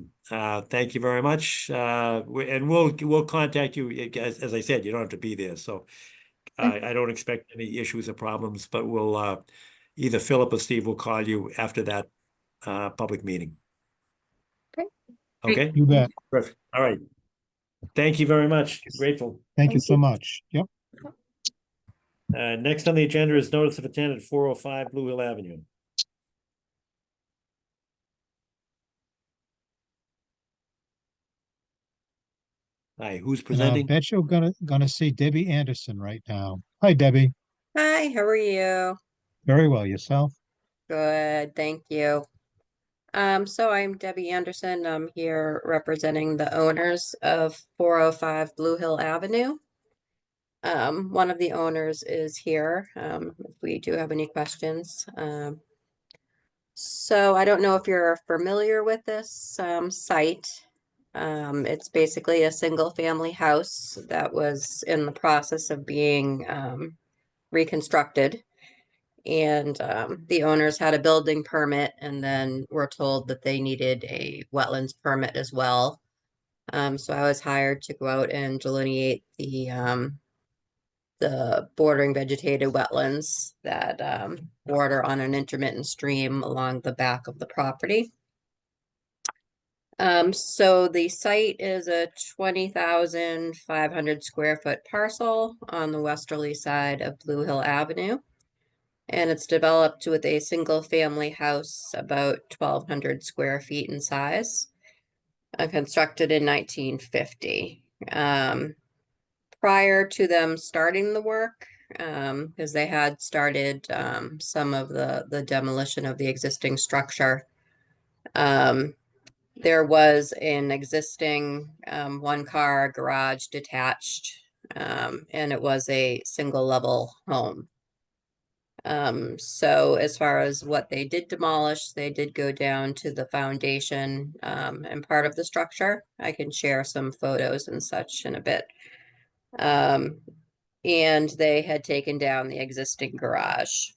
Thank you very much. And we'll contact you. As I said, you don't have to be there. So I don't expect any issues or problems, but we'll either Philip or Steve will call you after that public meeting. Great. Okay. You bet. Perfect. All right. Thank you very much. Grateful. Thank you so much. Yep. Next on the agenda is notice of intent at 405 Blue Hill Avenue. Hi, who's presenting? Bet you're gonna see Debbie Anderson right now. Hi, Debbie. Hi, how are you? Very well. Yourself? Good, thank you. So I'm Debbie Anderson. I'm here representing the owners of 405 Blue Hill Avenue. One of the owners is here, if we do have any questions. So I don't know if you're familiar with this site. It's basically a single family house that was in the process of being reconstructed. And the owners had a building permit and then were told that they needed a wetlands permit as well. So I was hired to go out and delineate the bordering vegetated wetlands that border on an intermittent stream along the back of the property. So the site is a 20,500 square foot parcel on the westerly side of Blue Hill Avenue. And it's developed with a single family house about 1,200 square feet in size, constructed in 1950. Prior to them starting the work, because they had started some of the demolition of the existing structure, there was an existing one-car garage detached, and it was a single level home. So as far as what they did demolish, they did go down to the foundation and part of the structure. I can share some photos and such in a bit. And they had taken down the existing garage.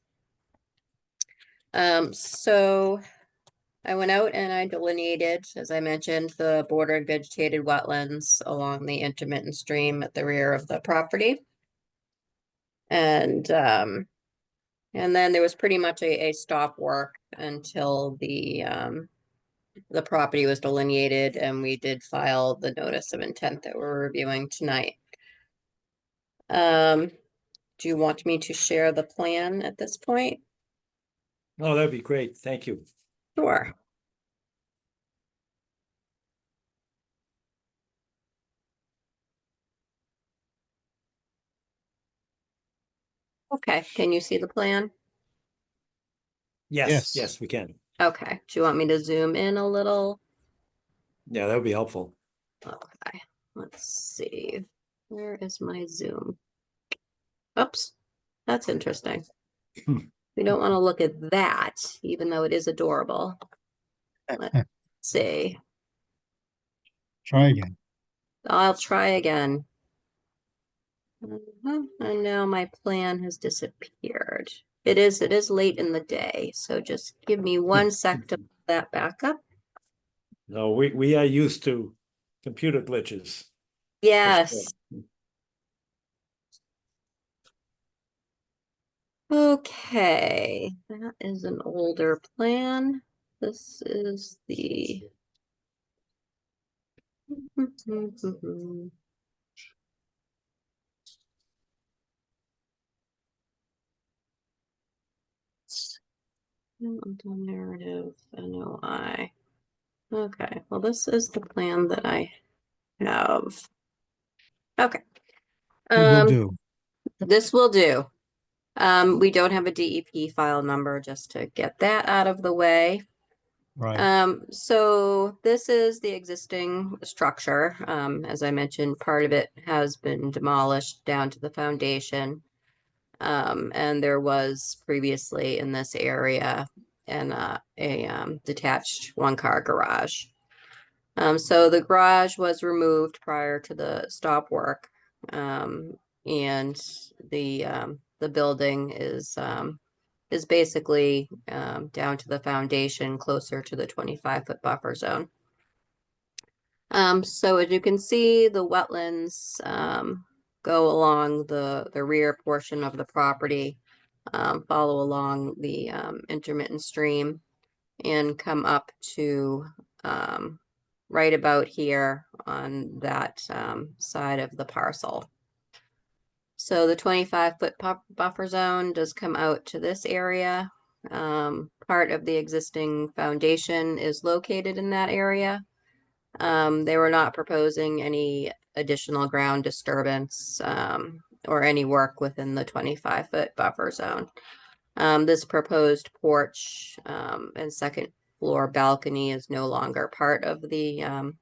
So I went out and I delineated, as I mentioned, the bordered vegetated wetlands along the intermittent stream at the rear of the property. And then there was pretty much a stop work until the property was delineated, and we did file the notice of intent that we're reviewing tonight. Do you want me to share the plan at this point? Oh, that'd be great. Thank you. Sure. Okay, can you see the plan? Yes, Yes. yes, we can. Okay, do you want me to zoom in a little? Yeah, that would be helpful. Okay, let's see. Where is my zoom? Oops, that's interesting. We don't want to look at that, even though it is adorable. Let's see. Try again. I'll try again. And now my plan has disappeared. It is late in the day, so just give me 1 sec to pull that back up. No, we are used to computer glitches. Yes. Okay, that is an older plan. This is the narrative NOI. Okay, well, this is the plan that I have. Okay. It will do. This will do. We don't have a DEP file number, just to get that out of the way. Right. So this is the existing structure. As I mentioned, part of it has been demolished down to the foundation. And there was previously in this area a detached one-car garage. So the garage was removed prior to the stop work, and the building is basically down to the foundation, closer to the 25-foot buffer zone. So as you can see, the wetlands go along the rear portion of the property, follow along the intermittent stream, and come up to right about here on that side of the parcel. So the 25-foot buffer zone does come out to this area. Part of the existing foundation is located in that area. They were not proposing any additional ground disturbance or any work within the 25-foot buffer zone. This proposed porch and second floor balcony is no longer part of the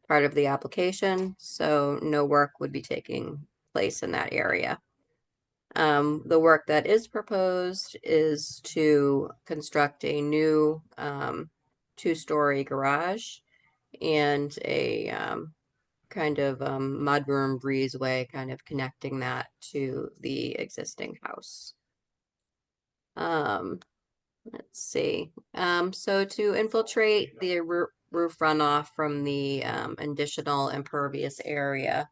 application, so no work would be taking place in that area. The work that is proposed is to construct a new 2-story garage and a kind of mudroom breezeway, kind of connecting that to the existing house. Let's see. So to infiltrate the roof runoff from the additional impervious area,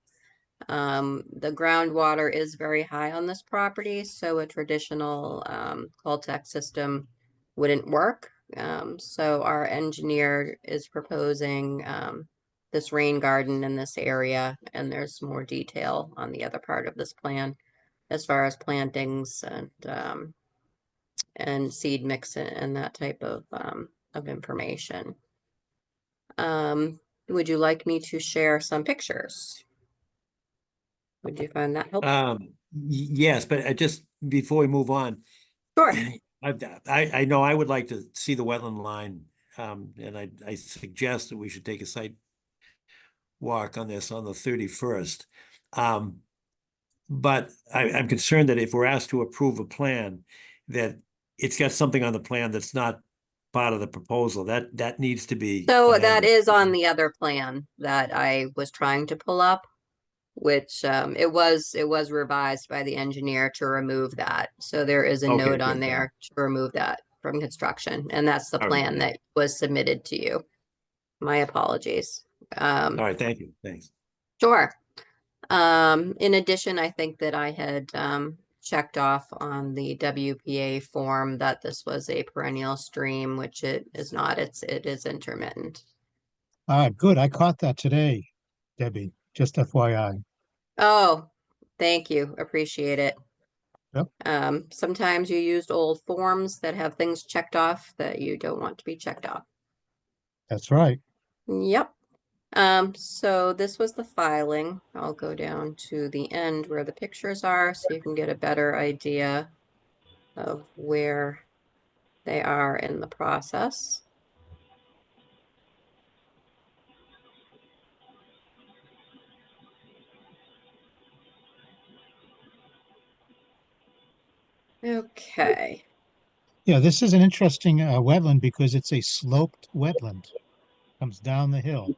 the groundwater is very high on this property, so a traditional Coltech system wouldn't work. So our engineer is proposing this rain garden in this area, and there's more detail on the other part of this plan as far as plantings and seed mix and that type of information. Would you like me to share some pictures? Would you find that helpful? Yes, but just before we move on. Sure. I know I would like to see the wetland line, and I suggest that we should take a site walk on this on the 31st. But I'm concerned that if we're asked to approve a plan, that it's got something on the plan that's not part of the proposal. That needs to be So that amended. is on the other plan that I was trying to pull up, which it was revised by the engineer to remove that. So there is a Okay, note on good, then. there to remove that from construction, and that's the All right. plan that was submitted to you. My apologies. All right, thank you, thanks. Sure. In addition, I think that I had checked off on the WPA form that this was a perennial stream, which it is not. It is intermittent. All right, good. I caught that today, Debbie, just FYI. Oh, thank you. Appreciate it. Yep. Sometimes you used old forms that have things checked off that you don't want to be checked off. That's right. Yep. So this was the filing. I'll go down to the end where the pictures are so you can get a better idea of where they are in the process. Okay. Yeah, this is an interesting wetland because it's a sloped wetland. Comes down the hill.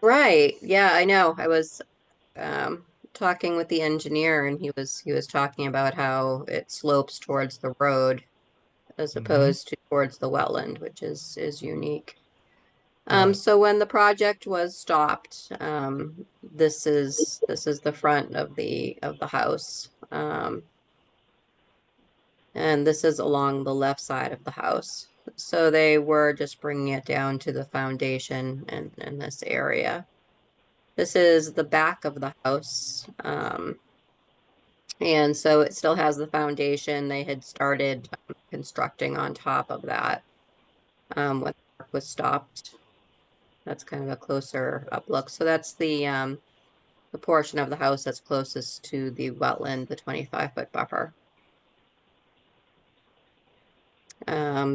Right. Yeah, I know. I was talking with the engineer, and he was talking about how it slopes towards the road as opposed to towards the wetland, which is unique. Right. So when the project was stopped, this is the front of the house. And this is along the left side of the house. So they were just bringing it down to the foundation in this area. This is the back of the house. And so it still has the foundation. They had started constructing on top of that when the work was stopped. That's kind of a closer up look. So that's the portion of the house that's closest to the wetland, the 25-foot buffer.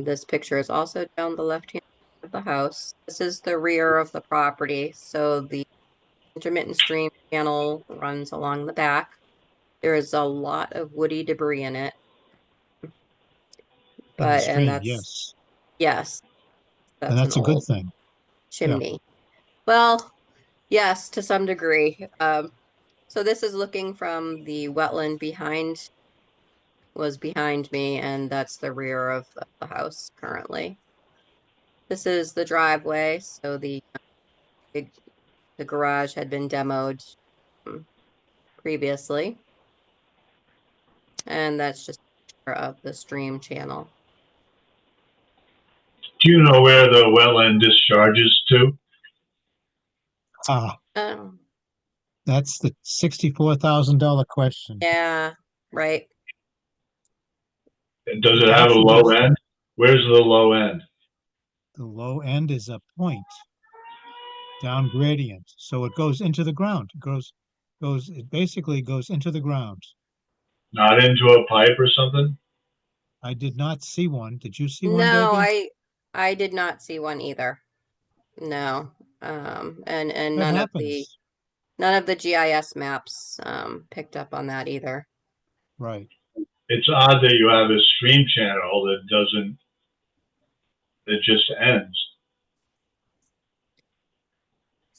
This picture is also down the left-hand side of the house. This is the rear of the property. So the intermittent stream channel runs along the back. There is a lot of woody debris in it. Stream, that's yes. yes, And that's that's an a good old thing. chimney. Well, yes, to some degree. So this is looking from the wetland was behind me, and that's the rear of the house currently. This is the driveway, so the garage had been demoed previously. And that's just a picture of the stream channel. Do you know where the wetland discharges to? Oh, That's the $64,000 question. yeah, right. And does it have a low end? Where's the low end? The low end is a point, down gradient. So it goes into the ground. It basically goes into the ground. Not into a pipe or something? I did not see one. Did you see one, No, Debbie? I did not see one either. No. And That none happens. of the GIS maps picked up on that either. Right. It's odd that you have a stream channel that just ends.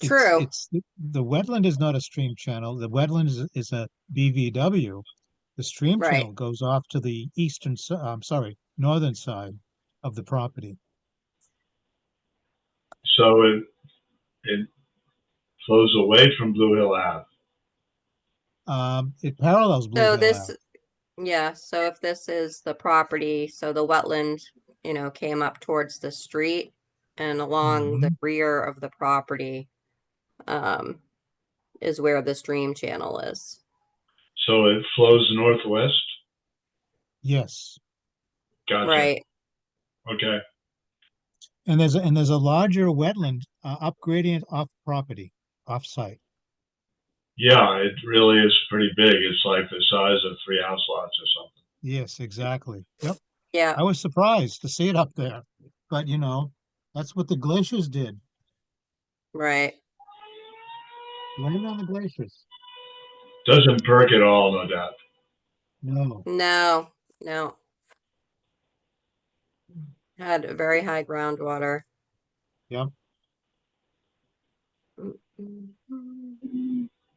True. It's the wetland is not a stream channel. The wetland is a BVW. The stream Right. channel goes off to the northern side of the property. So it flows away from Blue Hill Ave. It parallels Blue Hill Ave. Yeah, so if this is the property, so the wetland, came up towards the street, and along the rear of the property is where the stream channel is. So it flows northwest? Yes. Gotcha. Right. Okay. And there's a larger wetland up gradient off property, off site. Yeah, it really is pretty big. It's like the size of 3 house lots or something. Yes, exactly. Yep. Yeah. I was surprised to see it up there, but that's what the glaciers did. Right. Blame it on the glaciers. Doesn't perk at all, no doubt. No. No. Had very high groundwater. Yep.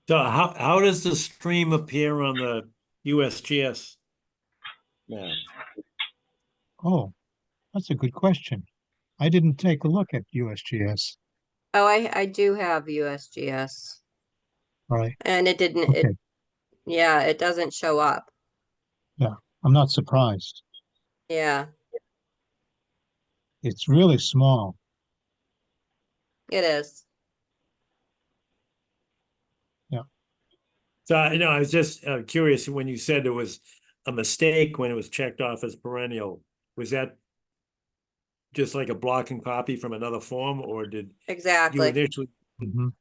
So how does the stream appear on the USGS map? Oh, That's a good question. I didn't take a look at USGS. Oh, I do have USGS, All right. and it didn't, Okay. yeah, it doesn't show up. Yeah, I'm not surprised. Yeah, It's really small. it is. So, I was just curious when you said it was a mistake when it was checked off as perennial. Was that just like a block and copy from another form, or did you Exactly. initially? Mhm.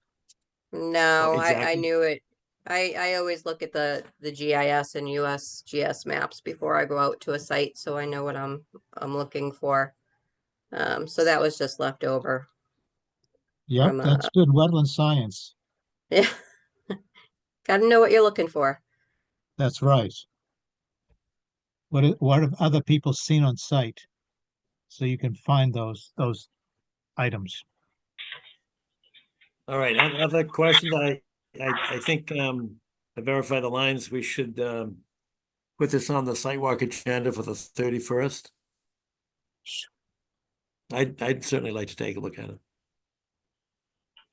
No, I exactly. knew it. I always look at the GIS and USGS maps before I go out to a site, so I know what I'm looking for. So that was just left over Yep, from that's good wetland science. yeah. Got to know what you're looking for. That's right. What have other people seen on site? So you can find those items. All right, other questions? I think to verify the lines, we should put this on the sidewalk agenda for the 31st. I'd certainly like to take a look at it.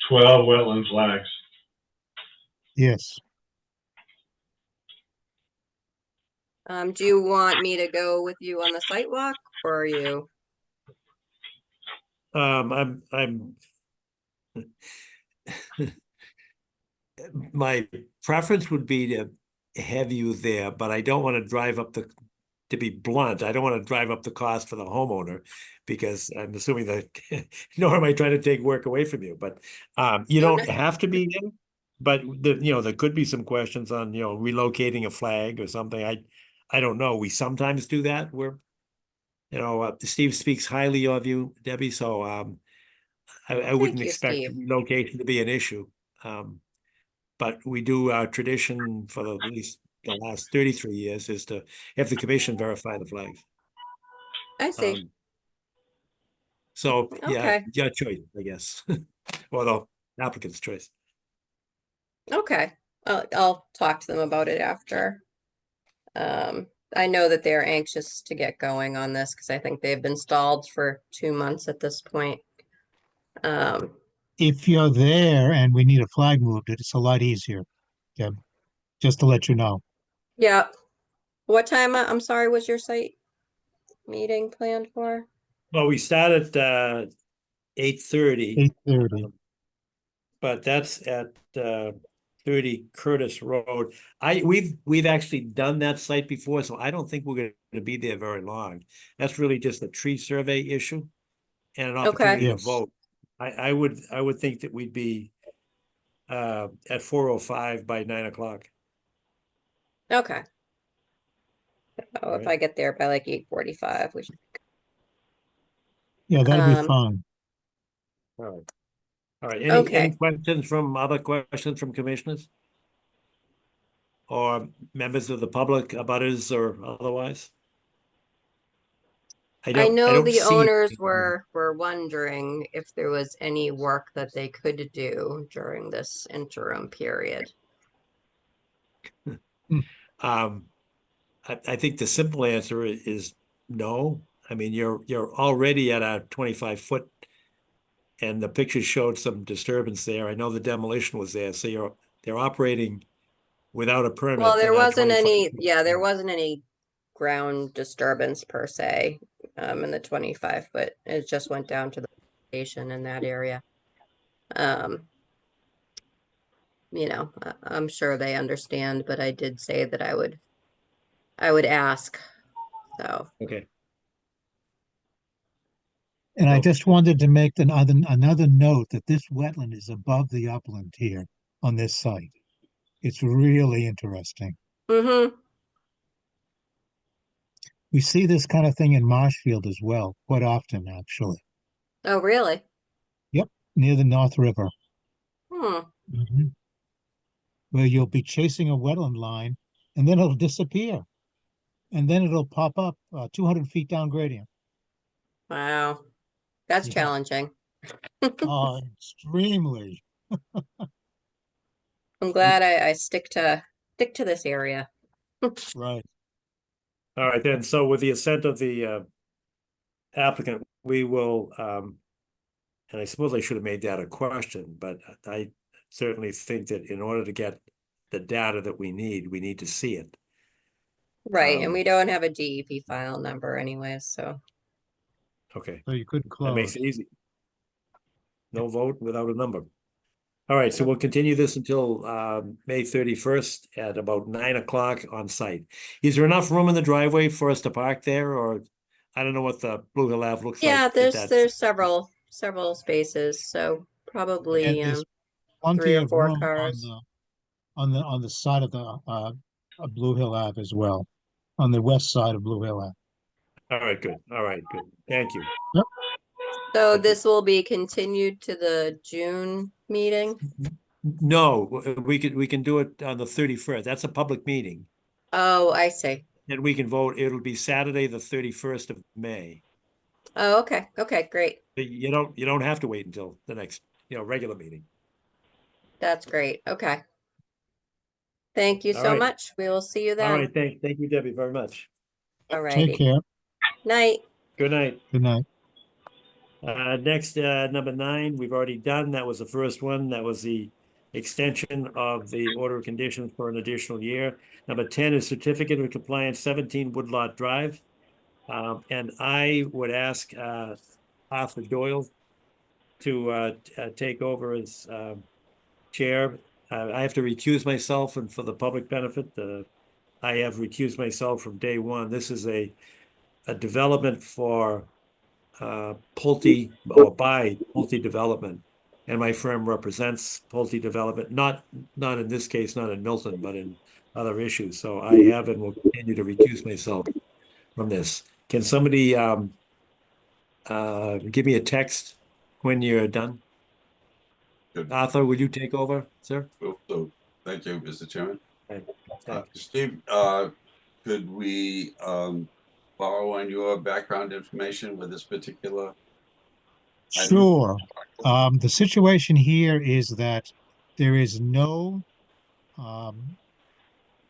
12 wetland flags. Yes. Do you want me to go with you on the site walk, or are you? I'm my preference would be to have you there, but I don't want to drive up to be blunt, I don't want to drive up the cost for the homeowner because I'm assuming that nor am I trying to take work away from you, but you No, don't have to be there. But there could be some questions on, relocating a flag or something. I don't know. We sometimes do that where, Steve speaks highly of you, Debbie, so I wouldn't Thank you, expect Steve. relocation to be an issue. But we do, our tradition for at least the last 33 years is to have the commission verify the flags. I see. So, yeah, Okay. your choice, I guess, or the applicant's choice. Okay. I'll talk to them about it after. I know that they're anxious to get going on this because I think they've been stalled for 2 months at this point. If you're there and we need a flag moved, it's a lot easier. Deb, just to let you know. Yeah. What time, I'm sorry, was your site meeting planned for? Well, we start at 8:30. 8:30. But that's at 30 Curtis Road. We've actually done that site before, so I don't think we're going to be there very long. That's really just a tree survey issue and an opportunity to Yes. vote. I would think that we'd be at 4:05 by 9 o'clock. Okay. Oh, if Right. I get there by like 8:45, we should. Yeah, that'll be fine. All right. All right. Any Okay. other questions from commissioners? Or members of the public, abutters or otherwise? I I know don't the see. owners were wondering if there was any work that they could do during this interim period. I think the simple answer is no. I mean, you're already at a 25-foot, and the picture showed some disturbance there. I know the demolition was there, so they're operating without a permit. Well, there in a wasn't 25 any, yeah, there wasn't any ground disturbance per se, in the 25-foot. It just went down to the station in that area. I'm sure they understand, but I did say that I would ask. So, Okay. And I just wanted to make another note that this wetland is above the upland here on this site. It's really interesting. mm-hmm. We see this kind of thing in Marshfield as well, quite often, actually. Oh, really? Yep, near the North River. Hmm. Where you'll be chasing a wetland line and then it'll disappear. And then it'll pop up 200 feet down gradient. Wow. That's Yeah. challenging. Oh, extremely. I'm glad I stick to this area. Right. All right, then. So with the assent of the applicant, we will, and I suppose I should have made that a question, but I certainly think that in order to get the data that we need to see it. Right, and Um, we don't have a DEP file number anyways, so. Okay, So you couldn't that makes close. it easy. No vote without a number. All right, so we'll continue this until May 31st at about 9 o'clock on site. Is there enough room in the driveway for us to park there, or I don't know what the Blue Hill Ave looks Yeah, like. there's several spaces, so And probably there's 3 plenty or of 4 room cars. on the side of the Blue Hill Ave as well, on the west side of Blue Hill Ave. All right, good. All right, good. Thank you. Yep. So Thank you. this will be continued to the June meeting? No, we can do it on the 31st. That's a public meeting. Oh, I see. And we can vote. It'll be Saturday, the 31st of May. Oh, okay. Okay, great. But you don't have to wait until the next, regular meeting. That's great. Okay. Thank you All so right. much. We will see you All then. right, thank you, Debbie, very much. All Take righty. care. Night. Good night. Good night. Next, number 9, we've already done. That was the first one. That was the extension of the order of conditions for an additional year. Number 10 is certificate of compliance, 17 Woodlot Drive. And I would ask Arthur Doyle to take over as chair. I have to recuse myself, and for the public benefit, I have recused myself from day one. This is a development for Pulte, or by Pulte Development, and my firm represents Pulte Development, not in this case, not in Milton, but in other issues. So I have and will continue to recuse myself from this. Can somebody give me a text when you're done? Good. Arthur, will you take over, sir? So, thank you, Mr. Chairman. Thank you. Steve, could we borrow on your background information with this particular item? Sure. The situation here is that there is no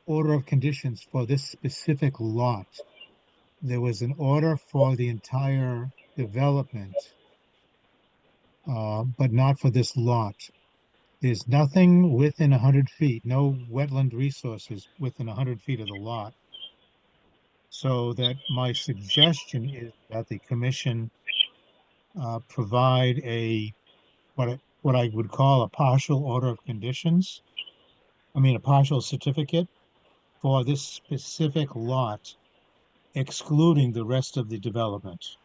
order of conditions for this specific lot. There was an order for the entire development, but not for this lot. There's nothing within 100 feet, no wetland resources within 100 feet of the lot. So that my suggestion is that the commission provide what I would call a partial order of conditions. I mean, a partial certificate for this specific lot, excluding the rest of the development.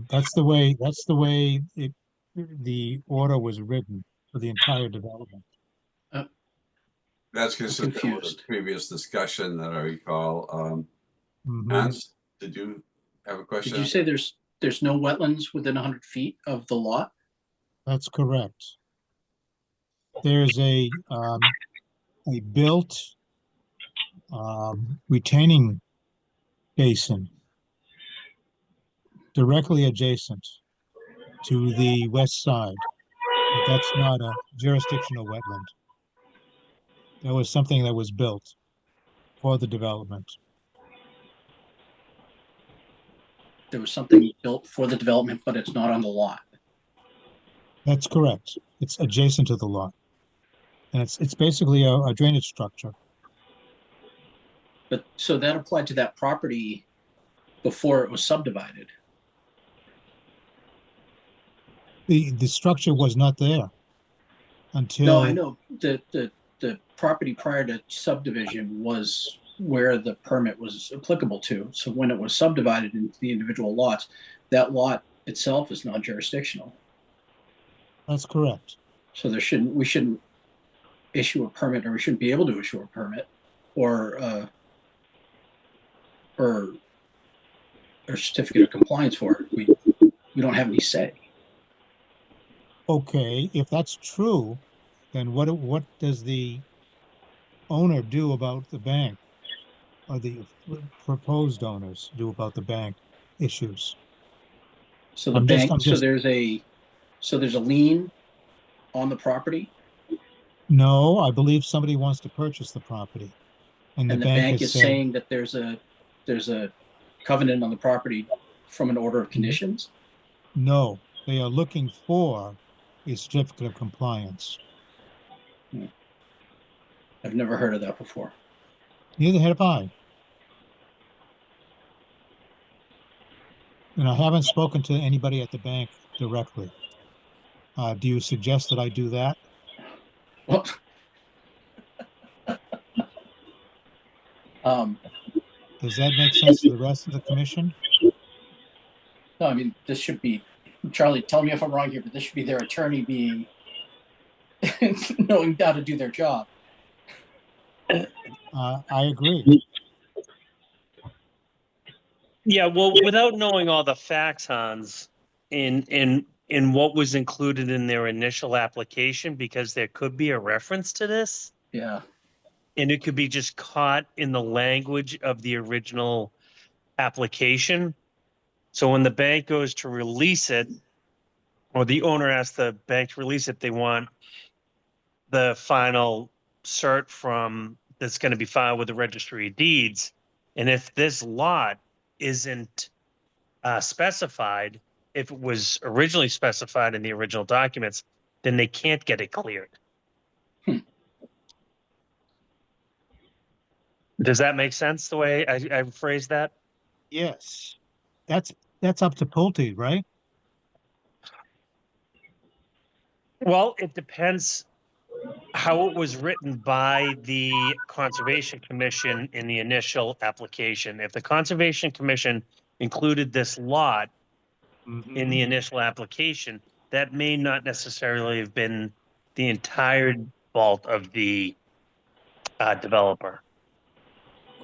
That's the way the order was written for the entire development. That's consistent with the confused. previous discussion that I recall. Mhm. Hans, did you have a question? Did you say there's no wetlands within 100 feet of the lot? That's correct. There's a built retaining basin directly adjacent to the west side, but that's not a jurisdictional wetland. That was something that was built for the development. There was something built for the development, but it's not on the lot. That's correct. It's adjacent to the lot. And it's basically a drainage structure. But so that applied to that property before it was subdivided. The structure was not there until. No, I know the property prior to subdivision was where the permit was applicable to. So when it was subdivided into the individual lots, that lot itself is non-jurisdictional. That's correct. So we shouldn't issue a permit, or we shouldn't be able to issue a permit or certificate of compliance for it. We don't have any say. Okay, if that's true, then what does the owner do about the bank, or the proposed owners do about the bank issues? So the bank, so there's a lien on the property, No, I believe somebody wants to purchase the property. And the and the bank bank has is said, saying that there's a covenant on the property from an order of conditions? No, they are looking for a certificate of compliance. I've never heard of that before. Neither have I. And I haven't spoken to anybody at the bank directly. Do you suggest that I do that? Well, Does that make sense to the rest of the commission? no, I mean, this should be, Charlie, tell me if I'm wrong here, but this should be their attorney being, knowing how to do their job. I agree. Yeah, well, without knowing all the facts, Hans, in what was included in their initial application, because there could be a reference to this, Yeah. and it could be just caught in the language of the original application. So when the bank goes to release it, or the owner asks the bank to release it, they want the final cert from that's going to be filed with the registry of deeds. And if this lot isn't specified, if it was originally specified in the original documents, then they can't get it cleared. Does that make sense the way I phrased that? Yes. That's up to Pulte, right? Well, it depends how it was written by the Conservation Commission in the initial application. If the Conservation Commission included this lot in the initial application, that may not necessarily have been the entire fault of the developer.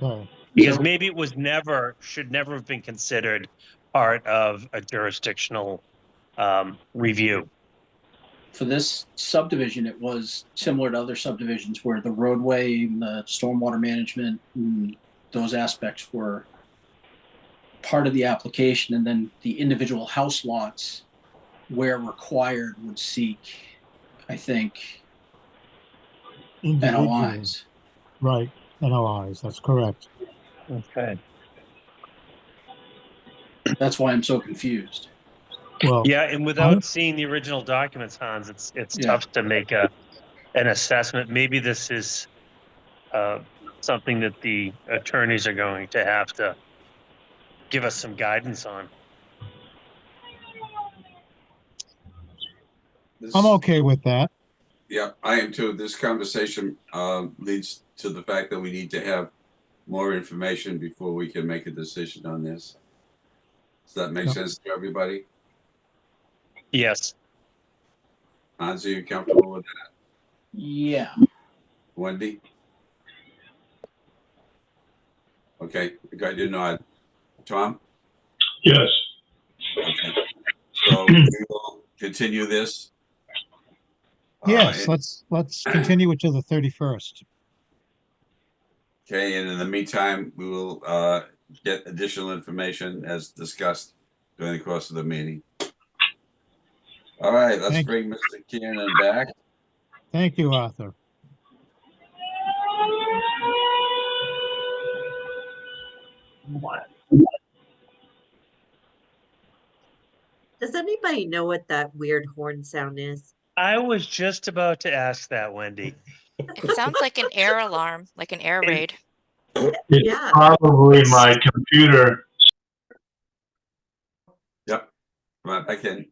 Okay. Because maybe it was should never have been considered part of a jurisdictional review. For this subdivision, it was similar to other subdivisions where the roadway and the stormwater management and those aspects were part of the application, and then the individual house lots, where required, would seek, I think, Individually. NOIs. Right, NOIs, that's correct. Okay. That's why I'm so confused. Well, Yeah, and without seeing the original documents, Hans, it's Yeah. tough to make an assessment. Maybe this is something that the attorneys are going to have to give us some guidance on. I'm okay with that. Yeah, I am too. This conversation leads to the fact that we need to have more information before we can make a decision on this. Does that make Yep. sense to everybody? Yes. Hans, are you comfortable with that? Yeah. Wendy? Okay, I got your nod. Tom? Yes. Okay. So we will continue this. Yes, And- let's continue it to the 31st. Okay, and in the meantime, we will get additional information as discussed during the course of the meeting. All right, let's Thank- bring Mr. Kiernan back. Thank you, Arthur. Does anybody know what that weird horn sound is? I was just about to ask that, Wendy. It sounds like an air alarm, like an air raid. It's Yeah. probably my computer. Yep, come on, back in.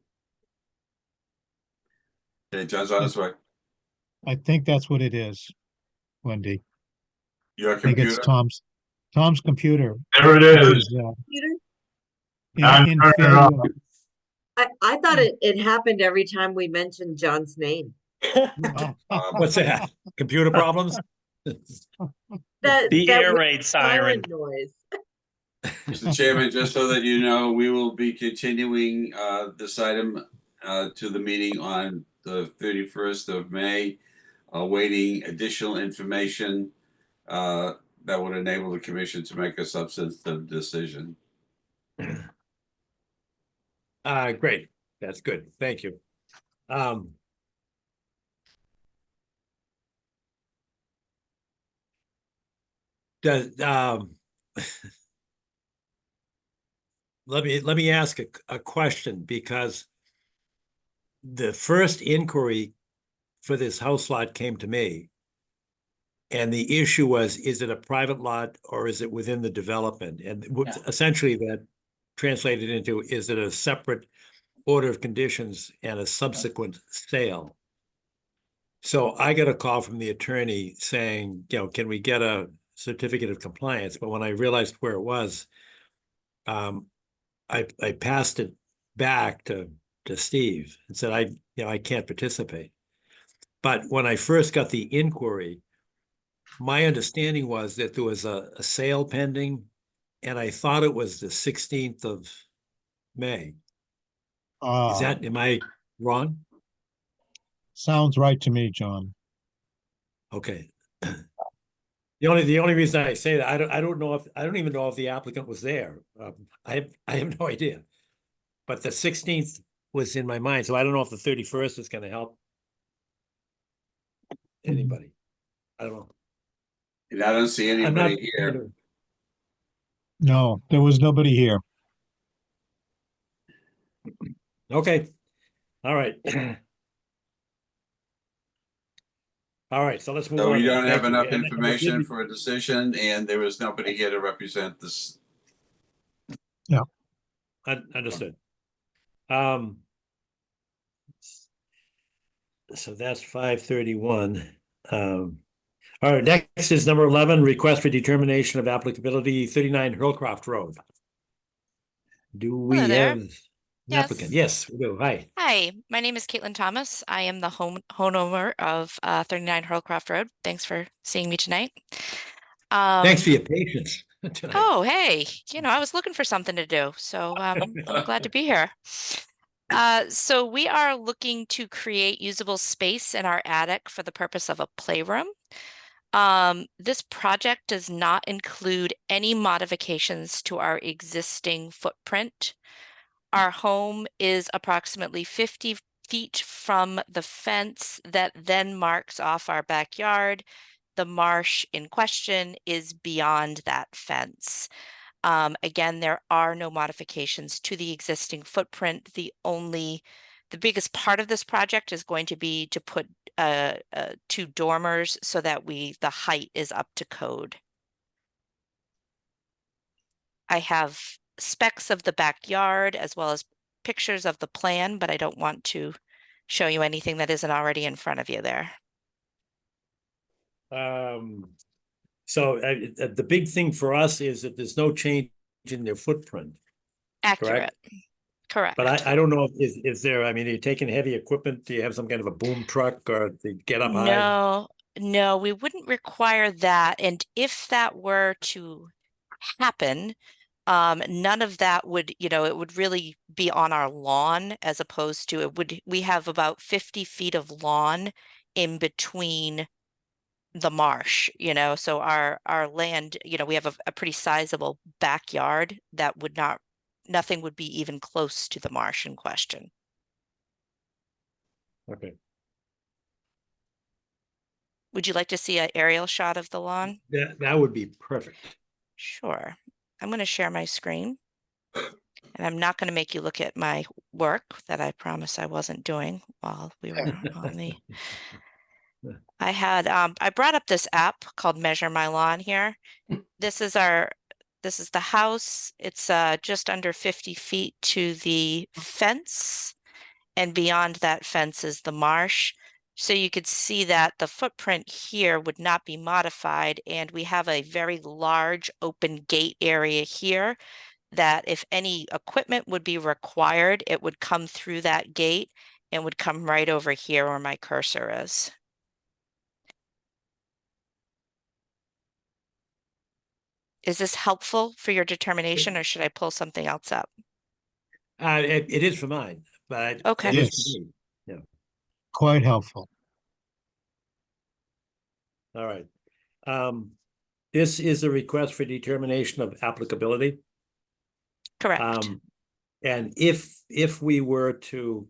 Okay, John's on his way. I think that's what it is, Wendy. Your I think it's computer? Tom's computer. There it is. Is, Computer? I'm in turning it failure. off. I thought it happened every time we mentioned John's name. What's that? Computer problems? The air raid siren. noise. Mr. Chairman, just so that you know, we will be continuing this item to the meeting on the 31st of May, awaiting additional information that would enable the commission to make a substantive decision. Great. That's good. Thank you. Does let me ask a question, because the first inquiry for this house lot came to me. And the issue was, is it a private lot or is it within the development? And Yeah. essentially that translated into, is it a separate order of conditions and a subsequent sale? So I got a call from the attorney saying, can we get a certificate of compliance? But when I realized where it was, I passed it back to Steve and said, I can't participate. But when I first got the inquiry, my understanding was that there was a sale pending, and I thought it was the 16th of May. Am I wrong? Sounds right to me, John. Okay. The only reason I say that, I don't even know if the applicant was there. I have no idea. But the 16th was in my mind, so I don't know if the 31st is going to help anybody. I don't know. And I don't see anybody here. No, there was nobody here. Okay. All right. All right, so let's move on. So we then. don't have Thank you. enough And information for a decision, and there was nobody here to represent this. Yeah. Understood. So that's 531. All right, next is number 11, request for determination of applicability, 39 Hillcroft Road. Do we Hello there. have an applicant? Yes, we do. Hi. Hi, my name is Caitlin Thomas. I am the homeowner of 39 Hurlcroft Road. Thanks for seeing me tonight. Thanks for your patience tonight. Oh, hey, I was looking for something to do, so I'm glad to be here. So we are looking to create usable space in our attic for the purpose of a playroom. This project does not include any modifications to our existing footprint. Our home is approximately 50 feet from the fence that then marks off our backyard. The marsh in question is beyond that fence. Again, there are no modifications to the existing footprint. The biggest part of this project is going to be to put 2 dormers so that the height is up to code. I have specs of the backyard as well as pictures of the plan, but I don't want to show you anything that isn't already in front of you there. So the big thing for us is that there's no change in their footprint. Accurate. Correct. But I don't know if there, are you taking heavy equipment? Do you have some kind of a boom truck or to get up high? No, we wouldn't require that. And if that were to happen, none of that would, it would really be on our lawn, as opposed to we have about 50 feet of lawn in between the marsh, so our land, we have a pretty sizable backyard that nothing would be even close to the marsh in question. Okay. Would you like to see an aerial shot of the lawn? That would be perfect. Sure. I'm going to share my screen, and I'm not going to make you look at my work that I promised I wasn't doing while we were on the. I brought up this app called Measure My Lawn here. This is the house. It's just under 50 feet to the fence, and beyond that fence is the marsh. So you could see that the footprint here would not be modified, and we have a very large open gate area here that if any equipment would be required, it would come through that gate and would come right over here where my cursor is. Is this helpful for your determination, or should I pull something else up? It is for mine, but Okay. it is Yes. for me. Yeah. Quite helpful. All right. This is a request for determination of applicability. Correct. And if we were to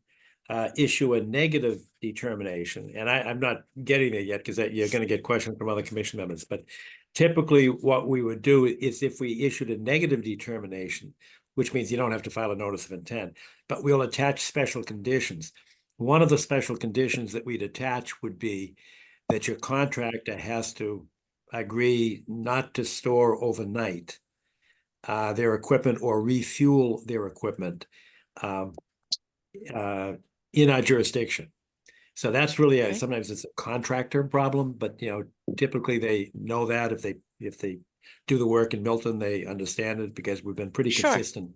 issue a negative determination, and I'm not getting there yet because you're going to get questions from other commission members, but typically what we would do is if we issued a negative determination, which means you don't have to file a notice of intent, but we'll attach special conditions. One of the special conditions that we'd attach would be that your contractor has to agree not to store overnight their equipment or refuel their equipment in our jurisdiction. So that's really Okay. sometimes it's a contractor problem, but typically they know that if they do the work in Milton, they understand it because we've been pretty Sure. consistent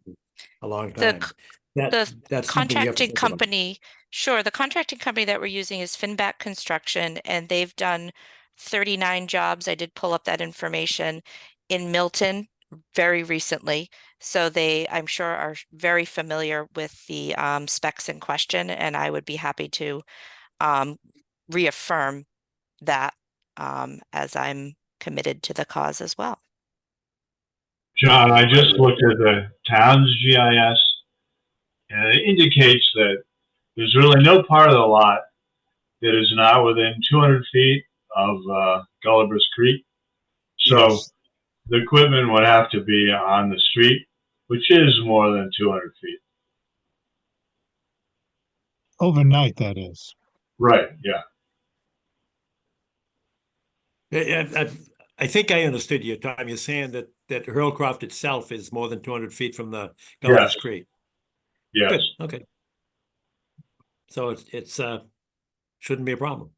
a long The time. c- That's the something you have to contracting think about. company, sure, the contracting company that we're using is Finback Construction, and they've done 39 jobs. I did pull up that information in Milton very recently. So they, I'm sure, are very familiar with the specs in question, and I would be happy to reaffirm that as I'm committed to the cause as well. John, I just looked at the town's GIS, and it indicates that there's really no part of the lot that is not within 200 feet of Gulliver's Creek. So Yes. the equipment would have to be on the street, which is more than 200 feet. Overnight, that is. Right, yeah. I think I understood you, Tom. You're saying that Hurlcroft itself is more than 200 feet from the Gulliver's Yes. Creek. Yes. Good, okay. So it's shouldn't be a problem.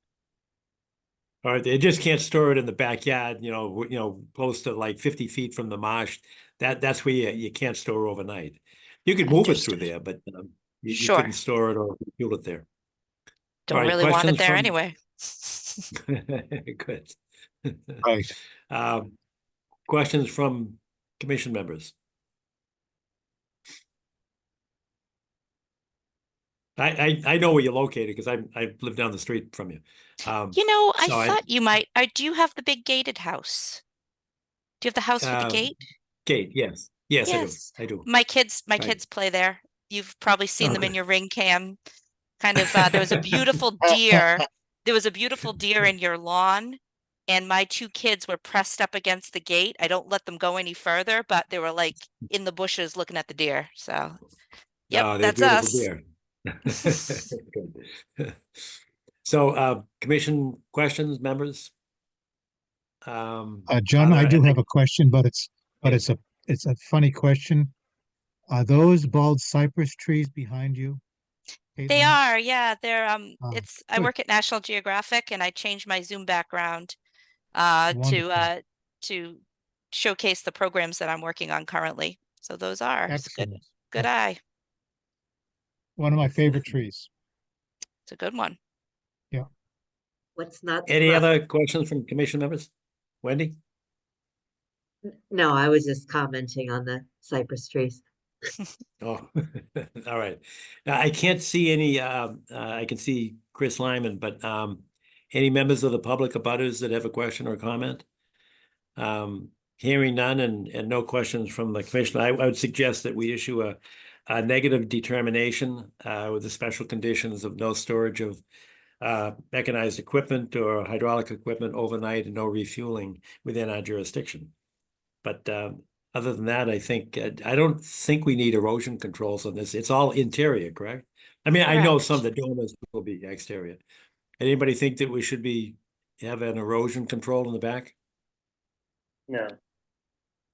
All right, they just can't store it in the backyard, close to like 50 feet from the marsh. That's where you can't store overnight. You could move it through Understood. there, but you Sure. couldn't store it or fuel it there. Don't All right, really want it questions there from- anyway. Good. Right. Questions from commission members? I know where you're located because I live down the street from you. I so thought you might. Do you have the big gated house? Do you have the house with the gate? Gate, yes. Yes, Yes. I do. My kids Right. play there. You've probably seen them in Okay. your ring cam. Kind of, there was a beautiful deer. There was a beautiful deer in your lawn, and my two kids were pressed up against the gate. I don't let them go any further, but they were like in the bushes looking at the deer. So, yep, Oh, they're that's beautiful us. deer. Good. So, commission questions, members? John, Father, I do I- have a question, but it's a funny question. Are those bald cypress trees behind you? They Caitlin? are, yeah. They're Oh, I good. work at National Geographic, and I changed my Zoom background Wonderful. to showcase the programs that I'm working on currently. So those are it's Excellent. good eye. One of my favorite trees. It's a good one. Yeah. What's not? Any other questions from commission members? Wendy? No, I was just commenting on the cypress trees. Oh, all right. I can't see any, I can see Chris Lyman, but any members of the public abutters that have a question or comment? Hearing none and no questions from the commission, I would suggest that we issue a negative determination with the special conditions of no storage of mechanized equipment or hydraulic equipment overnight and no refueling within our jurisdiction. But other than that, I think I don't think we need erosion controls on this. It's all interior, correct? I mean, I know some of the dormers will be exterior. Anybody think that we should have an erosion control in the back? No.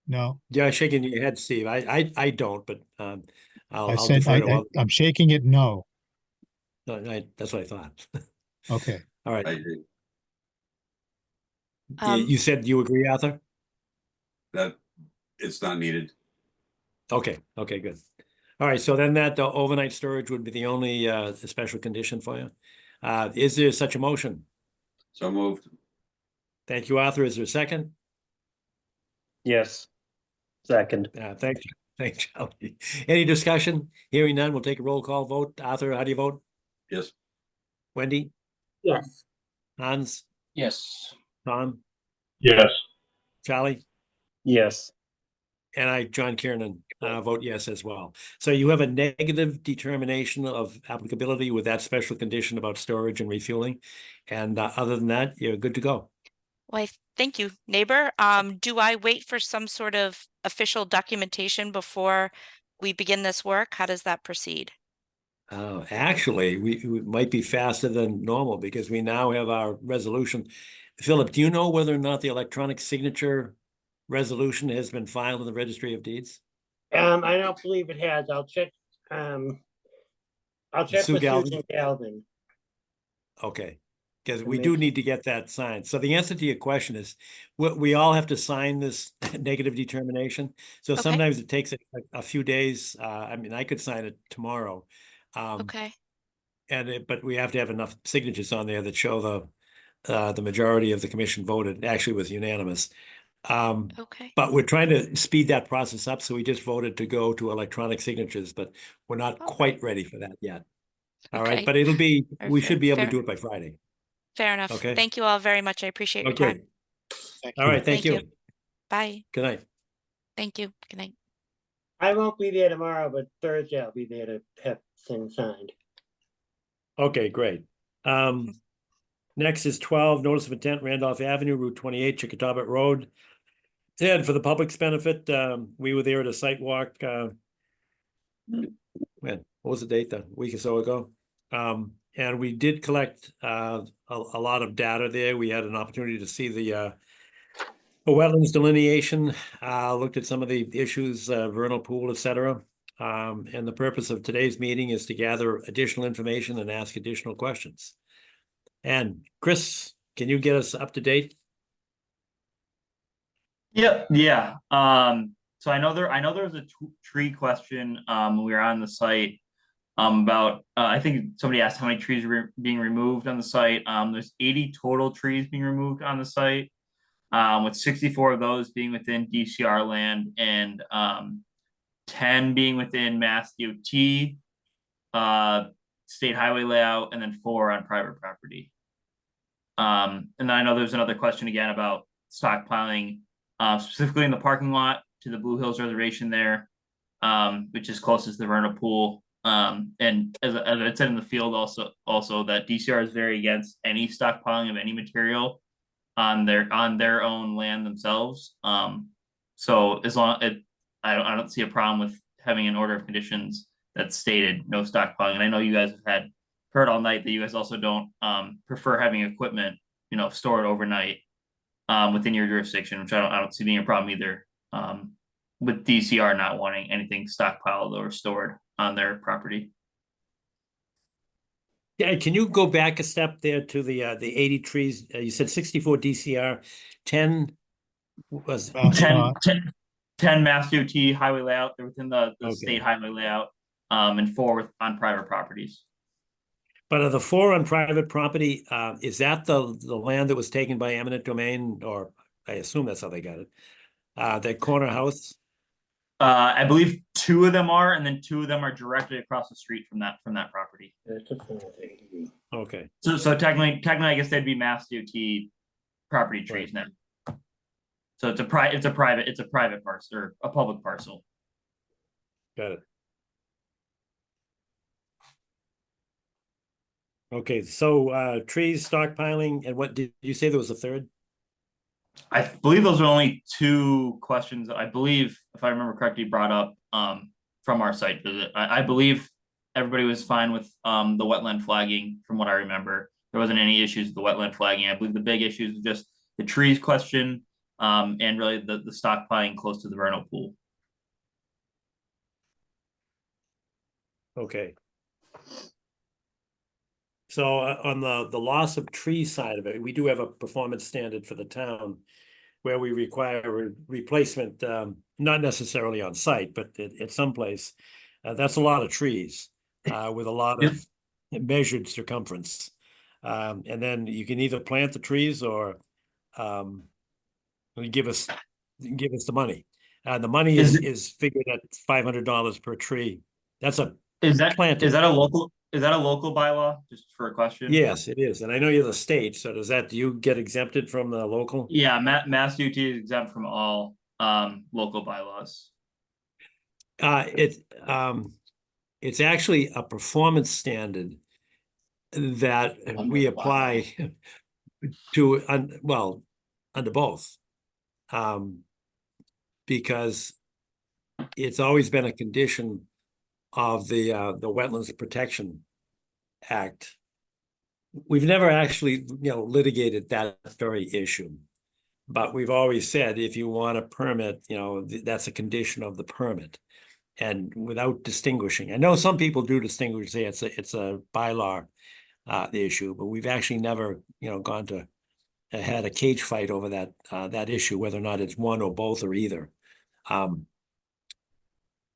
No, Yeah, shaking your head, Steve. I don't, but I'll I said, defer to others. I'm shaking it no. No, that's what I thought. Okay. All right. I agree You said you agree, Arthur? that it's not needed. Okay, good. All right, so then that overnight storage would be the only special condition for you. Is there such a motion? So moved. Thank you, Arthur. Is there a second? Yes. Second. Thanks, Charlie. Any discussion? Hearing none, we'll take a roll call vote. Arthur, how do you vote? Yes. Wendy? Yes. Hans? Yes. Tom? Yes. Charlie? Yes. And I, John Kiernan, vote yes as well. So you have a negative determination of applicability with that special condition about storage and refueling. And other than that, you're good to go. Well, thank you, neighbor. Do I wait for some sort of official documentation before we begin this work? How does that proceed? Actually, we might be faster than normal because we now have our resolution. Philip, do you know whether or not the electronic signature resolution has been filed in the Registry of Deeds? I don't believe it has. I'll check Sue with Galvin? Susan Galvin. Okay, because To we make do sure. need to get that signed. So the answer to your question is, we all have to sign this negative determination. So Okay. sometimes it takes a few days. I mean, I could sign it tomorrow. Okay. But we have to have enough signatures on there that show the majority of the commission voted. Actually, it was unanimous. Okay. But we're trying to speed that process up, so we just voted to go to electronic signatures, but we're not quite ready for that yet. All right, Okay. but it'll be, Fair, we should be able to fair. do it by Friday. Fair enough. Okay. Thank you all very much. I appreciate your Okay. time. All right, thank you. Bye. Good night. Thank you. Good night. I won't be there tomorrow, but Thursday I'll be there to have things signed. Okay, great. Next is 12, notice of intent, Randolph Avenue, Route 28, Chickatobit Road. And for the public's benefit, we were there at a site walk, what was the date? A week or so ago. And we did collect a lot of data there. We had an opportunity to see the wetlands delineation, looked at some of the issues, vernal pool, et cetera. And the purpose of today's meeting is to gather additional information and ask additional questions. And Chris, can you get us up to date? Yep. Yeah. So I know there was a tree question when we were on the site about I think somebody asked how many trees were being removed on the site. There's 80 total trees being removed on the site, with 64 of those being within DCR land and 10 being within Mass DOT state highway layout, and then 4 on private property. And then I know there's another question again about stockpiling, specifically in the parking lot to the Blue Hills Reservation there, which is closest to the vernal pool. And as I said in the field, also that DCR is very against any stockpiling of any material on their own land themselves. So as long I don't see a problem with having an order of conditions that stated no stockpiling. And I know you guys have heard all night that you guys also don't prefer having equipment, stored overnight within your jurisdiction, which I don't see being a problem either. With DCR not wanting anything stockpiled or stored on their property. Yeah, can you go back a step there to the 80 trees? You said 64 DCR, 10 was 10 Mass DOT highway layout. They're within the state highway layout, and 4 on private properties. But of the 4 on private property, is that the land that was taken by eminent domain, or I assume that's how they got it? That corner house? I believe 2 of them are, and then 2 of them are directly across the street from that property. Okay. So technically, I guess they'd be Mass DOT property trees now. So it's a private parcel or a public parcel. Got it. Okay, so trees stockpiling, and what did you say there was a third? I believe those are only 2 questions that I believe, if I remember correctly, brought up from our site visit. I believe everybody was fine with the wetland flagging from what I remember. There wasn't any issues with the wetland flagging. I believe the big issues was just the trees question and really the stockpiling close to the vernal pool. Okay. So on the loss of tree side of it, we do have a performance standard for the town where we require a replacement, not necessarily on site, but at some place. That's a lot of trees with a lot of measured circumference. And then you can either plant the trees or give us the money. The money is figured at $500 per tree. That's is that a local bylaw? Just for a question. Yes, it is. And I know you're the state, so do you get exempted from the local? Yeah, Mass DOT is exempt from all local bylaws. It's actually a performance standard that we apply to under both. Because it's always been a condition of the Wetlands Protection Act. We've never actually, litigated that very issue. But we've always said, if you want a permit, that's a condition of the permit. And without distinguishing, I know some people do distinguish, say it's a bylaw issue, but we've actually never, gone to, had a cage fight over that issue, whether or not it's one or both or either.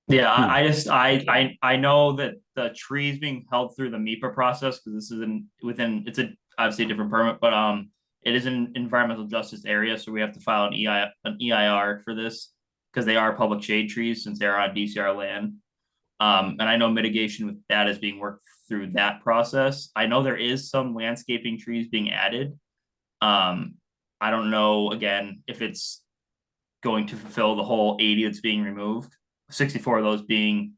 Yeah, I know that the trees being held through the MIPA process, because this is it's obviously a different permit, but it is an environmental justice area, so we have to file an EIR for this because they are public shade trees since they're on DCR land. And I know mitigation with that is being worked through that process. I know there is some landscaping trees being added. I don't know again if it's going to fulfill the whole 80 that's being removed. 64 of those being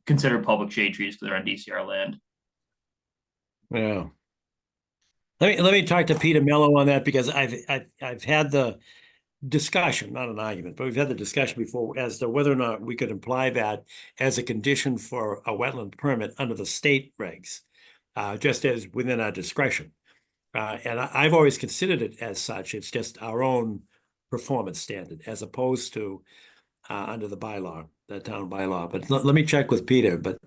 considered public shade trees because they're on DCR land. Yeah. Let me talk to Peter Mello on that, because I've had the discussion, not an argument, but we've had the discussion before as to whether or not we could apply that as a condition for a wetland permit under the state regs, just as within our discretion. And I've always considered it as such. It's just our own performance standard as opposed to under the bylaw, the town bylaw. But let me check with Peter. But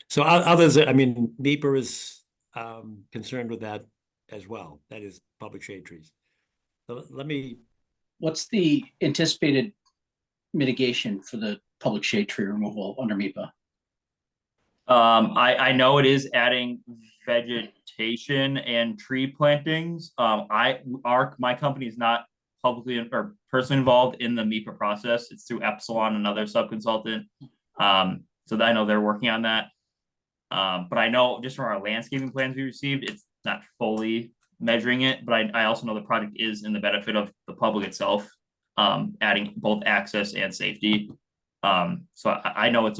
so others, I mean, NEPA is concerned with that as well. That is public shade trees. So let me. What's the anticipated mitigation for the public shade tree removal under MIPA? I know it is adding vegetation and tree plantings. My company is not publicly or personally involved in the MIPA process. It's through Epsilon, another subconsultant. So I know they're working on that. But I know just from our landscaping plans we received, it's not fully measuring it, but I also know the project is in the benefit of the public itself, adding both access and safety. So I know it's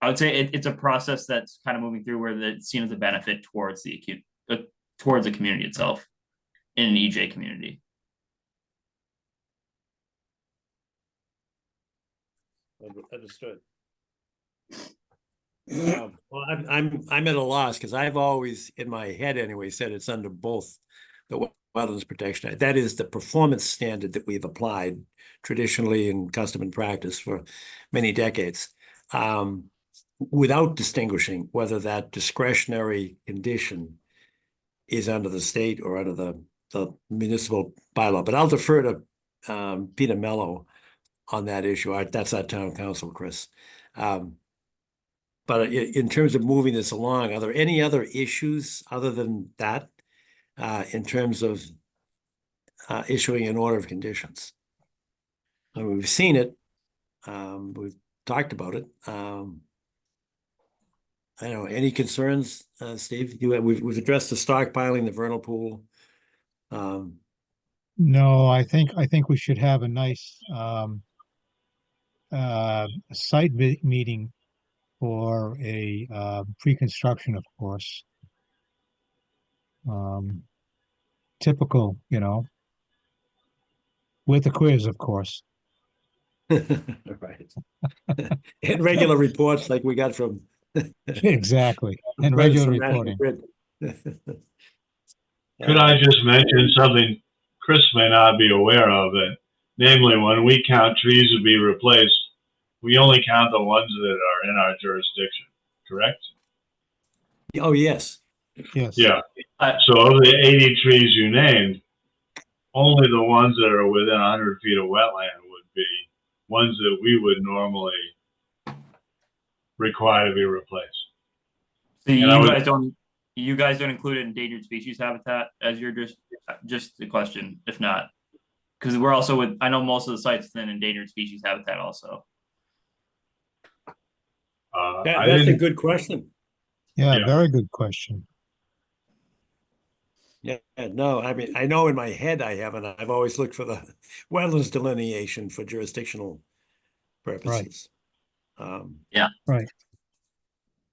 I would say it's a process that's kind of moving through where it's seen as a benefit towards the community itself in an EJ community. Understood. Well, I'm at a loss because I've always, in my head anyway, said it's under both the Wetlands Protection Act. That is the performance standard that we've applied traditionally in custom and practice for many decades, without distinguishing whether that discretionary condition is under the state or under the municipal bylaw. But I'll defer to Peter Mello on that issue. That's our town council, Chris. But in terms of moving this along, are there any other issues other than that in terms of issuing an order of conditions? I mean, we've seen it. We've talked about it. I don't know, any concerns, Steve? We've addressed the stockpiling, the vernal pool. No, I think we should have a nice site meeting for a pre-construction, of course. Typical, with a quiz, of course. Right. And regular reports like we got from. Exactly, and regular reporting. Could I just mention something Chris may not be aware of, that namely when we count trees to be replaced, we only count the ones that are in our jurisdiction, correct? Oh, yes. Yes. Yeah. So of the 80 trees you named, only the ones that are within 100 feet of wetland would be ones that we would normally require to be replaced. So you guys don't include endangered species habitat as your just the question, if not, because we're also I know most of the sites within endangered species habitat also. That's a good question. Yeah, very good question. Yeah, no, I mean, I know in my head I haven't. I've always looked for the wetlands delineation for jurisdictional purposes. Yeah. Right.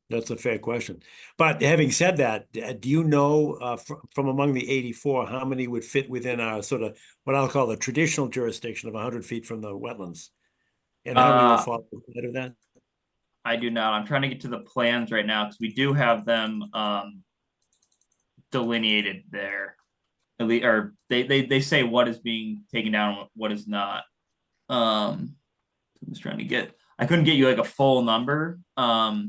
That's a fair question. But having said that, do you know from among the 84, how many would fit within our sort of what I'll call the traditional jurisdiction of 100 feet from the wetlands? And how many will fall out of that? I do not. I'm trying to get to the plans right now because we do have them delineated there. Or they say what is being taken down and what is not. I'm just trying to get. I couldn't get you like a full number. But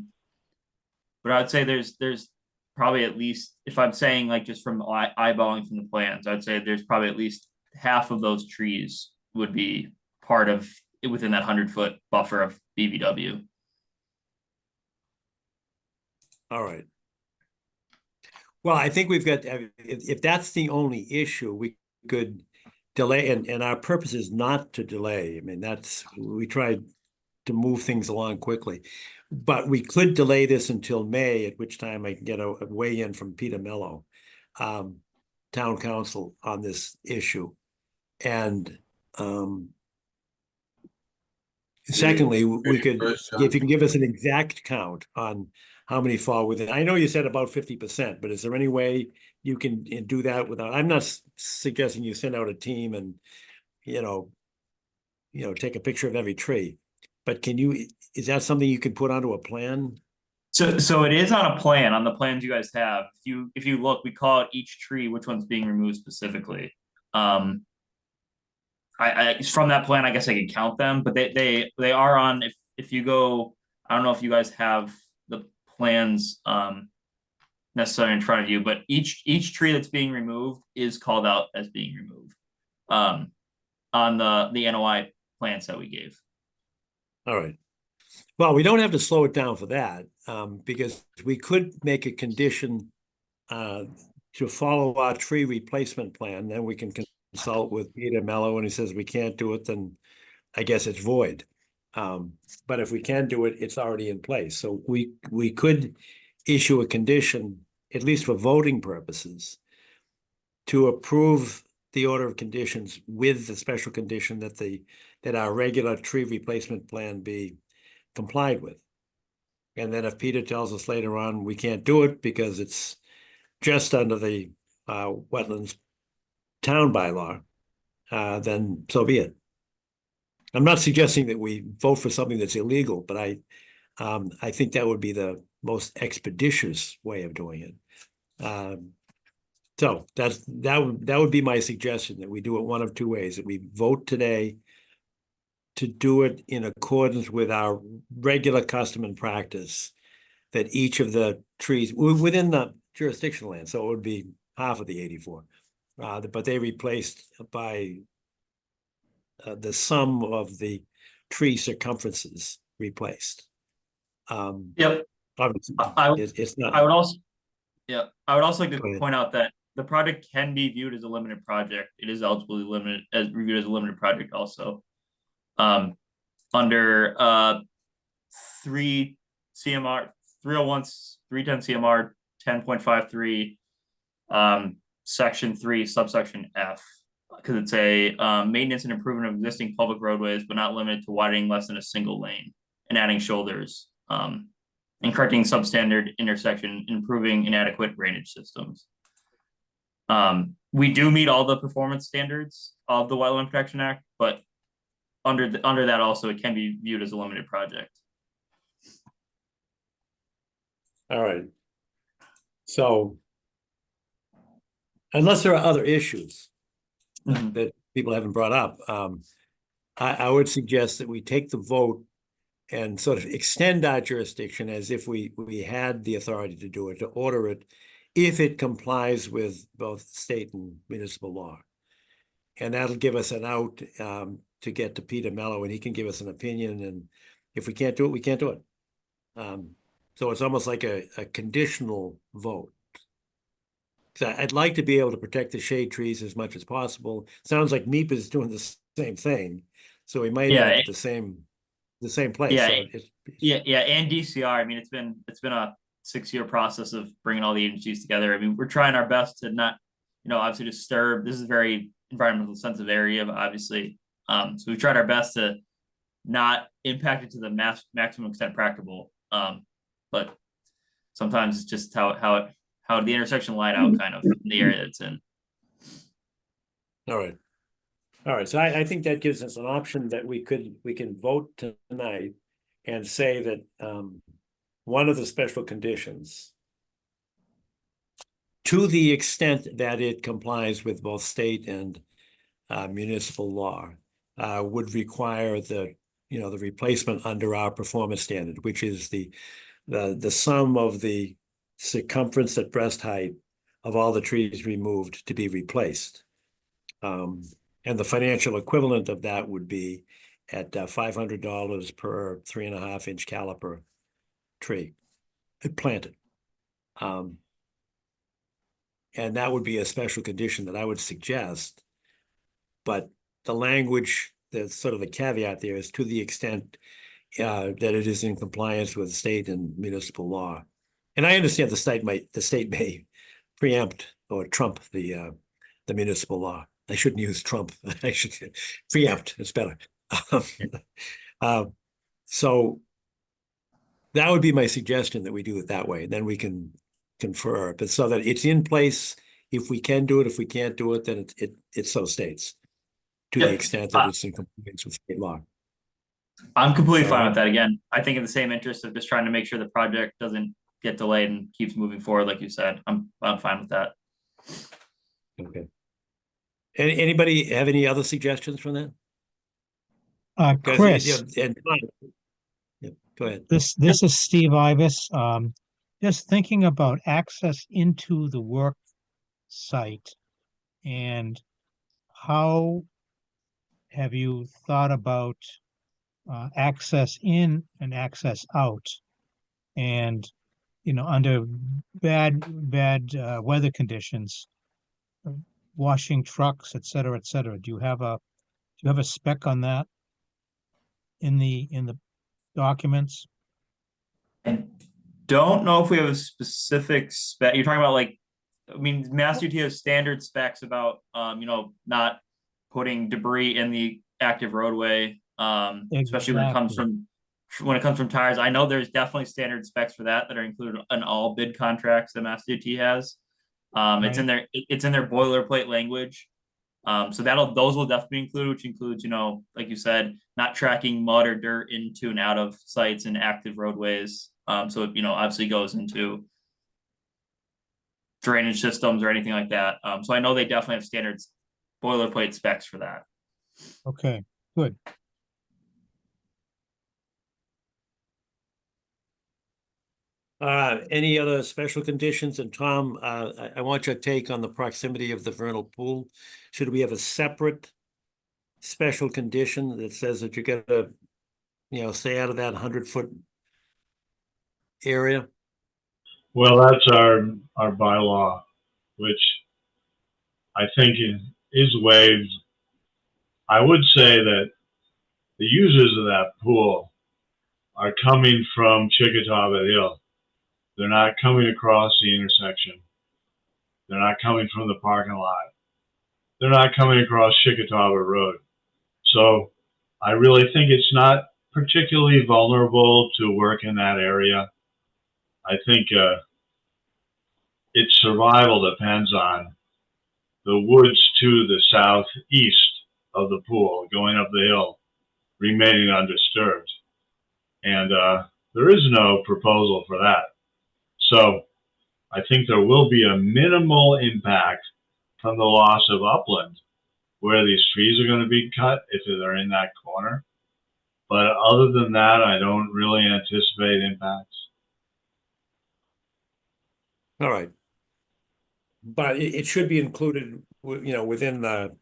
I'd say there's probably at least, if I'm saying like just from eyeballing from the plans, I'd say there's probably at least half of those trees would be part of within that 100-foot buffer of BVW. All right. Well, I think we've got, if that's the only issue, we could delay, and our purpose is not to delay. I mean, we tried to move things along quickly, but we could delay this until May, at which time I can get a weigh-in from Peter Mello, town council, on this issue. And secondly, we could, if you can give us an exact count on how many fall within. I know you said about 50%, but is there any way you can do that without? I'm not suggesting you send out a team and take a picture of every tree, but is that something you can put onto a plan? So it is on a plan, on the plans you guys have. If you look, we call it each tree, which one's being removed specifically. I from that plan, I guess I could count them, but they are on, if you go, I don't know if you guys have the plans necessarily in front of you, but each tree that's being removed is called out as being removed on the NOI plans that we gave. All right. Well, we don't have to slow it down for that, because we could make a condition to follow our tree replacement plan. Then we can consult with Peter Mello, and he says we can't do it, then I guess it's void. But if we can do it, it's already in place. So we could issue a condition, at least for voting purposes, to approve the order of conditions with the special condition that our regular tree replacement plan be complied with. And then if Peter tells us later on we can't do it because it's just under the wetlands town bylaw, then so be it. I'm not suggesting that we vote for something that's illegal, but I think that would be the most expeditious way of doing it. So that would be my suggestion, that we do it one of two ways, that we vote today to do it in accordance with our regular custom and practice, that each of the trees within the jurisdictional land, so it would be half of the 84, but they replaced by the sum of the tree circumferences replaced. Yep. It's not. I would also like to point out that the project can be viewed as a limited project. It is eligibly limited, as reviewed as a limited project also. Under 3 CMR 301 310 CMR 10.53 section 3 subsection F, because it's a maintenance and improvement of existing public roadways, but not limited to widening less than a single lane and adding shoulders, and correcting substandard intersection, improving inadequate drainage systems. We do meet all the performance standards of the Wetland Protection Act, but under that also, it can be viewed as a limited project. All right. So unless there are other issues that people haven't brought up, I would suggest that we take the vote and sort of extend our jurisdiction as if we had the authority to do it, to order it, if it complies with both state and municipal law. And that'll give us an out to get to Peter Mello, and he can give us an opinion. And if we can't do it, we can't do it. So it's almost like a conditional vote. So I'd like to be able to protect the shade trees as much as possible. Sounds like MEP is doing the same thing, so we might end up at the same place. Yeah, So yeah, and DCR. I mean, it's been a 6-year process of bringing all the agencies together. I mean, we're trying our best to not, obviously disturb. This is a very environmental sensitive area, but obviously, so we've tried our best to not impact it to the maximum extent practicable. But sometimes it's just how the intersection light out kind of in the area it's in. All right. All right, so I think that gives us an option that we can vote tonight and say that one of the special conditions, to the extent that it complies with both state and municipal law, would require the replacement under our performance standard, which is the sum of the circumference at breast height of all the trees removed to be replaced. And the financial equivalent of that would be at $500 per 3.5-inch caliper tree planted. And that would be a special condition that I would suggest. But the language, that's sort of the caveat there, is to the extent that it is in compliance with state and municipal law. And I understand the state may preempt or trump the municipal law. I shouldn't use trump. I should preempt. It's better. So that would be my suggestion, that we do it that way. Then we can confer, but so that it's in place. If we can do it, if we can't do it, then it so states, to the extent that it's in compliance with state law. I'm completely All fine right. with that. Again, I think in the same interest of just trying to make sure the project doesn't get delayed and keeps moving forward, like you said. I'm fine with that. Okay. Anybody have any other suggestions from that? 'Cause, Chris, yeah, go ahead. this is Steve Ivis. Just thinking about access into the work site, and how have you thought about access in and access out? And under bad weather conditions, washing trucks, et cetera, et cetera. Do you have a spec on that in the documents? I don't know if we have a specific spec. You're talking about like, I mean, Mass DOT has standard specs about, not putting debris in the active roadway, especially when it comes from tires. I know there's definitely standard specs for that are included in all bid contracts that Mass DOT has. It's in their boilerplate language. So those will definitely include, which includes, like you said, not tracking mud or dirt into and out of sites and active roadways. So it, obviously goes into drainage systems or anything like that. So I know they definitely have standards, boilerplate specs for that. Okay, good. Any other special conditions? And Tom, I want your take on the proximity of the vernal pool. Should we have a separate special condition that says that you're gonna, stay out of that 100-foot area? Well, that's our bylaw, which I think is waived. I would say that the users of that pool are coming from Chickatawba Hill. They're not coming across the intersection. They're not coming from the parking lot. They're not coming across Chickatawba Road. So I really think it's not particularly vulnerable to work in that area. I think its survival depends on the woods to the southeast of the pool, going up the hill, remaining undisturbed. And there is no proposal for that. So I think there will be a minimal impact from the loss of upland where these trees are going to be cut if they're in that corner. But other than that, I don't really anticipate impacts. All right. But it should be included, within the,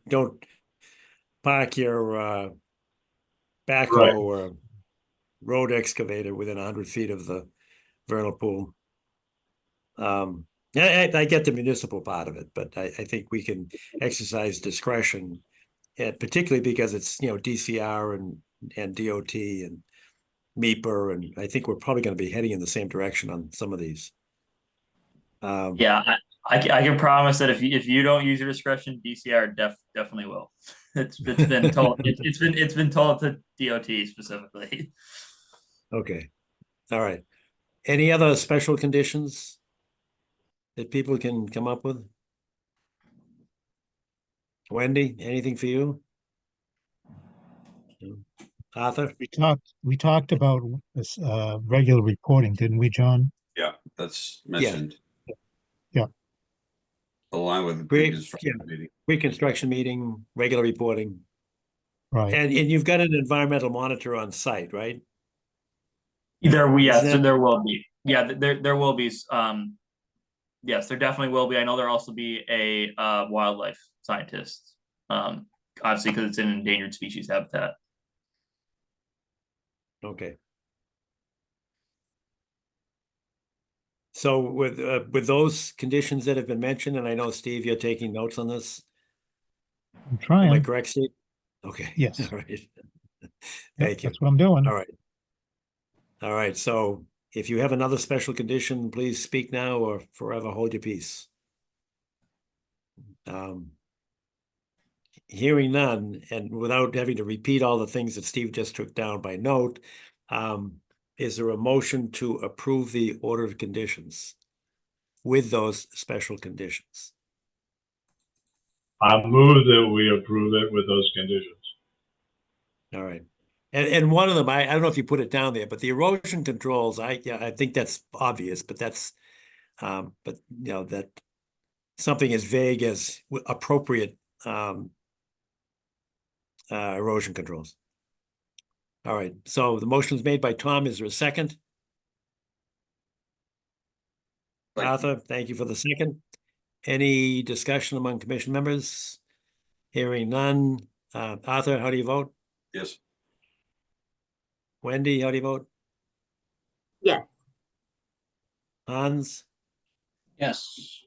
don't park your backhoe or road excavator within 100 feet of the vernal pool. I get the municipal part of it, but I think we can exercise discretion, particularly because it's, DCR and DOT and MEPR, and I think we're probably going to be heading in the same direction on some of these. Yeah, I can promise that if you don't use your discretion, DCR definitely will. It's been told it's been told to DOT specifically. Okay, all right. Any other special conditions that people can come up with? Wendy, anything for you? No. Arthur? We talked about this, regular reporting, didn't we, John? Yeah, that's mentioned. Yeah. Along with the Great, pre-construction yeah. meeting. Pre-construction meeting, regular reporting. Right. And you've got an environmental monitor on site, right? Yes, Isn't that- there will be. Yeah, there will be. Yes, there definitely will be. I know there'll also be a wildlife scientist. Obviously, because it's an endangered species habitat. Okay. So with those conditions that have been mentioned, and I know, Steve, you're taking notes on this. I'm Am I trying. correct, Steve? Okay. Yes. All right. Yep, Thank you. that's what I'm doing. All right. All right. So if you have another special condition, please speak now or forever hold your peace. Hearing none, and without having to repeat all the things that Steve just took down by note, is there a motion to approve the order of conditions with those special conditions? I move that we approve it with those conditions. All right. And one of them, I don't know if you put it down there, but the erosion controls, I think that's obvious, but that's, but you know, that something as vague as appropriate, erosion controls. All right, so the motion is made by Tom. Is there a second? Arthur, thank you for the second. Any discussion among commission members? Hearing none. Arthur, how do you vote? Yes. Wendy, how do you vote? Yes. Hans? Yes.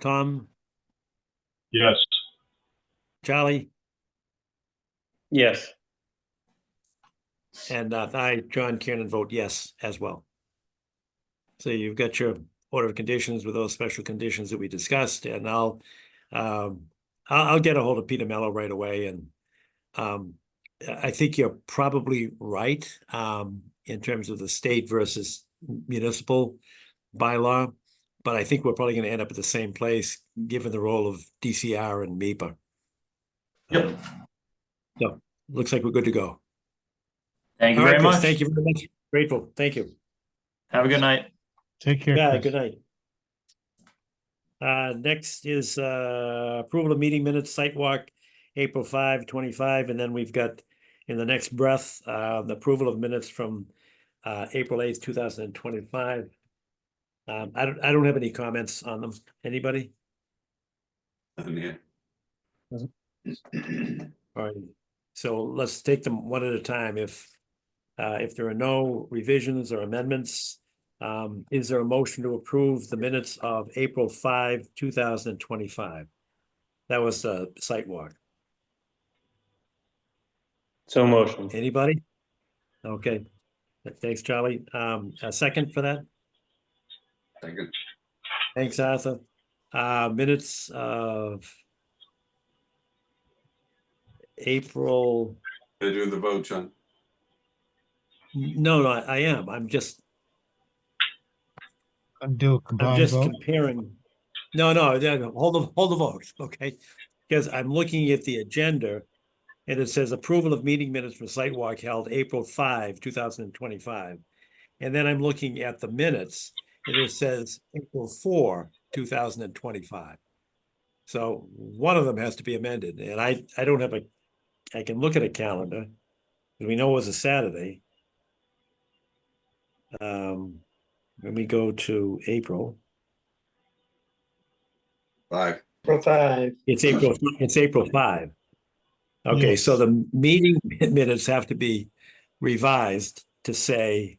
Tom? Yes. Charlie? Yes. And I, John Kiernan, vote yes as well. So you've got your order of conditions with those special conditions that we discussed, and I'll get a hold of Peter Mello right away. And I think you're probably right in terms of the state versus municipal bylaw, but I think we're probably going to end up at the same place given the role of DCR and MEPA. Yep. So looks like we're good to go. Thank you All right, very Chris, much. thank you very much. Grateful. Thank you. Have a good night. Take care, Yeah, Chris. good night. Next is approval of meeting minutes, site walk, April 5, 25, and then we've got in the next breath, the approval of minutes from April 8th, 2025. I don't have any comments on them. Anybody? Yeah. All right. So let's take them one at a time. If there are no revisions or amendments, is there a motion to approve the minutes of April 5, 2025? That was the site walk. So motion. Anybody? Okay. Thanks, Charlie. A second for that? Second. Thanks, Arthur. Minutes of April. They're doing the vote, John. No, I am. I'm just Undo a I'm combined just vote. comparing. No, hold the vote, okay? Because I'm looking at the agenda and it says approval of meeting minutes for site walk held April 5, 2025. And then I'm looking at the minutes and it says April 4, 2025. So one of them has to be amended. And I don't have I can look at a calendar because we know it was a Saturday. Let me go to April. 5. April 5. It's April 5. Okay, so Yes. the meeting minutes have to be revised to say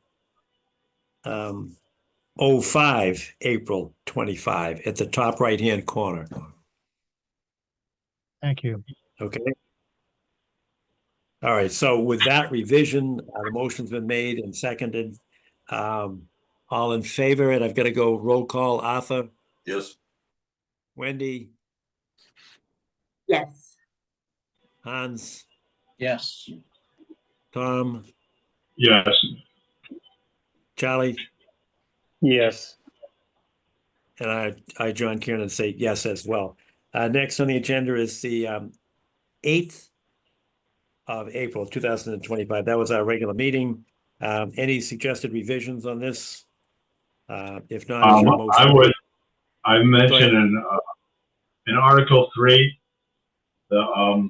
05 April 25 at the top right-hand corner. Thank you. Okay. All right, so with that revision, the motion's been made and seconded. All in favor, and I've got to go roll call. Arthur, Yes. Wendy, Yes. Hans, Yes. Tom, Yes. Charlie, Yes. and I, John Kiernan, say yes as well. Next on the agenda is the 8th of April, 2025. That was our regular meeting. Any suggested revisions on this? If not, is there a motion? I mentioned in Article 3, the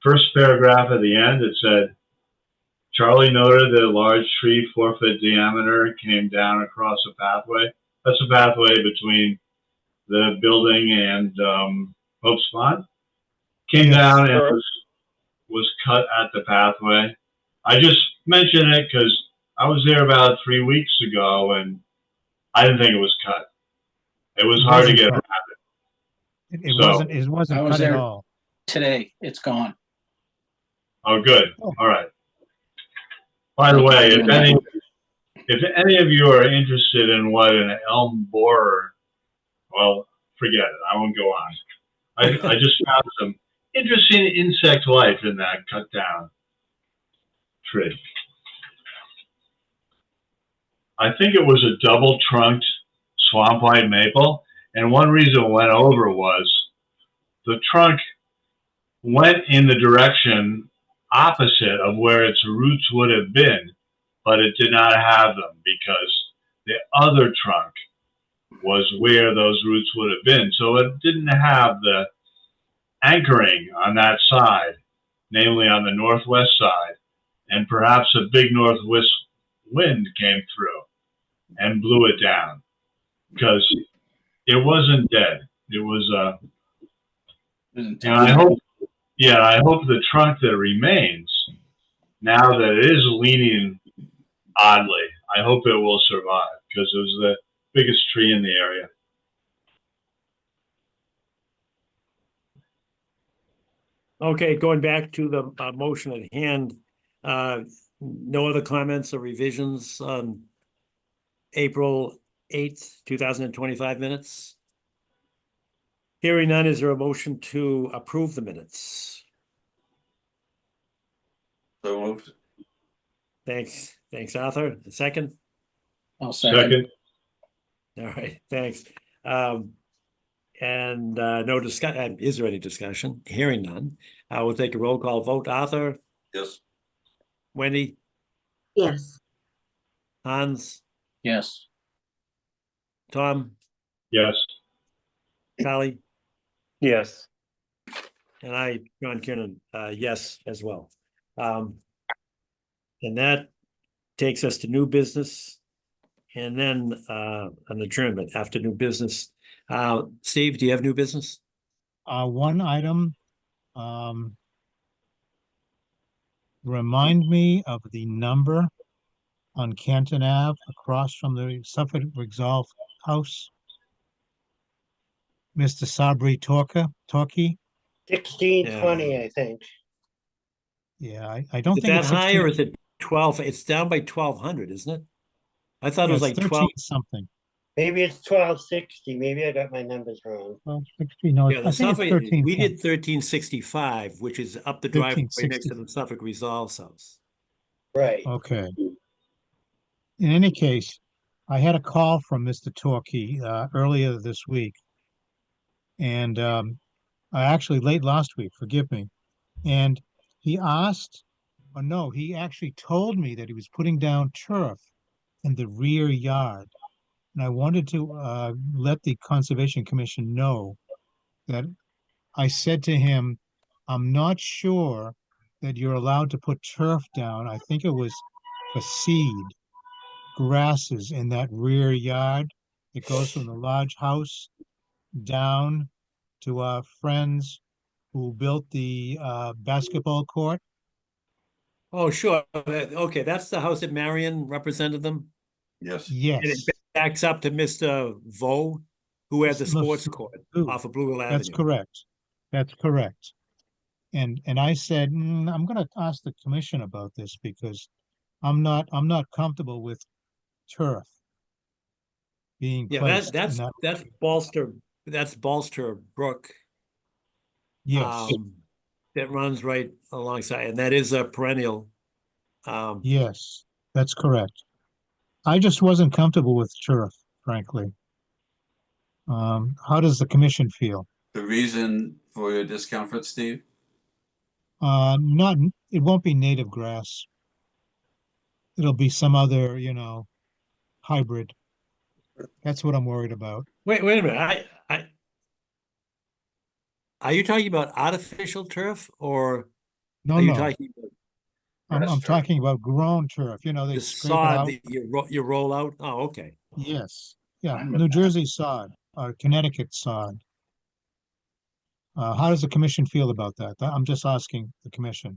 first paragraph at the end, it said, Charlie noted that a large tree 4-foot diameter came down across a pathway. That's a pathway between the building and Hope's Pond. Came down and was cut at the pathway. I just mentioned it because I was there about 3 weeks ago and I didn't think it was cut. It was hard to get around it. It So- wasn't, it wasn't I was cut at there all. today. It's gone. Oh, good. Oh. All right. By the Thank you way, for doing if any of you are interested in what an elm borer, well, forget it. I won't go on. I just found some interesting insect life in that cut down tree. I think it was a double trunked swamp white maple, and one reason it went over was the trunk went in the direction opposite of where its roots would have been, but it did not have them because the other trunk was where those roots would have been. So it didn't have the anchoring on that side, namely on the northwest side, and perhaps a big northwest wind came through and blew it down because it wasn't dead. It was and I hope the trunk that remains, now that it is leaning oddly, I hope it will survive because it was the biggest tree in the area. Okay, going back to the motion at hand, no other comments or revisions on April 8th, 2025 minutes? Hearing none, is there a motion to approve the minutes? So moved. Thanks, Arthur. A second? I'll second. All right, thanks. And no discussion. Is there any discussion? Hearing none. I will take a roll call vote. Arthur? Yes. Wendy? Yes. Hans? Yes. Tom? Yes. Charlie? Yes. And I, John Kiernan, yes, as well. And that takes us to new business and then an adjournment after new business. Steve, do you have new business? One item, remind me of the number on Canton Ave across from the Suffolk Exalt House. Mr. Sabri Torki. 1620, I think. Yeah, I don't Is think that it's high 16. or is it 12? It's down by 1200, isn't it? I thought it was Yeah, like it's 12. something. Maybe it's 1260. Maybe I got my numbers wrong. 1260. No, Yeah, I think it's 13. we did 1365, which is up the driveway next 1360. to the Suffolk Resolve house. Right. Okay. In any case, I had a call from Mr. Torkey earlier this week, and actually late last week, forgive me. And he asked, or no, he actually told me that he was putting down turf in the rear yard. And I wanted to let the Conservation Commission know that I said to him, I'm not sure that you're allowed to put turf down. I think it was for seed grasses in that rear yard. It goes from the large house down to our friends who built the basketball court. Oh, sure. Okay, that's the house that Marion represented them. Yes. Yes. And it backs up to Mr. Vo, who had the sports court off of Blue Hill Avenue. That's correct. That's correct. And I said, I'm going to ask the commission about this because I'm not comfortable with turf being Yeah, placed. that's Bolster Brook. Yes. That runs right alongside, and that is a perennial. Yes, that's correct. I just wasn't comfortable with turf, frankly. How does the commission feel? the reason for your discomfort, Steve? Not, it won't be native grass. It'll be some other, hybrid. That's what I'm worried about. Wait a minute. Are you talking about artificial turf or No, are you no, talking about I'm Grass turf. talking about grown turf, they the scrape it sod out. that you roll out? Oh, okay. Yes, yeah, Fine with New that. Jersey sod, or Connecticut sod. How does the commission feel about that? I'm just asking the commission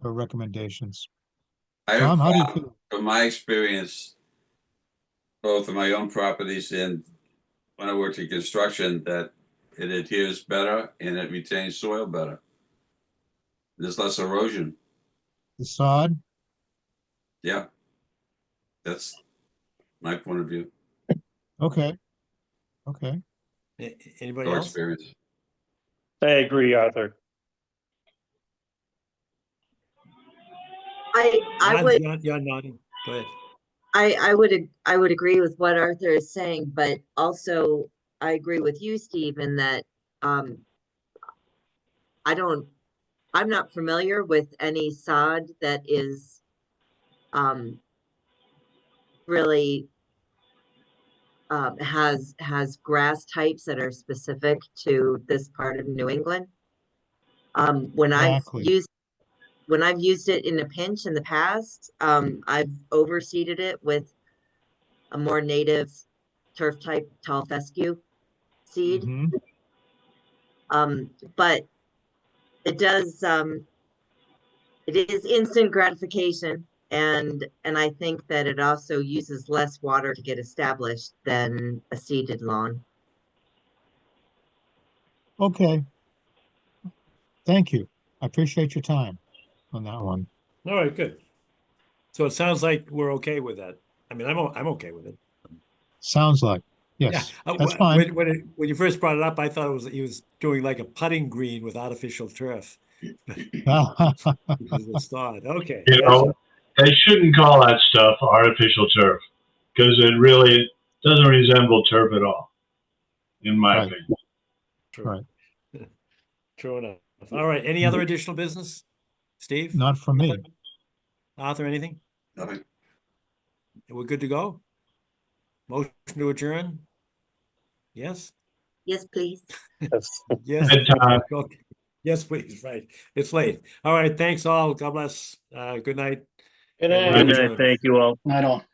for recommendations. I have Tom, how do you found, feel? from my experience, both in my own properties and when I worked in construction, that it adheres better and it retains soil better. There's less erosion. The sod? Yeah. That's my point of view, Okay, okay. Anybody or else? experience. I agree, Arthur. I would, You're nodding. Go ahead. I would agree with what Arthur is saying, but also I agree with you, Steve, in that, I'm not familiar with any sod that is, really, has grass types that are specific to this part of New England. When Exactly. I've used it in a pinch in the past, I've overseeded it with a more native turf type tall fescue seed. Mhm. But it does, it is instant gratification. And I think that it also uses less water to get established than a seeded lawn. Okay. Thank you. I appreciate your time on that one. All right, good. So it sounds like we're okay with that. I mean, I'm okay with it. Sounds like, Yeah. yes, that's fine. When you first brought it up, I thought he was doing like a putting green with artificial turf. Because the sod. Okay. You gotcha. know, they shouldn't call that stuff artificial turf because it really doesn't resemble turf at all, in my Right. opinion. True. Right. True enough. All right. Any other additional business? Steve? Not for me. Arthur, anything? Nothing. We're good to go? Motion to adjourn? Yes? Yes, please. Yes. Bedtime. Okay. Yes, please. Right. It's late. All right. Thanks all. God bless. Good night. Good And we're night. adjourned. Thank you all. Night all.